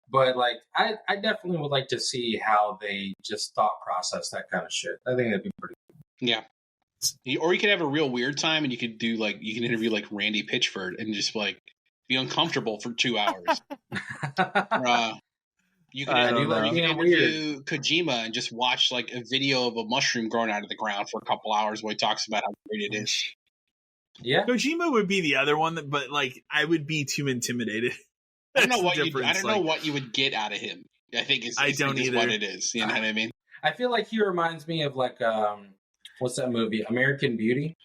But like, I definitely would like to see how they just thought process that kind of shit. I think that'd be pretty cool. Yeah. Or you could have a real weird time, and you could do like you can interview like Randy Pitchford and just like be uncomfortable for 2 hours. You can interview Kojima and just watch like a video of a mushroom growing out of the ground for a couple hours while he talks about how great it is. Yeah, Kojima would be the other one, but like I would be too intimidated. I don't know what you would get out of him. I think is what it is. You know what I mean? I feel like he reminds me of like what's that movie, American Beauty,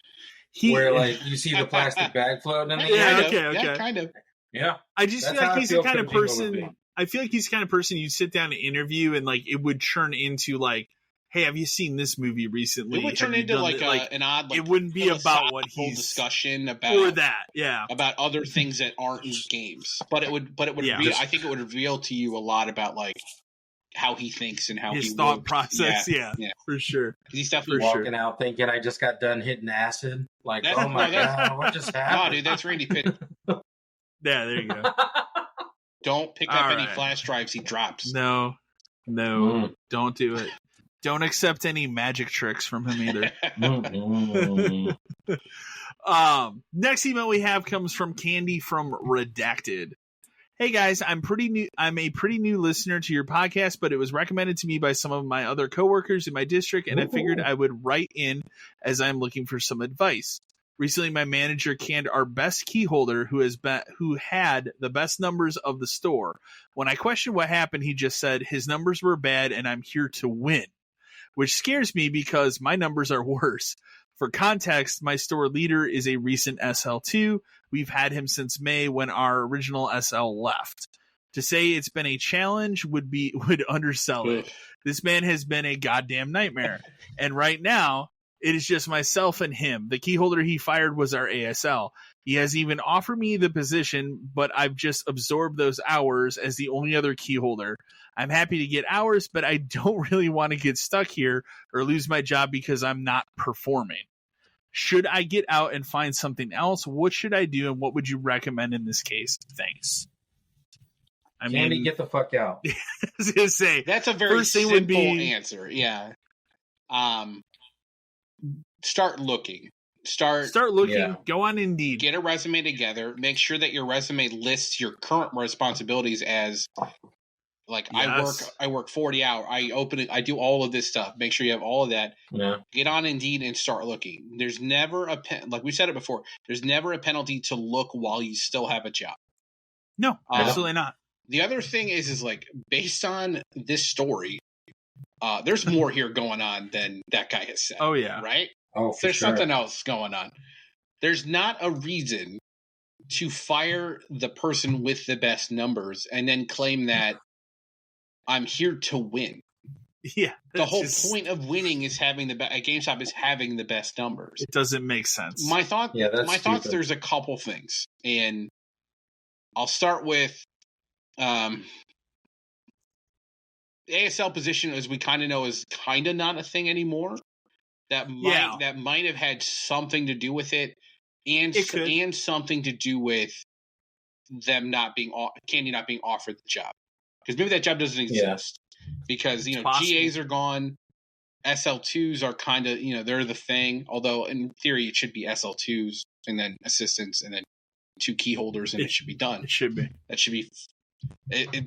where like you see the plastic bag floating in the air. Okay. Yeah, kind of. Yeah, I just feel like he's the kind of person. I feel like he's the kind of person you sit down and interview, and like it would turn into like, "Hey, have you seen this movie recently?" It would turn into like an odd. Like, it wouldn't be about what he's discussion about or that, about other things that aren't in games. But it would. I think it would reveal to you a lot about like how he thinks and how his thought process. Yeah, for sure. He's definitely walking out thinking, "I just got done hitting acid." Like, oh my god, what just happened? No, dude, that's Randy Pitt. Yeah, there you go. don't pick up any flash drives he drops. No, don't do it. Don't accept any magic tricks from him either. Next email we have comes from Candy from Redacted. Hey guys, I'm a pretty new listener to your podcast, but it was recommended to me by some of my other coworkers in my district, and I figured I would write in as I'm looking for some advice. Recently, my manager canned our best key holder who had the best numbers of the store. When I questioned what happened, he just said his numbers were bad and I'm here to win, which scares me because my numbers are worse. For context, my store leader is a recent SL2. We've had him since May when our original SL left. To say it's been a challenge would undersell it. This man has been a goddamn nightmare. And right now, it is just myself and him. The key holder he fired was our ASL. He has even offered me the position, but I've just absorbed those hours as the only other key holder. I'm happy to get hours, but I don't really want to get stuck here or lose my job because I'm not performing. Should I get out and find something else? What should I do, and what would you recommend in this case? Thanks. Candy, get the fuck out. I was gonna say that's a very simple answer. Yeah. Start looking. Start looking. Yeah. Go on Indeed. Get a resume together. Make sure that your resume lists your current responsibilities as like yes. I work 40 hours. I do all of this stuff. Make sure you have all of that. Yeah. Get on Indeed and start looking. There's never like we said it before. There's never a penalty to look while you still have a job. No, absolutely not. The other thing is like based on this story, there's more here going on than that guy has said. Oh yeah, right. Oh, there's something else going on. There's not a reason to fire the person with the best numbers and then claim that I'm here to win. Yeah. The whole point of winning is having at GameStop is having the best numbers. It doesn't make sense. My thoughts, there's a couple things. And I'll start with the ASL position, as we kind of know, is kind of not a thing anymore. That might have had something to do with it, and something to do with them Candy not being offered the job, because maybe that job doesn't exist because GAs are gone, SL2s are kind of they're the thing. Although in theory it should be SL2s and then assistants and then 2 key holders and it should be done. It should be. That should be.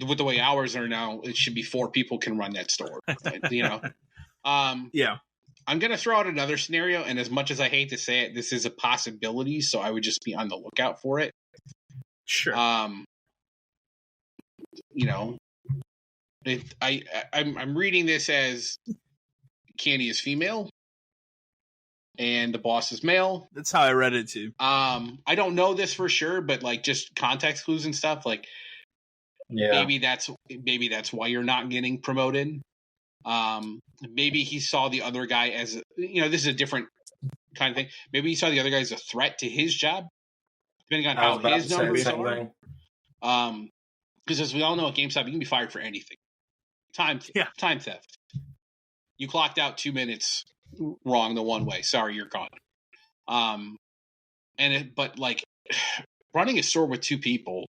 With the way hours are now, it should be 4 people can run that store. Yeah. I'm going to throw out another scenario, and as much as I hate to say it, this is a possibility, so I would just be on the lookout for it. Sure. I'm reading this as Candy is female, and the boss is male. That's how I read it too. I don't know this for sure, but like just context clues and stuff, like maybe that's why you're not getting promoted. Maybe he saw the other guy as this is a different kind of thing. Maybe he saw the other guy as a threat to his job, depending on how his numbers are. Because as we all know at GameStop, you can be fired for anything. Time theft. You clocked out 2 minutes wrong the one way. Sorry, you're gone. But like running a store with 2 people,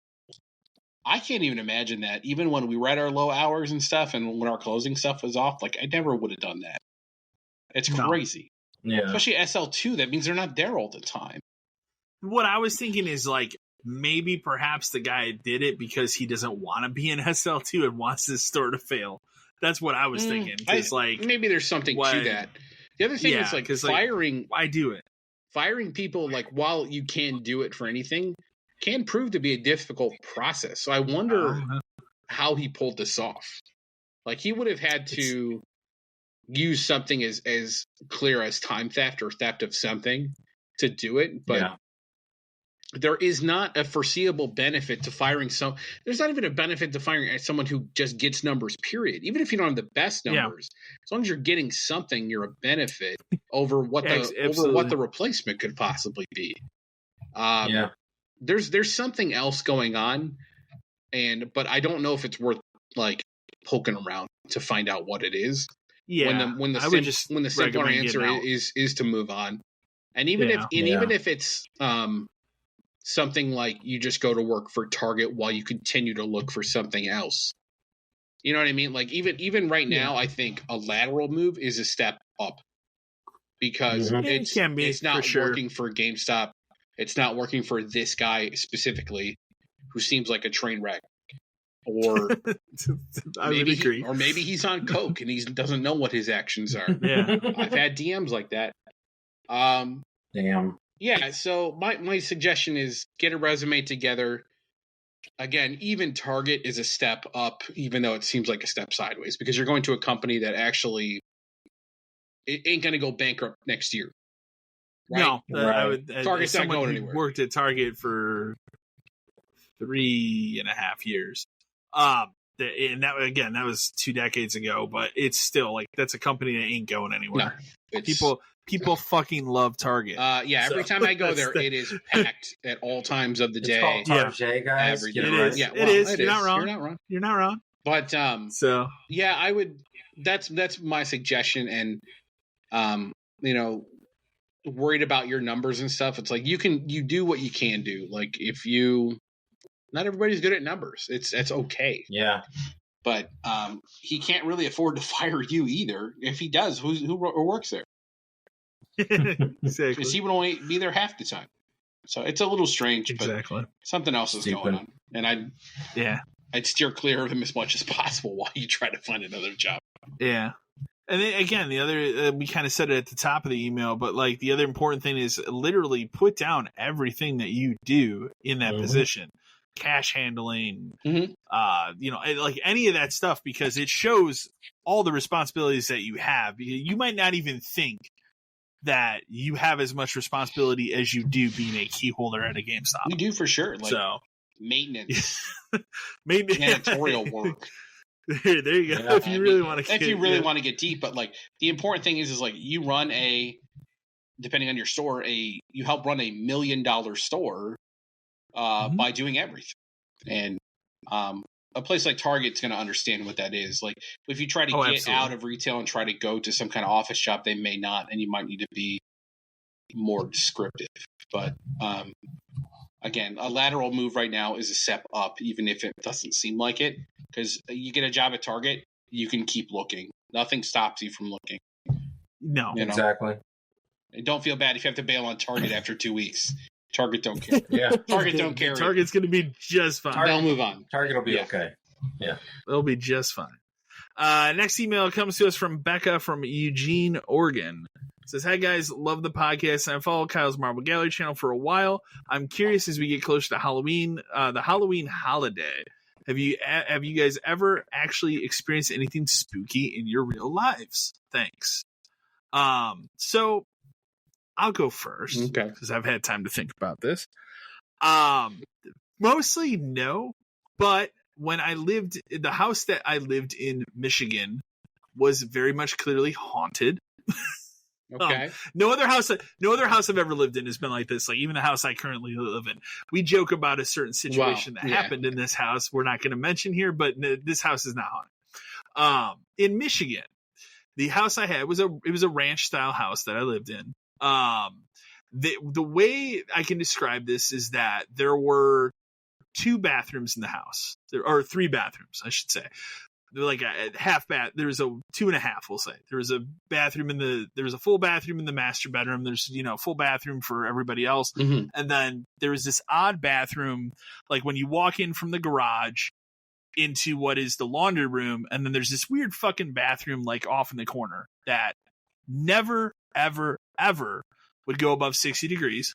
I can't even imagine that. Even when we were at our low hours and stuff, and when our closing stuff was off, like I never would have done that. It's crazy. Yeah. Especially SL2. That means they're not there all the time. What I was thinking is like maybe perhaps the guy did it because he doesn't want to be in SL2 and wants his store to fail. That's what I was thinking. Maybe there's something to that. The other thing is like firing. Why do it? Firing people like while you can do it for anything can prove to be a difficult process. So I wonder how he pulled this off. Like he would have had to use something as clear as time theft or theft of something to do it, but there is not a foreseeable benefit to firing there's not even a benefit to firing someone who just gets numbers, period. Even if you don't have the best numbers, as long as you're getting something, you're a benefit over what the replacement could possibly be. There's something else going on, but I don't know if it's worth like poking around to find out what it is. Yeah, when the simpler answer is to move on, and even if it's something like you just go to work for Target while you continue to look for something else. You know what I mean? Like even right now, I think a lateral move is a step up because it's not working for GameStop. It's not working for this guy specifically, who seems like a train wreck. Or maybe he's on coke and he doesn't know what his actions are. Yeah, I've had DMs like that. Damn. Yeah. So my suggestion is get a resume together. Again, even Target is a step up, even though it seems like a step sideways, because you're going to a company that actually it ain't going to go bankrupt next year. Right? No, right. Target's not going anywhere. Worked at Target for 3.5 years. And that was 2 decades ago, but it's still like that's a company that ain't going anywhere. No, people fucking love Target. Every time I go there, it is packed at all times of the day. It's called Target, guys. It is. Yeah, it is. You're not wrong. But I would. That's my suggestion, and worried about your numbers and stuff. It's like you do what you can do. Like if you. Not everybody's good at numbers. It's okay. Yeah. But he can't really afford to fire you either. If he does, who works there? Exactly. Because he would only be there half the time. So it's a little strange. Exactly. But something else is going on. And I'd steer clear of him as much as possible while you try to find another job. Yeah. And then, again, the other, we kind of said it at the top of the email, but like the other important thing is literally put down everything that you do in that position. Cash handling, like any of that stuff, because it shows all the responsibilities that you have. You might not even think that you have as much responsibility as you do being a key holder at a GameStop. You do for sure. Like maintenance, janitorial work. There you go. Yeah, if you really want to get deep, but like the important thing is like you run depending on your store, you help run $1 million store. By doing everything. And a place like Target's going to understand what that is. Like if you try to get out of retail and try to go to some kind of office shop, they may not, and you might need to be more descriptive. But again, a lateral move right now is a step up, even if it doesn't seem like it, because you get a job at Target, you can keep looking. Nothing stops you from looking. No, exactly. And don't feel bad if you have to bail on Target after 2 weeks. Target don't care. Yeah. Target don't care. Target's going to be just fine. They'll move on. Target will be okay. Yeah. They'll be just fine. Next email comes to us from Becca from Eugene, Oregon. It says, "Hi guys, love the podcast. I've followed Kyle's Marble Gallery channel for a while. I'm curious as we get closer to Halloween, the Halloween holiday. Have you guys ever actually experienced anything spooky in your real lives? Thanks." So I'll go first, okay, because I've had time to think about this. Mostly no, but when I lived, the house that I lived in Michigan was very much clearly haunted. Okay. No other house I've ever lived in has been like this. Like even the house I currently live in, we joke about a certain situation that happened in this house. We're not going to mention here, but this house is not haunted. In Michigan, the house I had was a ranch style house that I lived in. The way I can describe this is that there were 2 bathrooms in the house, or 3 bathrooms, I should say. They're like a half bath. There's a 2.5, we'll say. There was a full bathroom in the master bedroom. There's, full bathroom for everybody else. Mm-hmm. And then there was this odd bathroom, like when you walk in from the garage into what is the laundry room. And then there's this weird fucking bathroom, like off in the corner that never, ever, ever would go above 60 degrees.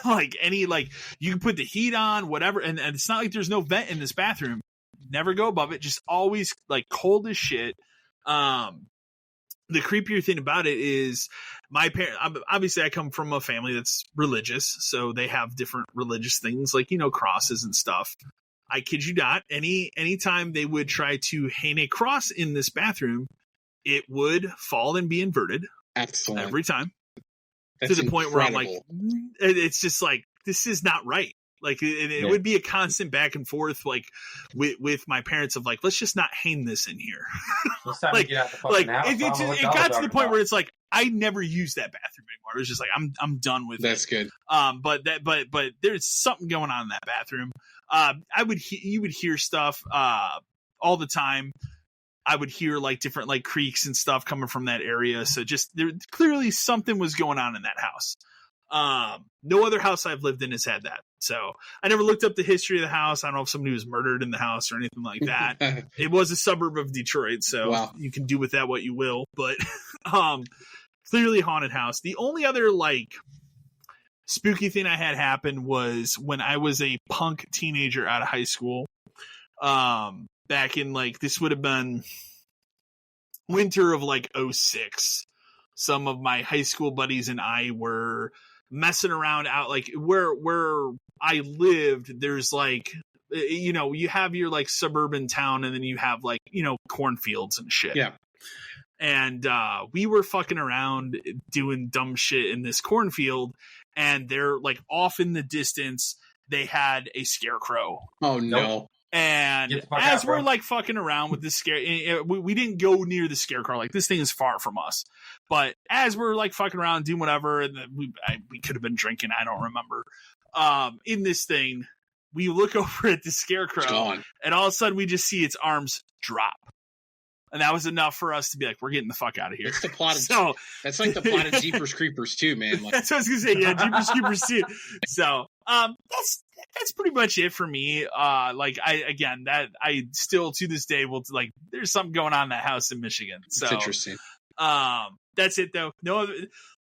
You can put the heat on, whatever. And it's not like there's no vent in this bathroom. Never go above it. Just always like cold as shit. The creepier thing about it is my parents, obviously I come from a family that's religious. So they have different religious things like, crosses and stuff. I kid you not. Anytime they would try to hang a cross in this bathroom, it would fall and be inverted. Excellent. Every time. That's to the point incredible. Where I'm like, it's just like, this is not right. Like it would be a constant back and forth, like with my parents of like, let's just not hang this in here. Like, get out the fucking house. It got to the point where it's like I never use that bathroom anymore. It was just like I'm done with That's it. That's good. But there's something going on in that bathroom. You would hear stuff all the time. I would hear like different like creaks and stuff coming from that area. So just there clearly something was going on in that house. No other house I've lived in has had that. So I never looked up the history of the house. I don't know if somebody was murdered in the house or anything like that. It was a suburb of Detroit, so you can do with that what you will. But clearly haunted house. The only other like spooky thing I had happen was when I was a punk teenager out of high school. Back in like, this would have been winter of like 2006. Some of my high school buddies and I were messing around out like where I lived. There's like, you know, you have your like suburban town and then you have like, you know, cornfields and shit. Yeah. And we were fucking around doing dumb shit in this cornfield, and they're like off in the distance, they had a scarecrow. Oh no. And as we're like fucking around with this scare, we didn't go near the scarecrow. Like, this thing is far from us. But as we're like fucking around doing whatever, and we could have been drinking, I don't remember. In this thing, we look over at the scarecrow, and all of a sudden we just see its arms drop. And that was enough for us to be like, we're getting the fuck out of here. That's the plot of, that's like the plot of Jeepers Creepers too, man. Like, that's what I was gonna say. Yeah, Jeepers Creepers too. So that's pretty much it for me. Like I still to this day will like, there's something going on in that house in Michigan. So it's interesting. That's it though. No other,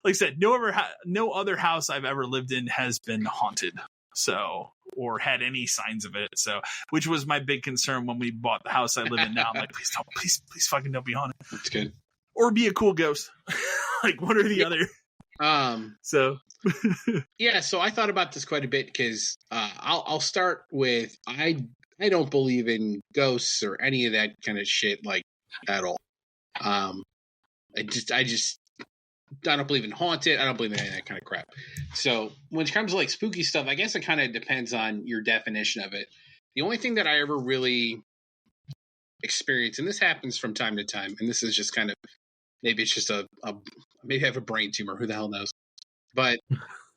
like I said, no other house I've ever lived in has been haunted. So, or had any signs of it. So, which was my big concern when we bought the house I live in now. I'm like, please fucking don't be haunted. That's good. Or be a cool ghost. Like one or the other. So yeah, so I thought about this quite a bit because I'll start with I don't believe in ghosts or any of that kind of shit like at all. I don't believe in haunted. I don't believe in any of that kind of crap. So when it comes to like spooky stuff, I guess it kind of depends on your definition of it. The only thing that I ever really experienced, and this happens from time to time, and this is just kind of, maybe it's just maybe I have a brain tumor. Who the hell knows? But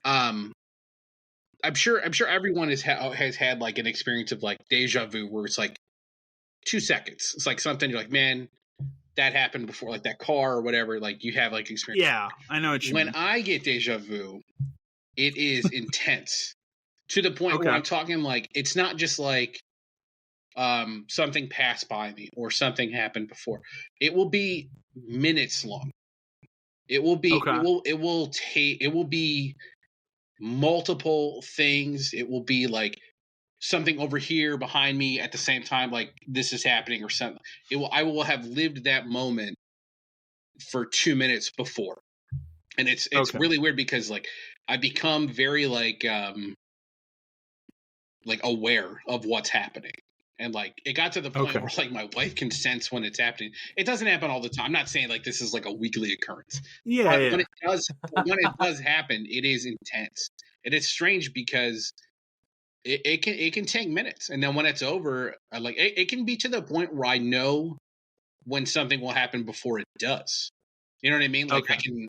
I'm sure everyone has had like an experience of like deja vu where it's like 2 seconds. It's like something you're like, man, that happened before, like that car or whatever. Like you have like experience. Yeah, I know what you mean. When I get deja vu, it is intense to the point where I'm talking like, it's not just like something passed by me or something happened before. It will be minutes long. It will be it will be multiple things. It will be like something over here behind me at the same time, like this is happening or something. I will have lived that moment for 2 minutes before. And it's really weird because like I become very like aware of what's happening. And like it got to the point where like my wife can sense when it's happening. It doesn't happen all the time. I'm not saying like this is like a weekly occurrence. Yeah. When it does happen, it is intense. And it's strange because it can take minutes, and then when it's over, it can be to the point where I know when something will happen before it does. You know what I mean? Like I can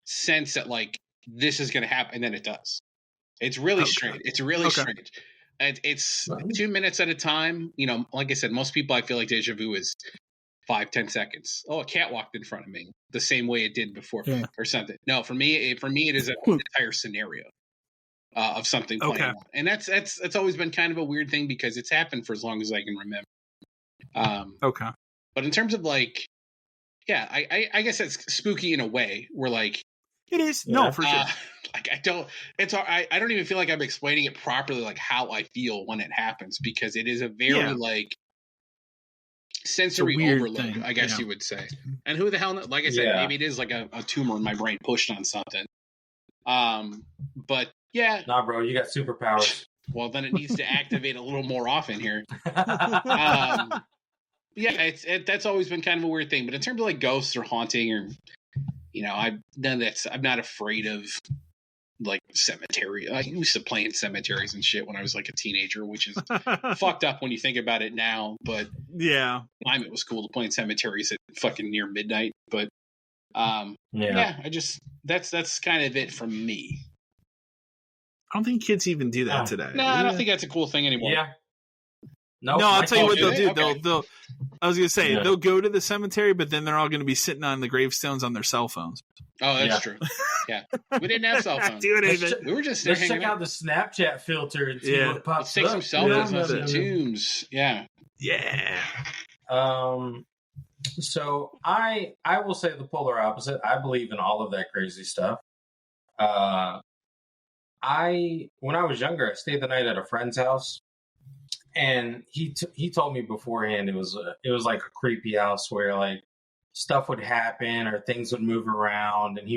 sense that like this is going to happen, and then it does. It's really strange. It's really strange. And it's 2 minutes at a time. You know, like I said, most people I feel like deja vu is 5-10 seconds. Oh, a cat walked in front of me the same way it did before or something. No, for me it is an entire scenario. Of something playing on. And that's always been kind of a weird thing because it's happened for as long as I can remember. But in terms of like, yeah, I guess it's spooky in a way where like it is. No, for sure. Like I don't even feel like I'm explaining it properly, like how I feel when it happens, because it is a very like sensory overload, thing. I guess you would say. And who the hell knows? Like I said, maybe it is like a tumor in my brain pushed on something. But yeah. Nah, bro, you got superpowers. Well, then it needs to activate a little more often here. Yeah, that's always been kind of a weird thing. But in terms of like ghosts or haunting or, you know, I'm not afraid of like cemetery. I used to play in cemeteries and shit when I was like a teenager, which is fucked up when you think about it now. But yeah, it was cool to play in cemeteries at fucking near midnight. But I just that's kind of it from me. I don't think kids even do that today. No, I don't think that's a cool thing anymore. Yeah. No, I'll tell you what they'll do. Okay. They'll. I was gonna say they'll go to the cemetery, but then they're all gonna be sitting on the gravestones on their cell phones. Oh, that's true. Yeah, we didn't have cell phones. We were just let's check out the Snapchat filter and see what pops up. Take some selfies on some tombs. Yeah. So I will say the polar opposite. I believe in all of that crazy stuff. When I was younger, I stayed the night at a friend's house. And he told me beforehand it was like a creepy house where like stuff would happen or things would move around. And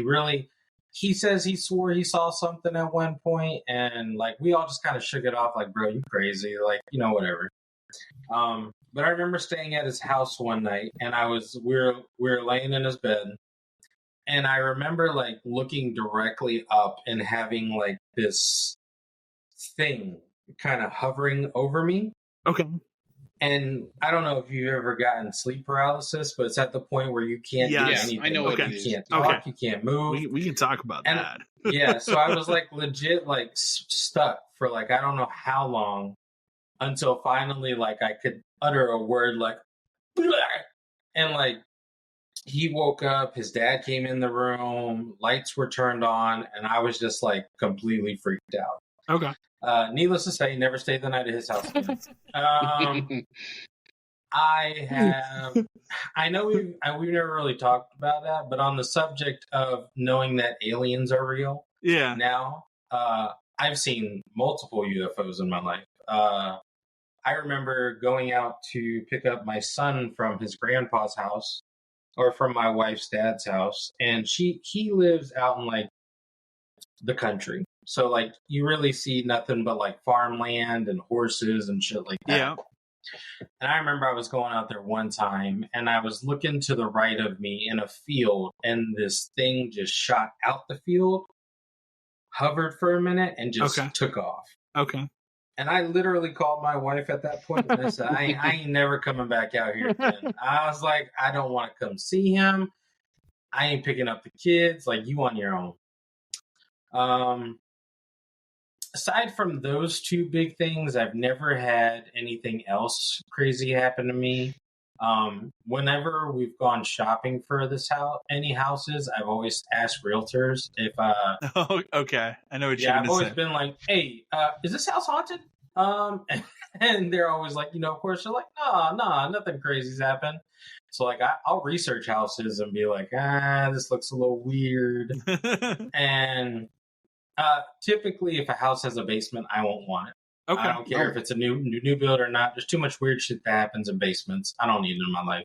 he says he swore he saw something at one point, and like we all just kind of shook it off like, bro, you crazy, like, you know, whatever. But I remember staying at his house one night, and we were laying in his bed, and I remember like looking directly up and having like this thing kind of hovering over me. Okay. And I don't know if you've ever gotten sleep paralysis, but it's at the point where you can't do anything. I know what it is. You can't talk, you can't move. We can talk about that. Yeah, so I was like legit like stuck for like I don't know how long until finally like I could utter a word like Bleh! And like he woke up, his dad came in the room, lights were turned on, and I was just like completely freaked out. Okay. Needless to say, never stayed the night at his house again. I know we've never really talked about that, but on the subject of knowing that aliens are real, now I've seen multiple UFOs in my life. I remember going out to pick up my son from his grandpa's house, or from my wife's dad's house, and he lives out in like the country. So, like, you really see nothing but, like, farmland and horses and shit like that. Yeah. And I remember I was going out there one time, and I was looking to the right of me in a field, and this thing just shot out the field, hovered for a minute, and just took off. Okay. And I literally called my wife at that point, and I said, I ain't never coming back out here again. I was like, I don't want to come see him. I ain't picking up the kids. Like, you on your own. Aside from those two big things, I've never had anything else crazy happen to me. Whenever we've gone shopping for any houses, I've always asked realtors if. Oh, okay. I know what you're going to say. I've always been like, "Hey, is this house haunted?" And they're always like, of course, they're like, "No, nothing crazy's happened." So like, I'll research houses and be like, this looks a little weird, and. Typically, if a house has a basement, I won't want it. Okay. I don't care if it's a new build or not. There's too much weird shit that happens in basements. I don't need it in my life.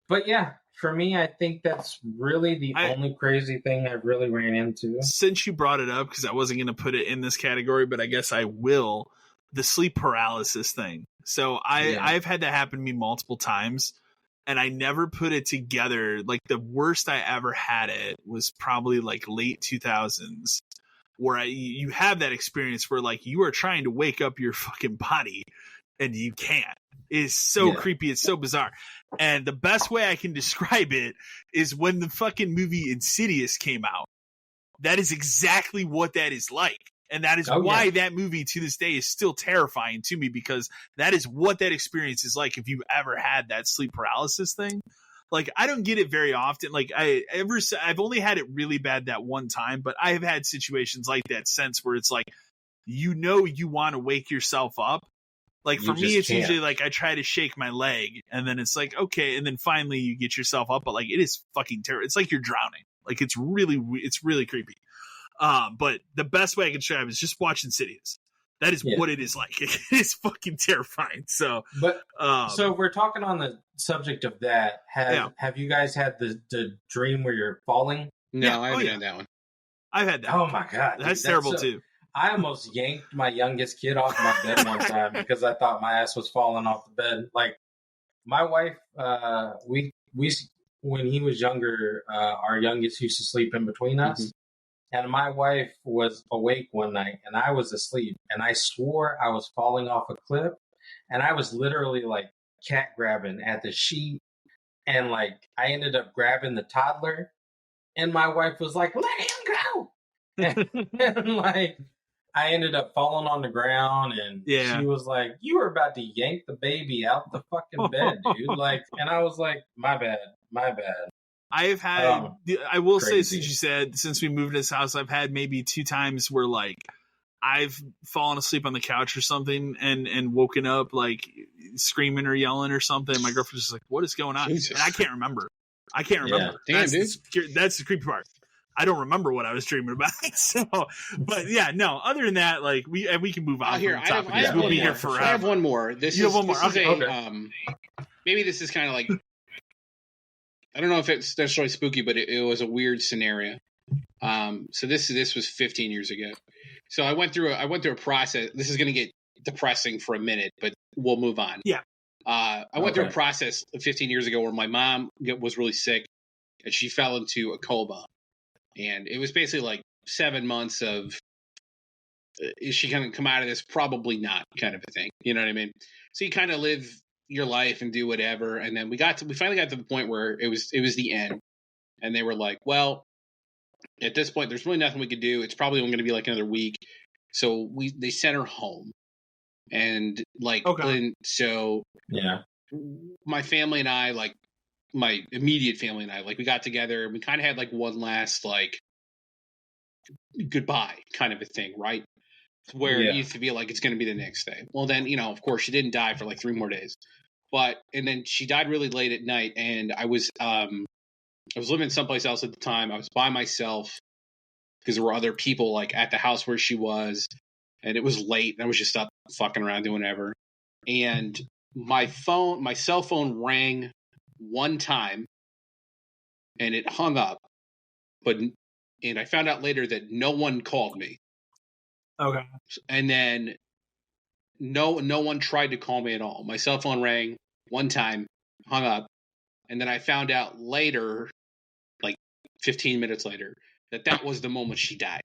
But yeah, for me, I think that's really the only crazy thing I've really ran into. Since you brought it up, because I wasn't going to put it in this category, but I guess I will, the sleep paralysis thing. So I've had that happen to me multiple times. And I never put it together. Like, the worst I ever had it was probably like late 2000s, where you have that experience where like you are trying to wake up your fucking body and you can't. It's so creepy. It's so bizarre. And the best way I can describe it is when the fucking movie Insidious came out. That is exactly what that is like. And that is why that movie to this day is still terrifying to me, because that is what that experience is like if you've ever had that sleep paralysis thing. Like, I don't get it very often. Like, I've only had it really bad that one time, but I have had situations like that since where it's like, you want to wake yourself up. Like, for me, it's usually like I try to shake my leg and then it's like, okay. And then finally you get yourself up, but like, it is fucking terrible. It's like you're drowning. Like, it's really creepy. But the best way I can describe it is just watch Insidious. That is what it is like. It is fucking terrifying. So, so we're talking on the subject of that. Have you guys had the dream where you're falling? No, I haven't had that one. I've had that. Oh my god, that's terrible too. I almost yanked my youngest kid off my bed one time because I thought my ass was falling off the bed. Like, my wife, we when he was younger, our youngest used to sleep in between us. And my wife was awake one night, and I was asleep, and I swore I was falling off a cliff, and I was literally like cat grabbing at the sheet, and like I ended up grabbing the toddler, and my wife was like, "Let him go," and like I ended up falling on the ground, and she was like, "You were about to yank the baby out the fucking bed, dude!" Like, and I was like, "My bad." I've had, I will say, since we moved to this house, I've had maybe 2 times where like I've fallen asleep on the couch or something and woken up like screaming or yelling or something. My girlfriend's just like, "What is going on?" Jesus. And I can't remember. Yeah. Damn, that's the creepy part. I don't remember what I was dreaming about. So, but yeah, no. Other than that, like we can move on. Here, we'll be here forever. I have one more. This is one more. Okay. Maybe this is kind of like, I don't know if it's necessarily spooky, but it was a weird scenario. So this was 15 years ago. So I went through a process. This is going to get depressing for a minute, but we'll move on. Yeah. I went through a process 15 years ago where my mom was really sick and she fell into a coma. And it was basically like 7 months of, is she going to come out of this? Probably not, kind of a thing. You know what I mean? So you kind of live your life and do whatever. And then we finally got to the point where it was the end. And they were like, well, at this point, there's really nothing we could do. It's probably only going to be like another week. So they sent her home. And like, so my family and I, like, my immediate family and I, like, we got together and we kind of had like one last like goodbye kind of a thing, right? Where it used to be like it's going to be the next day. Well, then, you know, of course, she didn't die for like 3 more days, and then she died really late at night, and I was living someplace else at the time. I was by myself because there were other people like at the house where she was, and it was late, and I was just up fucking around doing whatever, and my cell phone rang one time and it hung up, and I found out later that no one called me. Okay. And then no one tried to call me at all. My cell phone rang one time, hung up, and then I found out later, like 15 minutes later, that was the moment she died.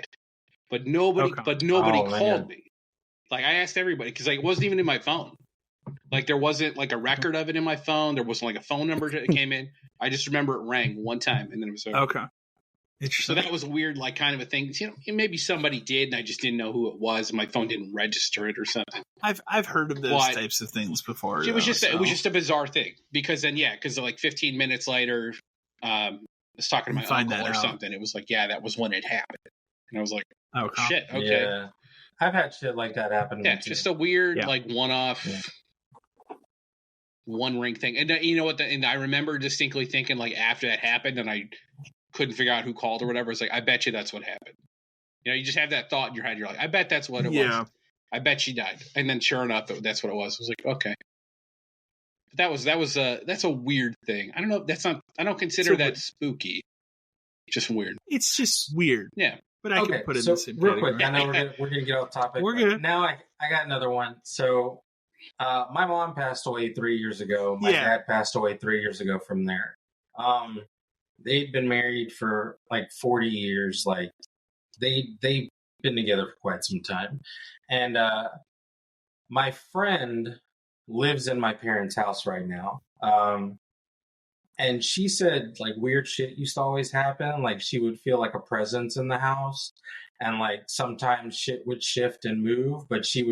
But nobody called me. Like I asked everybody because like, it wasn't even in my phone. Like there wasn't like a record of it in my phone. There wasn't like a phone number that came in. I just remember it rang one time and then it was over. Okay. So that was weird, like kind of a thing. You know, maybe somebody did and I just didn't know who it was and my phone didn't register it or something. I've heard of those types of things before. It was just a bizarre thing because then like 15 minutes later, I was talking to my uncle or something. It was like, that was when it happened. And I was like, oh shit, okay. Yeah. I've had shit like that happen. Yeah, just a weird like one-off. Yeah. One ring thing. And you know what? And I remember distinctly thinking like after that happened and I couldn't figure out who called or whatever. It's like, I bet you that's what happened. You know, you just have that thought in your head. You're like, I bet that's what it was. I bet she died. And then sure enough, that's what it was. I was like, okay. But that's a weird thing. I don't know. I don't consider that spooky. Just weird. It's just weird. Yeah. But I can put it in the same real quick. I know we're gonna get off topic. We're good. Now I got another one. So my mom passed away 3 years ago. My dad passed away 3 years ago from there. They'd been married for like 40 years. Like they've been together for quite some time. And my friend lives in my parents' house right now. And she said like weird shit used to always happen. Like she would feel like a presence in the house and like sometimes shit would shift and move, but she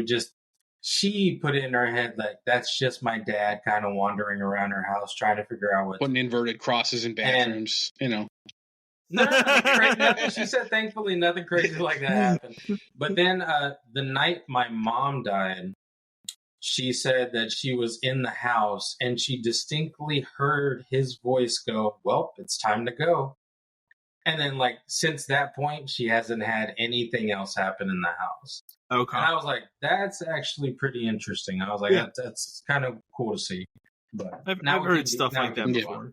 put it in her head like that's just my dad kind of wandering around her house trying to figure out putting inverted crosses in bathrooms, you know. She said thankfully nothing crazy like that happened. But then the night my mom died, she said that she was in the house and she distinctly heard his voice go, "Well, it's time to go." And then, like, since that point, she hasn't had anything else happen in the house. Okay. And I was like, that's actually pretty interesting. I was like, that's kind of cool to see. But I've heard stuff like that before.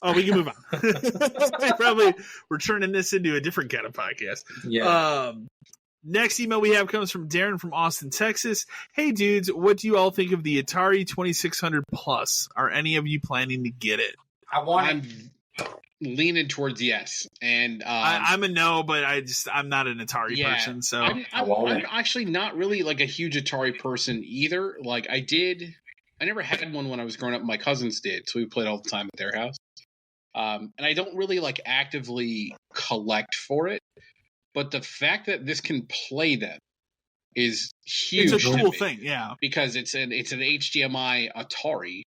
Oh, we can move on. We're turning this into a different kind of podcast. Yeah. Next email we have comes from Darren from Austin, Texas. Hey, dudes, what do you all think of the Atari 2600 Plus? Are any of you planning to get it? I want it leaning towards yes, and I'm a no, but I'm not an Atari person, so I'm actually not really like a huge Atari person either. Like I never had one when I was growing up. My cousins did, so we played all the time at their house. And I don't really like actively collect for it, but the fact that this can play them is huge. It's a cool thing, yeah, because it's an HDMI Atari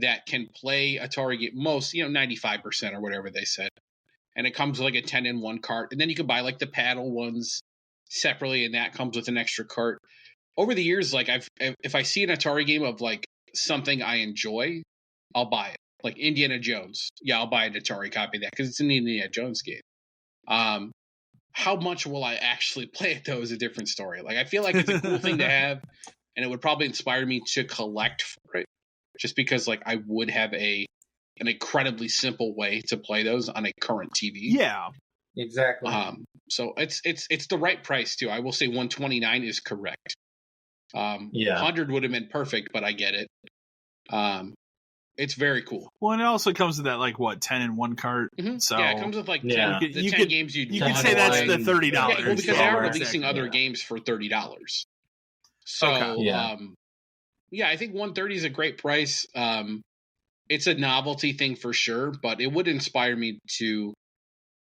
that can play Atari game most, 95% or whatever they said. And it comes with like a 10-in-1 cart. And then you can buy like the paddle ones separately, and that comes with an extra cart. Over the years, like if I see an Atari game of like something I enjoy, I'll buy it. Like Indiana Jones. Yeah, I'll buy an Atari copy of that because it's an Indiana Jones game. How much will I actually play it, though, is a different story. Like, I feel like it's a cool thing to have, and it would probably inspire me to collect for it, just because, like, I would have an incredibly simple way to play those on a current TV. Yeah, exactly. So it's the right price too. I will say $129 is correct. 100 would have been perfect, but I get it. It's very cool. Well, and it also comes with that, like, 10-in-1 cart. Mm-hmm. So yeah, it comes with like 10, the 10 games you could say that's the $30. Yeah, well, because they are releasing other games for $30. So, I think $130 is a great price. It's a novelty thing for sure, but it would inspire me to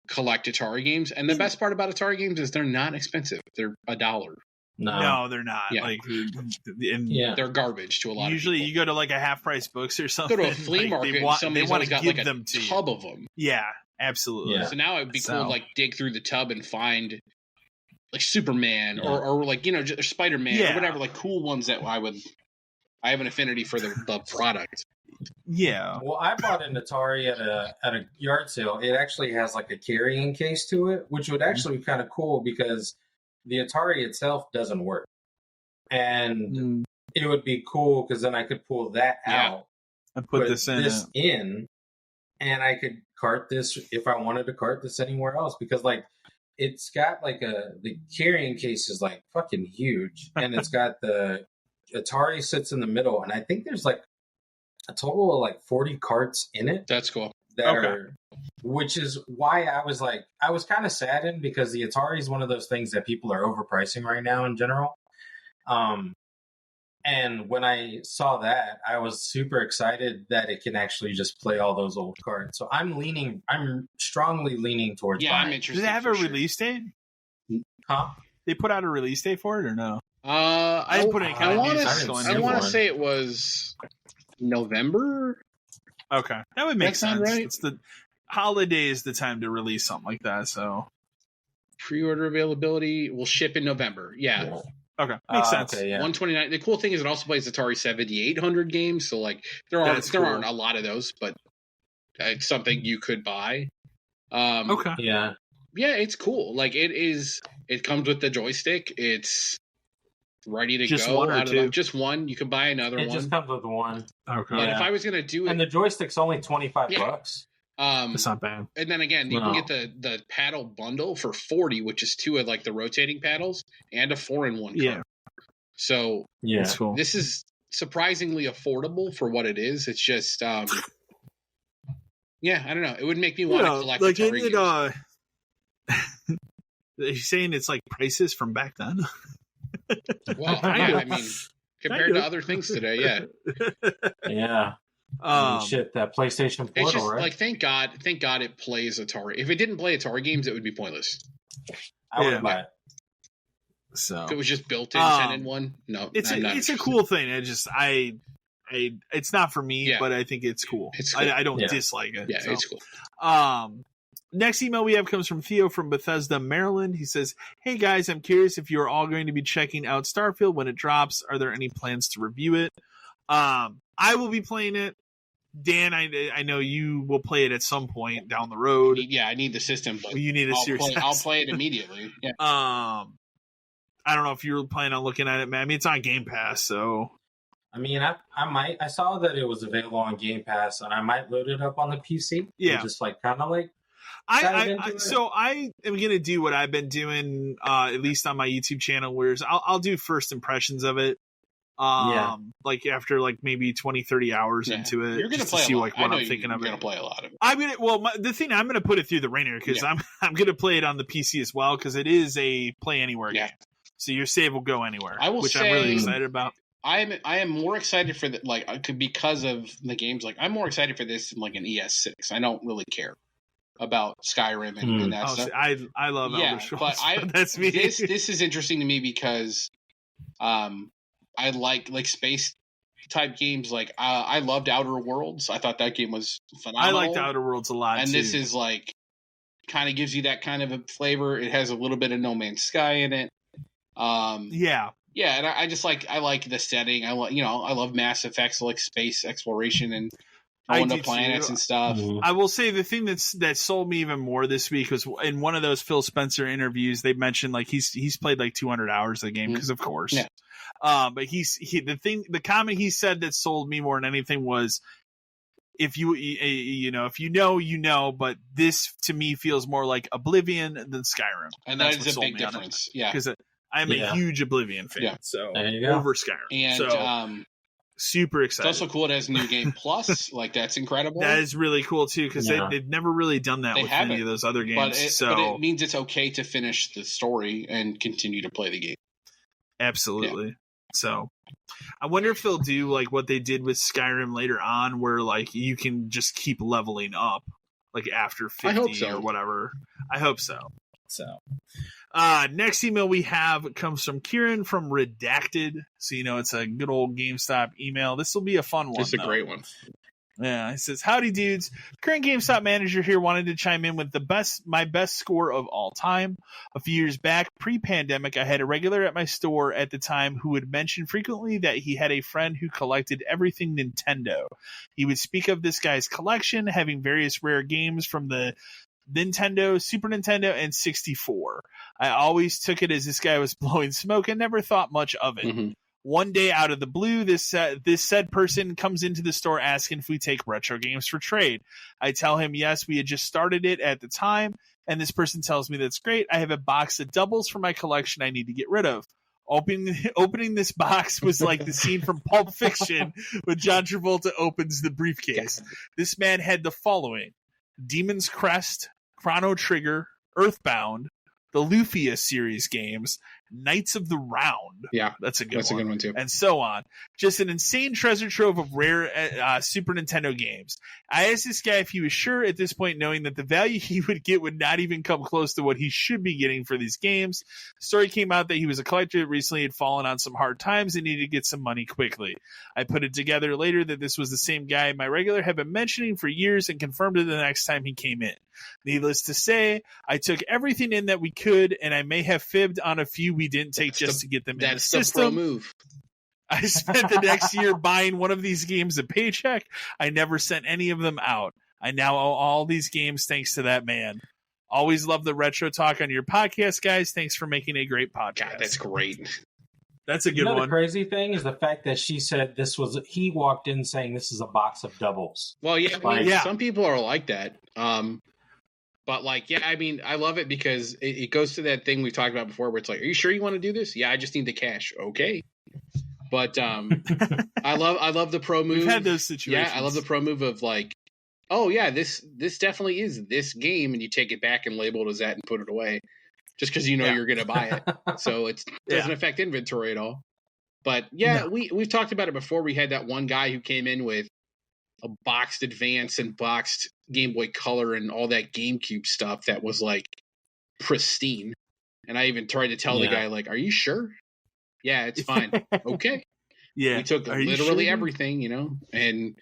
collect Atari games. And the best part about Atari games is they're not expensive. They're $1. No, they're not. Yeah. Like, they're garbage to a lot of people. Usually you go to like a half price books or something. Go to a flea market and somebody's got like a tub of them. Yeah, absolutely. Yeah. So now it'd be cool to like dig through the tub and find like Superman or like, Spider-Man or whatever, like cool ones that I have an affinity for the product. Yeah. Well, I bought an Atari at a yard sale. It actually has like a carrying case to it, which would actually be kind of cool because the Atari itself doesn't work. And it would be cool because then I could pull that out and put this in, and I could cart this if I wanted to cart this anywhere else, because like it's got like the carrying case is like fucking huge, and it's got the Atari sits in the middle, and I think there's like a total of like 40 carts in it. That's cool. Which is why I was kind of saddened, because the Atari is one of those things that people are overpricing right now in general. And when I saw that, I was super excited that it can actually just play all those old cards. So I'm strongly leaning towards buying. I'm interested. Does it have a release date? Huh? They put out a release date for it or no? I didn't put any kind of news. I want to say it was November. Okay, that would make sense. Right? It's the holiday is the time to release something like that. So pre-order availability will ship in November. Yeah. Okay, makes sense. Okay, yeah. $129. The cool thing is it also plays Atari 7800 games, so like there aren't a lot of those, but it's something you could buy. Okay. Yeah. Yeah, it's cool. Like it comes with the joystick. It's ready to just go. One or two? Just one. You can buy another one. It just comes with one. Okay. But if I was gonna do it, and the joystick's only $25. It's not bad. And then again, you can get the paddle bundle for $40, which is 2 of like the rotating paddles and a 4-in-1 cart. Yeah. So that's cool. This is surprisingly affordable for what it is. It's just I don't know. It would make me want to collect like Atari games. Are you saying it's like prices from back then? Well, yeah, I mean, compared to other things today, yeah. Yeah. That PlayStation Portal, it's just, right? Like, thank God it plays Atari. If it didn't play Atari games, it would be pointless. I wouldn't buy it. So if it was just built in 10-in-1, no. It's a cool thing. It's not for me, but I think it's cool. It's cool. I don't dislike it. Yeah, so. it's cool. Next email we have comes from Theo from Bethesda, Maryland. He says, "Hey guys, I'm curious if you're all going to be checking out Starfield when it drops. Are there any plans to review it?" I will be playing it. Dan, I know you will play it at some point down the road. I need the system, but you need a serious. I'll play it immediately. Yeah. I don't know if you're planning on looking at it, man. I mean, it's on Game Pass, so. I mean, I might. I saw that it was available on Game Pass, and I might load it up on the PC. Yeah, just like kind of like. So I am gonna do what I've been doing, at least on my YouTube channel, whereas I'll do first impressions of it. Like after like maybe 20, 30 hours into it, you're gonna just play to see a lot. like what I'm thinking of it. You're gonna play a lot of it. I'm gonna put it through the ringer because I'm gonna play it on the PC as well because it is a play anywhere game. So your save will go anywhere, which I'm really excited about. I am more excited for because of the games. Like I'm more excited for this than like an ES6. I don't really care about Skyrim and that stuff. I love Elder Scrolls. But that's me. This is interesting to me because I like space type games. Like I loved Outer Worlds. I thought that game was phenomenal. I liked Outer Worlds a lot, and too. This is like kind of gives you that kind of a flavor. It has a little bit of No Man's Sky in it. And I like the setting. I love Mass Effect, so like space exploration and going to planets and stuff. I will say the thing that sold me even more this week was in one of those Phil Spencer interviews. They mentioned like he's played like 200 hours of the game because of course. Yeah. But the comment he said that sold me more than anything was if you know, but this to me feels more like Oblivion than Skyrim, and that is a big difference. Yeah, because I'm a huge Oblivion fan, so over Skyrim. And so, super excited. It's also cool. It has New Game Plus. Like that's incredible. That is really cool too because they've never really done that with any of those other games. But it means it's okay to finish the story and continue to play the game. Absolutely. Yeah. So I wonder if they'll do like what they did with Skyrim later on, where like you can just keep leveling up, like after 50 or whatever. I hope so. So. Next email we have comes from Kieran from Redacted. So, it's a good old GameStop email. This will be a fun one. It's a great one. Yeah, it says, howdy dudes. Current GameStop manager here wanted to chime in with my best score of all time. A few years back, pre-pandemic, I had a regular at my store at the time who would mention frequently that he had a friend who collected everything Nintendo. He would speak of this guy's collection, having various rare games from the Nintendo, Super Nintendo, and 64. I always took it as this guy was blowing smoke and never thought much of it. Mm-hmm. One day out of the blue, this said person comes into the store asking if we take retro games for trade. I tell him yes, we had just started it at the time, and this person tells me that's great. I have a box of doubles for my collection I need to get rid of. Opening this box was like the scene from Pulp Fiction when John Travolta opens the briefcase. This man had the following: Demon's Crest, Chrono Trigger, Earthbound, the Lufia series games, Knights of the Round. Yeah, that's a good one too. And so on. Just an insane treasure trove of rare Super Nintendo games. I asked this guy if he was sure at this point, knowing that the value he would get would not even come close to what he should be getting for these games. The story came out that he was a collector that recently had fallen on some hard times and needed to get some money quickly. I put it together later that this was the same guy my regular had been mentioning for years and confirmed it the next time he came in. Needless to say, I took everything in that we could, and I may have fibbed on a few we didn't take to get them in the system. That's the pro move. I spent the next year buying one of these games a paycheck. I never sent any of them out. I now owe all these games thanks to that man. Always love the retro talk on your podcast, guys. Thanks for making a great podcast. God, that's great. That's a good one. The crazy thing is the fact that she said he walked in saying this is a box of doubles. Well, yeah, some people are like that. But I love it because it goes to that thing we talked about before where it's like, are you sure you want to do this? Yeah, I just need the cash. Okay. But I love the pro move. We've had those situations. Yeah, I love the pro move of like, oh yeah, this definitely is this game, and you take it back and label it as that and put it away, just because you're going to buy it. So it doesn't affect inventory at all. But we've talked about it before. We had that one guy who came in with a boxed Advance and boxed Game Boy Color and all that GameCube stuff that was like pristine. And I even tried to tell the guy, like, are you sure? Yeah, it's fine. Okay. Yeah. We took literally everything, and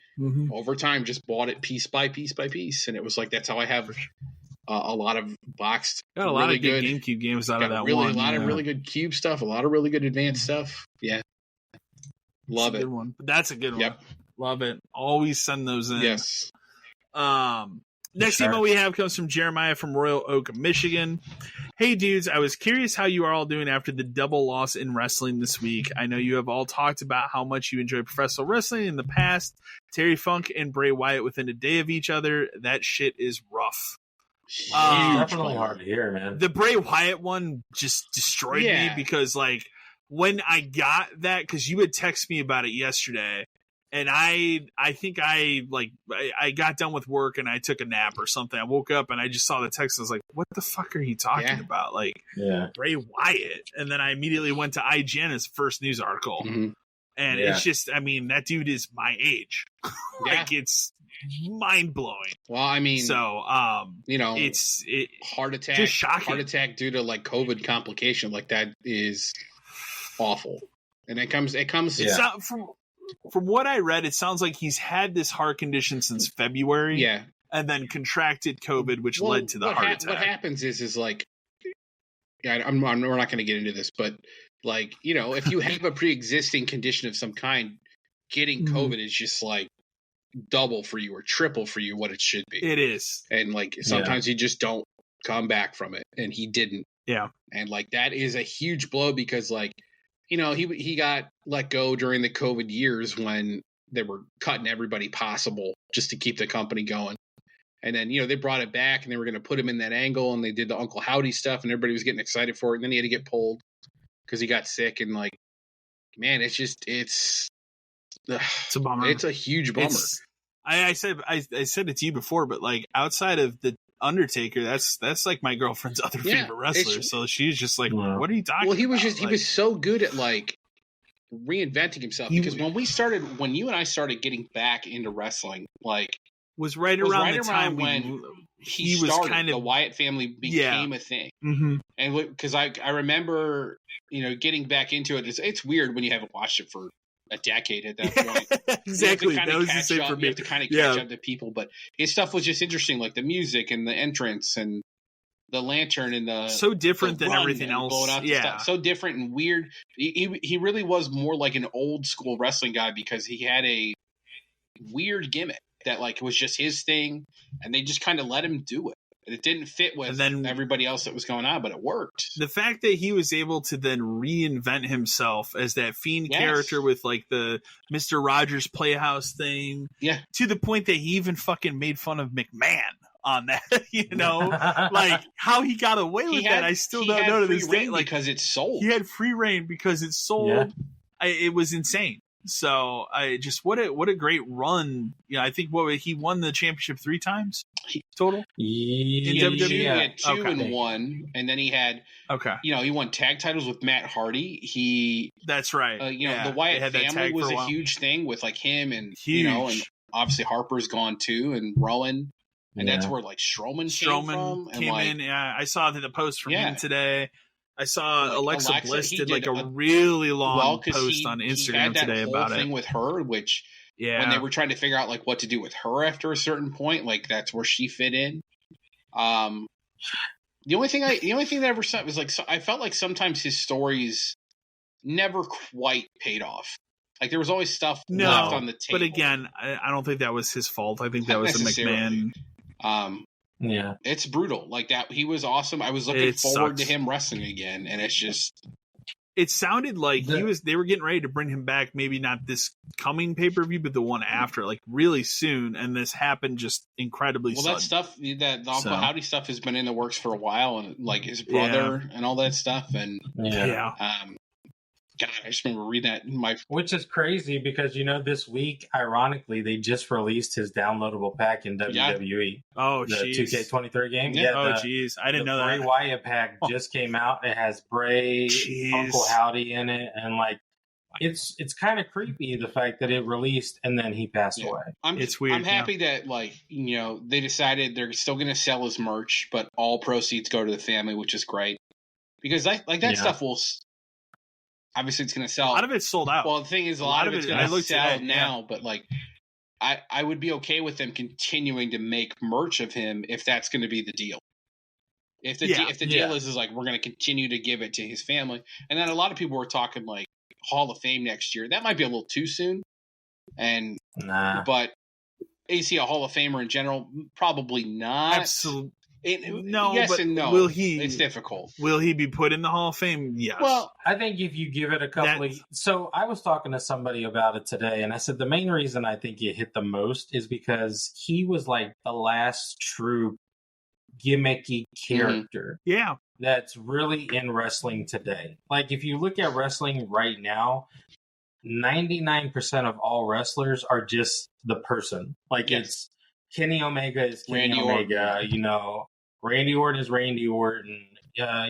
over time just bought it piece by piece by piece. And it was like, that's how I have a lot of boxed. Got a lot of good GameCube games out of that one. A lot of really good Cube stuff, a lot of really good Advanced stuff. Yeah. Love it. Good one. That's a good one. Yep. Love it. Always send those in. Yes. Next email we have comes from Jeremiah from Royal Oak, Michigan. Hey dudes, I was curious how you are all doing after the double loss in wrestling this week. I know you have all talked about how much you enjoy professional wrestling in the past. Terry Funk and Bray Wyatt within a day of each other. That shit is rough. Definitely hard to hear, man. The Bray Wyatt one just destroyed me because when I got that, because you had texted me about it yesterday, and I think I got done with work and I took a nap or something. I woke up and I just saw the text. I was like, what the fuck are you talking about? Like, Bray Wyatt. And then I immediately went to IGN as first news article. Mm-hmm. And it's just, I mean, that dude is my age. Like, it's mind blowing. Well, I mean, so, it's heart attack, just shocking. Heart attack due to like COVID complication, like that is awful. And it comes. From what I read, it sounds like he's had this heart condition since February. Yeah. And then contracted COVID, which led to the heart attack. What happens is like, we're not going to get into this, but like, if you have a pre-existing condition of some kind, getting COVID is just like double for you or triple for you what it should be. It is. And like, sometimes you just don't come back from it. And he didn't. Yeah. And like, that is a huge blow because like, he got let go during the COVID years when they were cutting everybody possible just to keep the company going. And then, they brought it back and they were going to put him in that angle and they did the Uncle Howdy stuff and everybody was getting excited for it. And then he had to get pulled because he got sick. And like, man, it's a bummer. It's a huge bummer. I said it to you before, but like outside of the Undertaker, that's like my girlfriend's other favorite wrestler. So she's just like, what are you talking about? Well, he was so good at like reinventing himself because when you and I started getting back into wrestling, like was right around the time when he was started, kind of the Wyatt family became a thing. Mm-hmm. And because I remember, getting back into it, it's weird when you haven't watched it for a decade at that point. Exactly. That was the same for me. You have to kind of catch up to people, but his stuff was just interesting, like the music and the entrance and the lantern and the so different than everything else. Stuff. So different and weird. He really was more like an old school wrestling guy because he had a weird gimmick that like was just his thing, and they just kind of let him do it. It didn't fit with everybody else that was going on, but it worked. The fact that he was able to then reinvent himself as that Fiend character with like the Mr. Rogers Playhouse thing, to the point that he even fucking made fun of McMahon on that, like how he got away with that. I still don't know to this day, like because it's sold. He had free reign because it's sold. It was insane. So I just what a great run. I think he won the championship 3 times total in WWE. He had 2 and 1, and then he had he won tag titles with Matt Hardy. That's right. The Wyatt family was a huge thing with like him and and obviously Harper's gone too, and Rowan, and that's where like Strowman came in. Yeah, I saw the post from him today. I saw Alexa Bliss did like a really long post on Instagram today about it. Thing with her, which when they were trying to figure out like what to do with her after a certain point, like that's where she fit in. The only thing that ever said was like I felt like sometimes his stories never quite paid off. Like there was always stuff left on the table. But again, I don't think that was his fault. I think that was the McMahon. Yeah, it's brutal. Like that, he was awesome. I was looking forward to him wrestling again, and it's just. It sounded like they were getting ready to bring him back. Maybe not this coming pay-per-view, but the one after, like really soon. And this happened just incredibly. Well, that stuff, the Uncle Howdy stuff, has been in the works for a while, and like his brother and all that stuff, and God, I just remember reading that which is crazy because this week, ironically, they just released his downloadable pack in WWE. Oh, the 2K23 game. Jeez, I didn't know that. The Bray Wyatt pack just came out. It has Bray, Uncle Howdy in it, and like it's kind of creepy the fact that it released and then he passed away. It's weird. I'm happy that they decided they're still going to sell his merch, but all proceeds go to the family, which is great because that stuff will. Obviously, it's going to sell. A lot of it's sold out. Well, the thing is, a lot of it's going to sell now. But like, I would be okay with them continuing to make merch of him if that's going to be the deal. If the deal is like we're going to continue to give it to his family, and then a lot of people were talking like Hall of Fame next year. That might be a little too soon. But is he a Hall of Famer in general? Probably not. Absolutely. Yes and no. Will he? It's difficult. Will he be put in the Hall of Fame? Yes. Well, I think if you give it a couple of... So I was talking to somebody about it today, and I said the main reason I think it hit the most is because he was like the last true gimmicky character. Yeah. that's really in wrestling today. Like, if you look at wrestling right now, 99% of all wrestlers are just the person. Like, it's Kenny Omega is Kenny Omega, Orton. you know, Randy Orton is Randy Orton.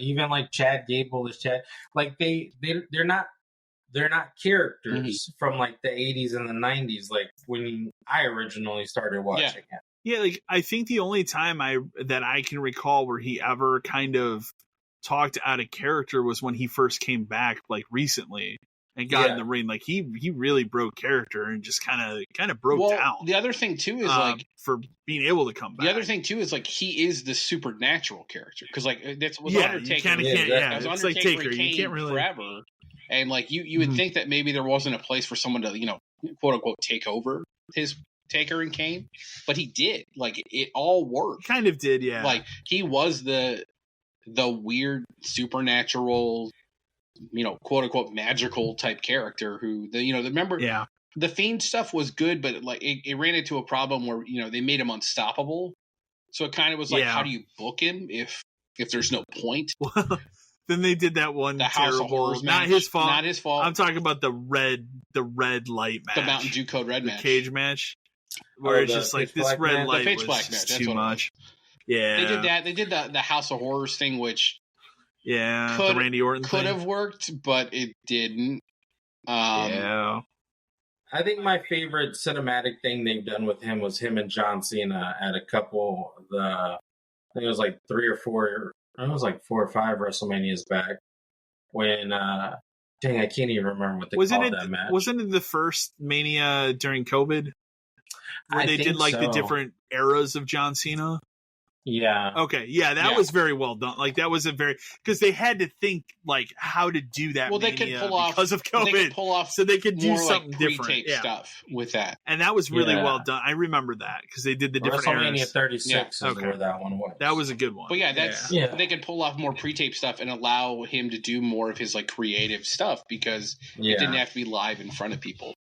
Even like Chad Gable is Chad. Like, they're not characters from like the 80s and the 90s, like when I originally started watching it. Yeah, like I think the only time that I can recall where he ever kind of talked out of character was when he first came back, like recently, and got in the ring. Like he really broke character and just kind of broke down. The other thing too is like for being able to come back. The other thing too is like he is the supernatural character, because like that's was Undertaker. It's like Taker. You can't really forever. And like you would think that maybe there wasn't a place for someone to, you know, quote unquote take over his Taker and Kane, but he did. Like it all worked. Kind of did, yeah. Like he was the weird supernatural, you know, quote unquote magical type character who the Fiend stuff was good, but like it ran into a problem where, you know, they made him unstoppable. So it kind of was like, how do you book him if there's no point? Then they did that one terrible, not his fault. I'm talking about the red light match, the Mountain Dew Code Red match, cage match, where it's just like this red light was too much. Yeah, they did that. They did the House of Horrors thing, which the Randy Orton could have worked, but it didn't. Yeah, I think my favorite cinematic thing they've done with him was him and John Cena at a couple of I think it was like 3 or 4. It was like 4 or 5 WrestleManias back when, I can't even remember what they called that match. Wasn't it the first Mania during COVID? Where they did like the different eras of John Cena? Yeah. Okay. Yeah, that was very well done. Like that was because they had to think like how to do that. Well, they could pull off because of COVID. They could pull off so they could do something like different stuff with that, and that was really well done. I remember that because they did the different WrestleMania eras. 36 is where that one was. That was a good one. But they could pull off more pre-tape stuff and allow him to do more of his like creative stuff because it didn't have to be live in front of people.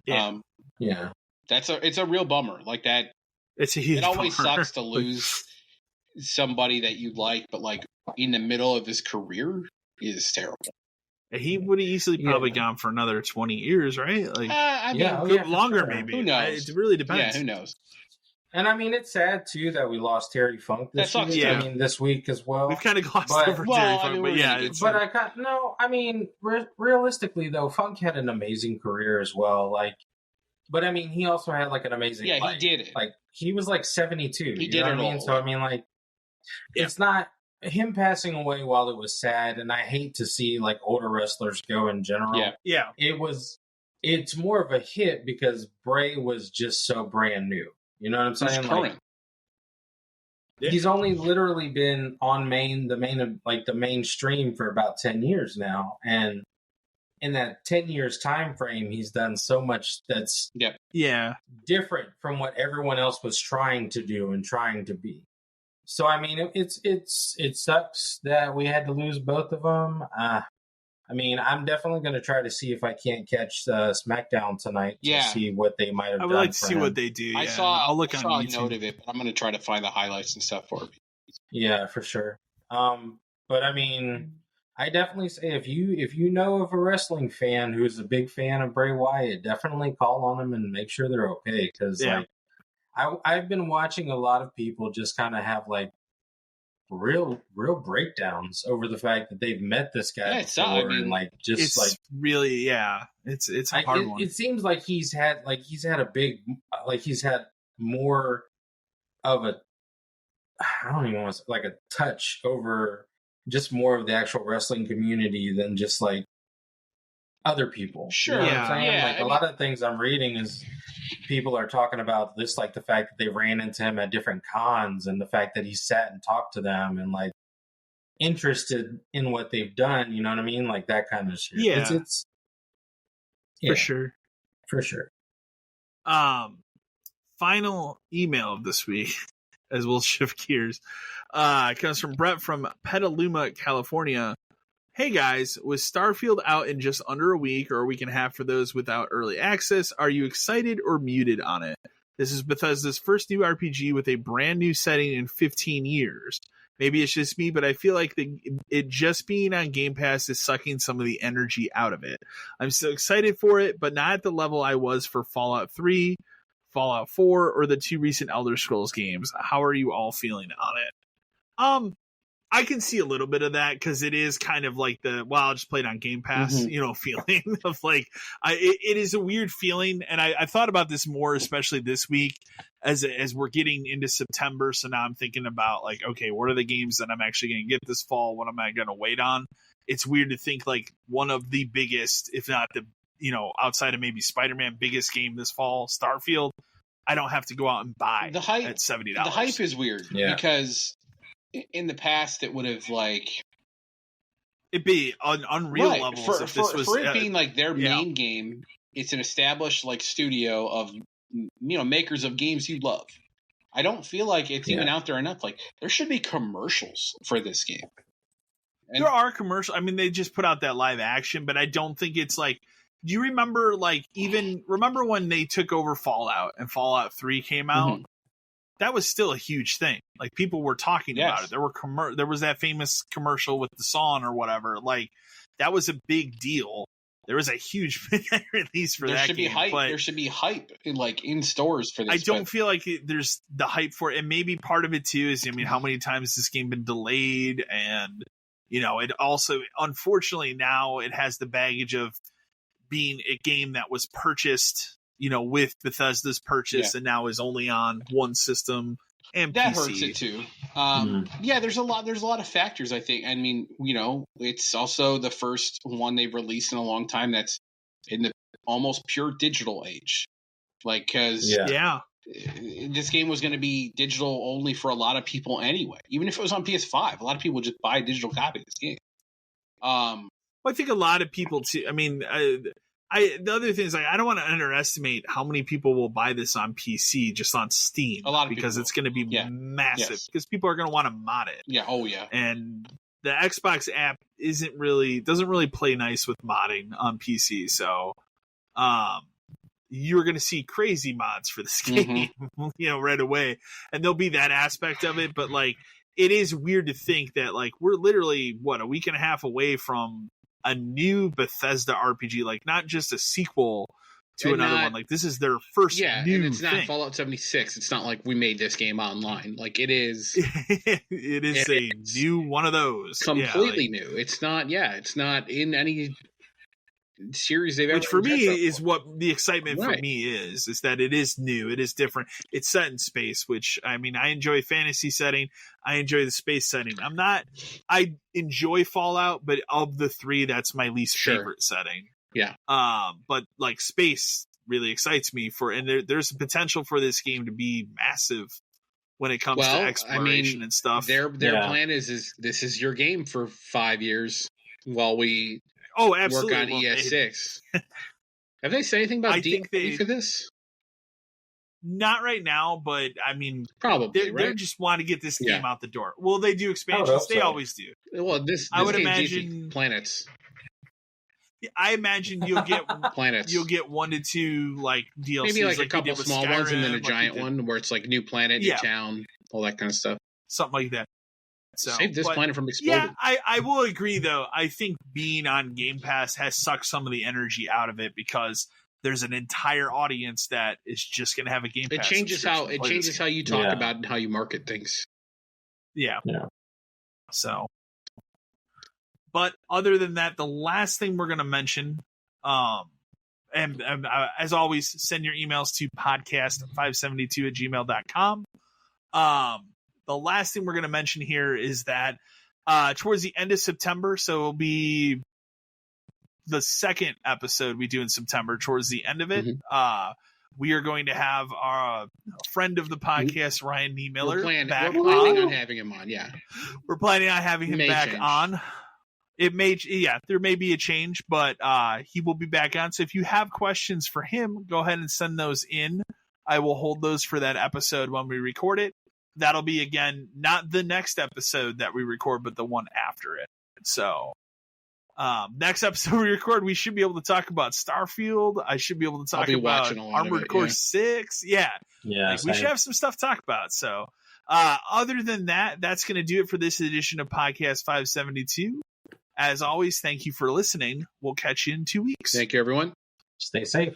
It's a real bummer. Like that. It's a huge. It always bummer. sucks to lose somebody that you like, but like in the middle of his career is terrible. He would have easily probably gone for another 20 years, right? Like, longer maybe. Who knows? It really depends. Yeah, who knows? And I mean, it's sad too that we lost Terry Funk this week. Yeah. I mean, this week as well. We've kind of glossed over Terry Funk, but yeah. I mean, realistically though, Funk had an amazing career as well. Like, but I mean, he also had like an amazing life. He did it. Like, he was like 72. He did it all. So I mean, like, it's not him passing away while it was sad, and I hate to see like older wrestlers go in general. Yeah. It's more of a hit because Bray was just so brand new. You know what I'm saying? Current. He's only literally been on the mainstream for about 10 years now, and in that 10 years time frame, he's done so much that's different from what everyone else was trying to do and trying to be. So I mean, it sucks that we had to lose both of them. I mean, I'm definitely going to try to see if I can't catch SmackDown tonight to see what they might have done. I would like to see what they do. Yeah. I'll look on YouTube. A note of it, but I'm going to try to find the highlights and stuff for it. Yeah, for sure. But I mean, I definitely say if you know of a wrestling fan who's a big fan of Bray Wyatt, definitely call on them and make sure they're okay. Because like I've been watching a lot of people just kind of have like real breakdowns over the fact that they've met this guy before, and like just it's like really it's a hard one. It seems like he's had more of a I don't even want to say, like a touch over just more of the actual wrestling community than just like other people. Sure. You know what I'm saying? Like a lot of things I'm reading is people are talking about this, like the fact that they ran into him at different cons and the fact that he sat and talked to them and like interested in what they've done. You know what I mean? Like that kind of shit. Yeah. It's for sure. For sure. Final email of this week, as we'll shift gears, comes from Brett from Petaluma, California. Hey guys, with Starfield out in just under a week or a week and a half for those without early access, are you excited or muted on it? This is Bethesda's first new RPG with a brand new setting in 15 years. maybe it's just me, but I feel like it just being on Game Pass is sucking some of the energy out of it. I'm so excited for it, but not at the level I was for Fallout 3, Fallout 4, or the 2 recent Elder Scrolls games. How are you all feeling on it? I can see a little bit of that because it is kind of like I'll just play it on Game Pass, feeling of like, it is a weird feeling. And I thought about this more, especially this week as we're getting into September. So now I'm thinking about like, okay, what are the games that I'm actually going to get this fall? What am I going to wait on? It's weird to think like one of the biggest, if not the, outside of maybe Spider-Man, biggest game this fall, Starfield, I don't have to go out and buy the hype at $70. The hype is weird because in the past it would have it'd be on Unreal levels for it being like their main game. It's an established like studio of makers of games you love. I don't feel like it's even out there enough. Like there should be commercials for this game. And there are commercials. I mean, they just put out that live action, but I don't think it's like. Do you remember remember when they took over Fallout and Fallout 3 came out? Mm-hmm. That was still a huge thing. Like people were talking about it. There was that famous commercial with the song or whatever. Like that was a big deal. There was a huge release for that game. There should be hype in stores for this. I don't feel like there's the hype for it. And maybe part of it too is, how many times has this game been delayed? And, it also, unfortunately now it has the baggage of being a game that was purchased, with Bethesda's purchase and now is only on one system and that PC. hurts it too. Yeah, there's a lot of factors. I think. I mean, it's also the first one they've released in a long time that's in the almost pure digital age. Like, because this game was going to be digital only for a lot of people anyway. Even if it was on PS5, a lot of people just buy a digital copy of this game. I think a lot of people too. I mean, the other thing is I don't want to underestimate how many people will buy this on PC just on Steam. A lot of because people. It's going to be massive because people are going to want to mod it. Yeah. Oh yeah. And the Xbox app doesn't really play nice with modding on PC. So, you're going to see crazy mods for this game, right away, and there'll be that aspect of it. But like, it is weird to think that like we're literally a week and a half away from a new Bethesda RPG, like not just a sequel to another one. Like this is their first new and it's not thing. Fallout 76. It's not like we made this game online. Like it is. it is new one of those. Completely new. It's not. Yeah, it's not in any series they've ever. Which for me is what the excitement for me is that it is new. It is different. It's set in space, which I enjoy fantasy setting. I enjoy the space setting. I enjoy Fallout, but of the three, that's my least favorite setting. Yeah. But like space really excites me and there's a potential for this game to be massive when it comes to exploration and stuff. Their plan is this is your game for 5 years while we absolutely. work on ES6. Have they said anything about DLC for this? Not right now, but probably they just want to get this game out the door. Well, they do expansions. They always do. Well, this I would game imagine planets. I imagine you'll get planets. You'll get 1 to 2 like DLCs, maybe like a couple small Skyrim, ones, and then a giant one where it's like new planet, new town, all that kind of stuff. Something like that. So, save this planet from exploding. Yeah, I will agree though. I think being on Game Pass has sucked some of the energy out of it because there's an entire audience that is just going to have a Game Pass. It changes how you talk about and how you market things. Yeah. So, but other than that, the last thing we're going to mention, and as always, send your emails to podcast572@gmail.com. The last thing we're going to mention here is that towards the end of September, so it'll be the second episode we do in September, towards the end of it, we are going to have our friend of the podcast, Ryan D. Miller, back on. We're planning on having him on, We're planning on having him back on. It may, there may be a change, but he will be back on. So if you have questions for him, go ahead and send those in. I will hold those for that episode when we record it. That'll be, again, not the next episode that we record, but the one after it. So, next episode we record, we should be able to talk about Starfield. I should be able to talk about Armored Core 6. Yeah. Yeah. We should have some stuff to talk about. So, Other than that, that's going to do it for this edition of Podcast 572. As always, thank you for listening. We'll catch you in 2 weeks. Thank you, everyone. Stay safe.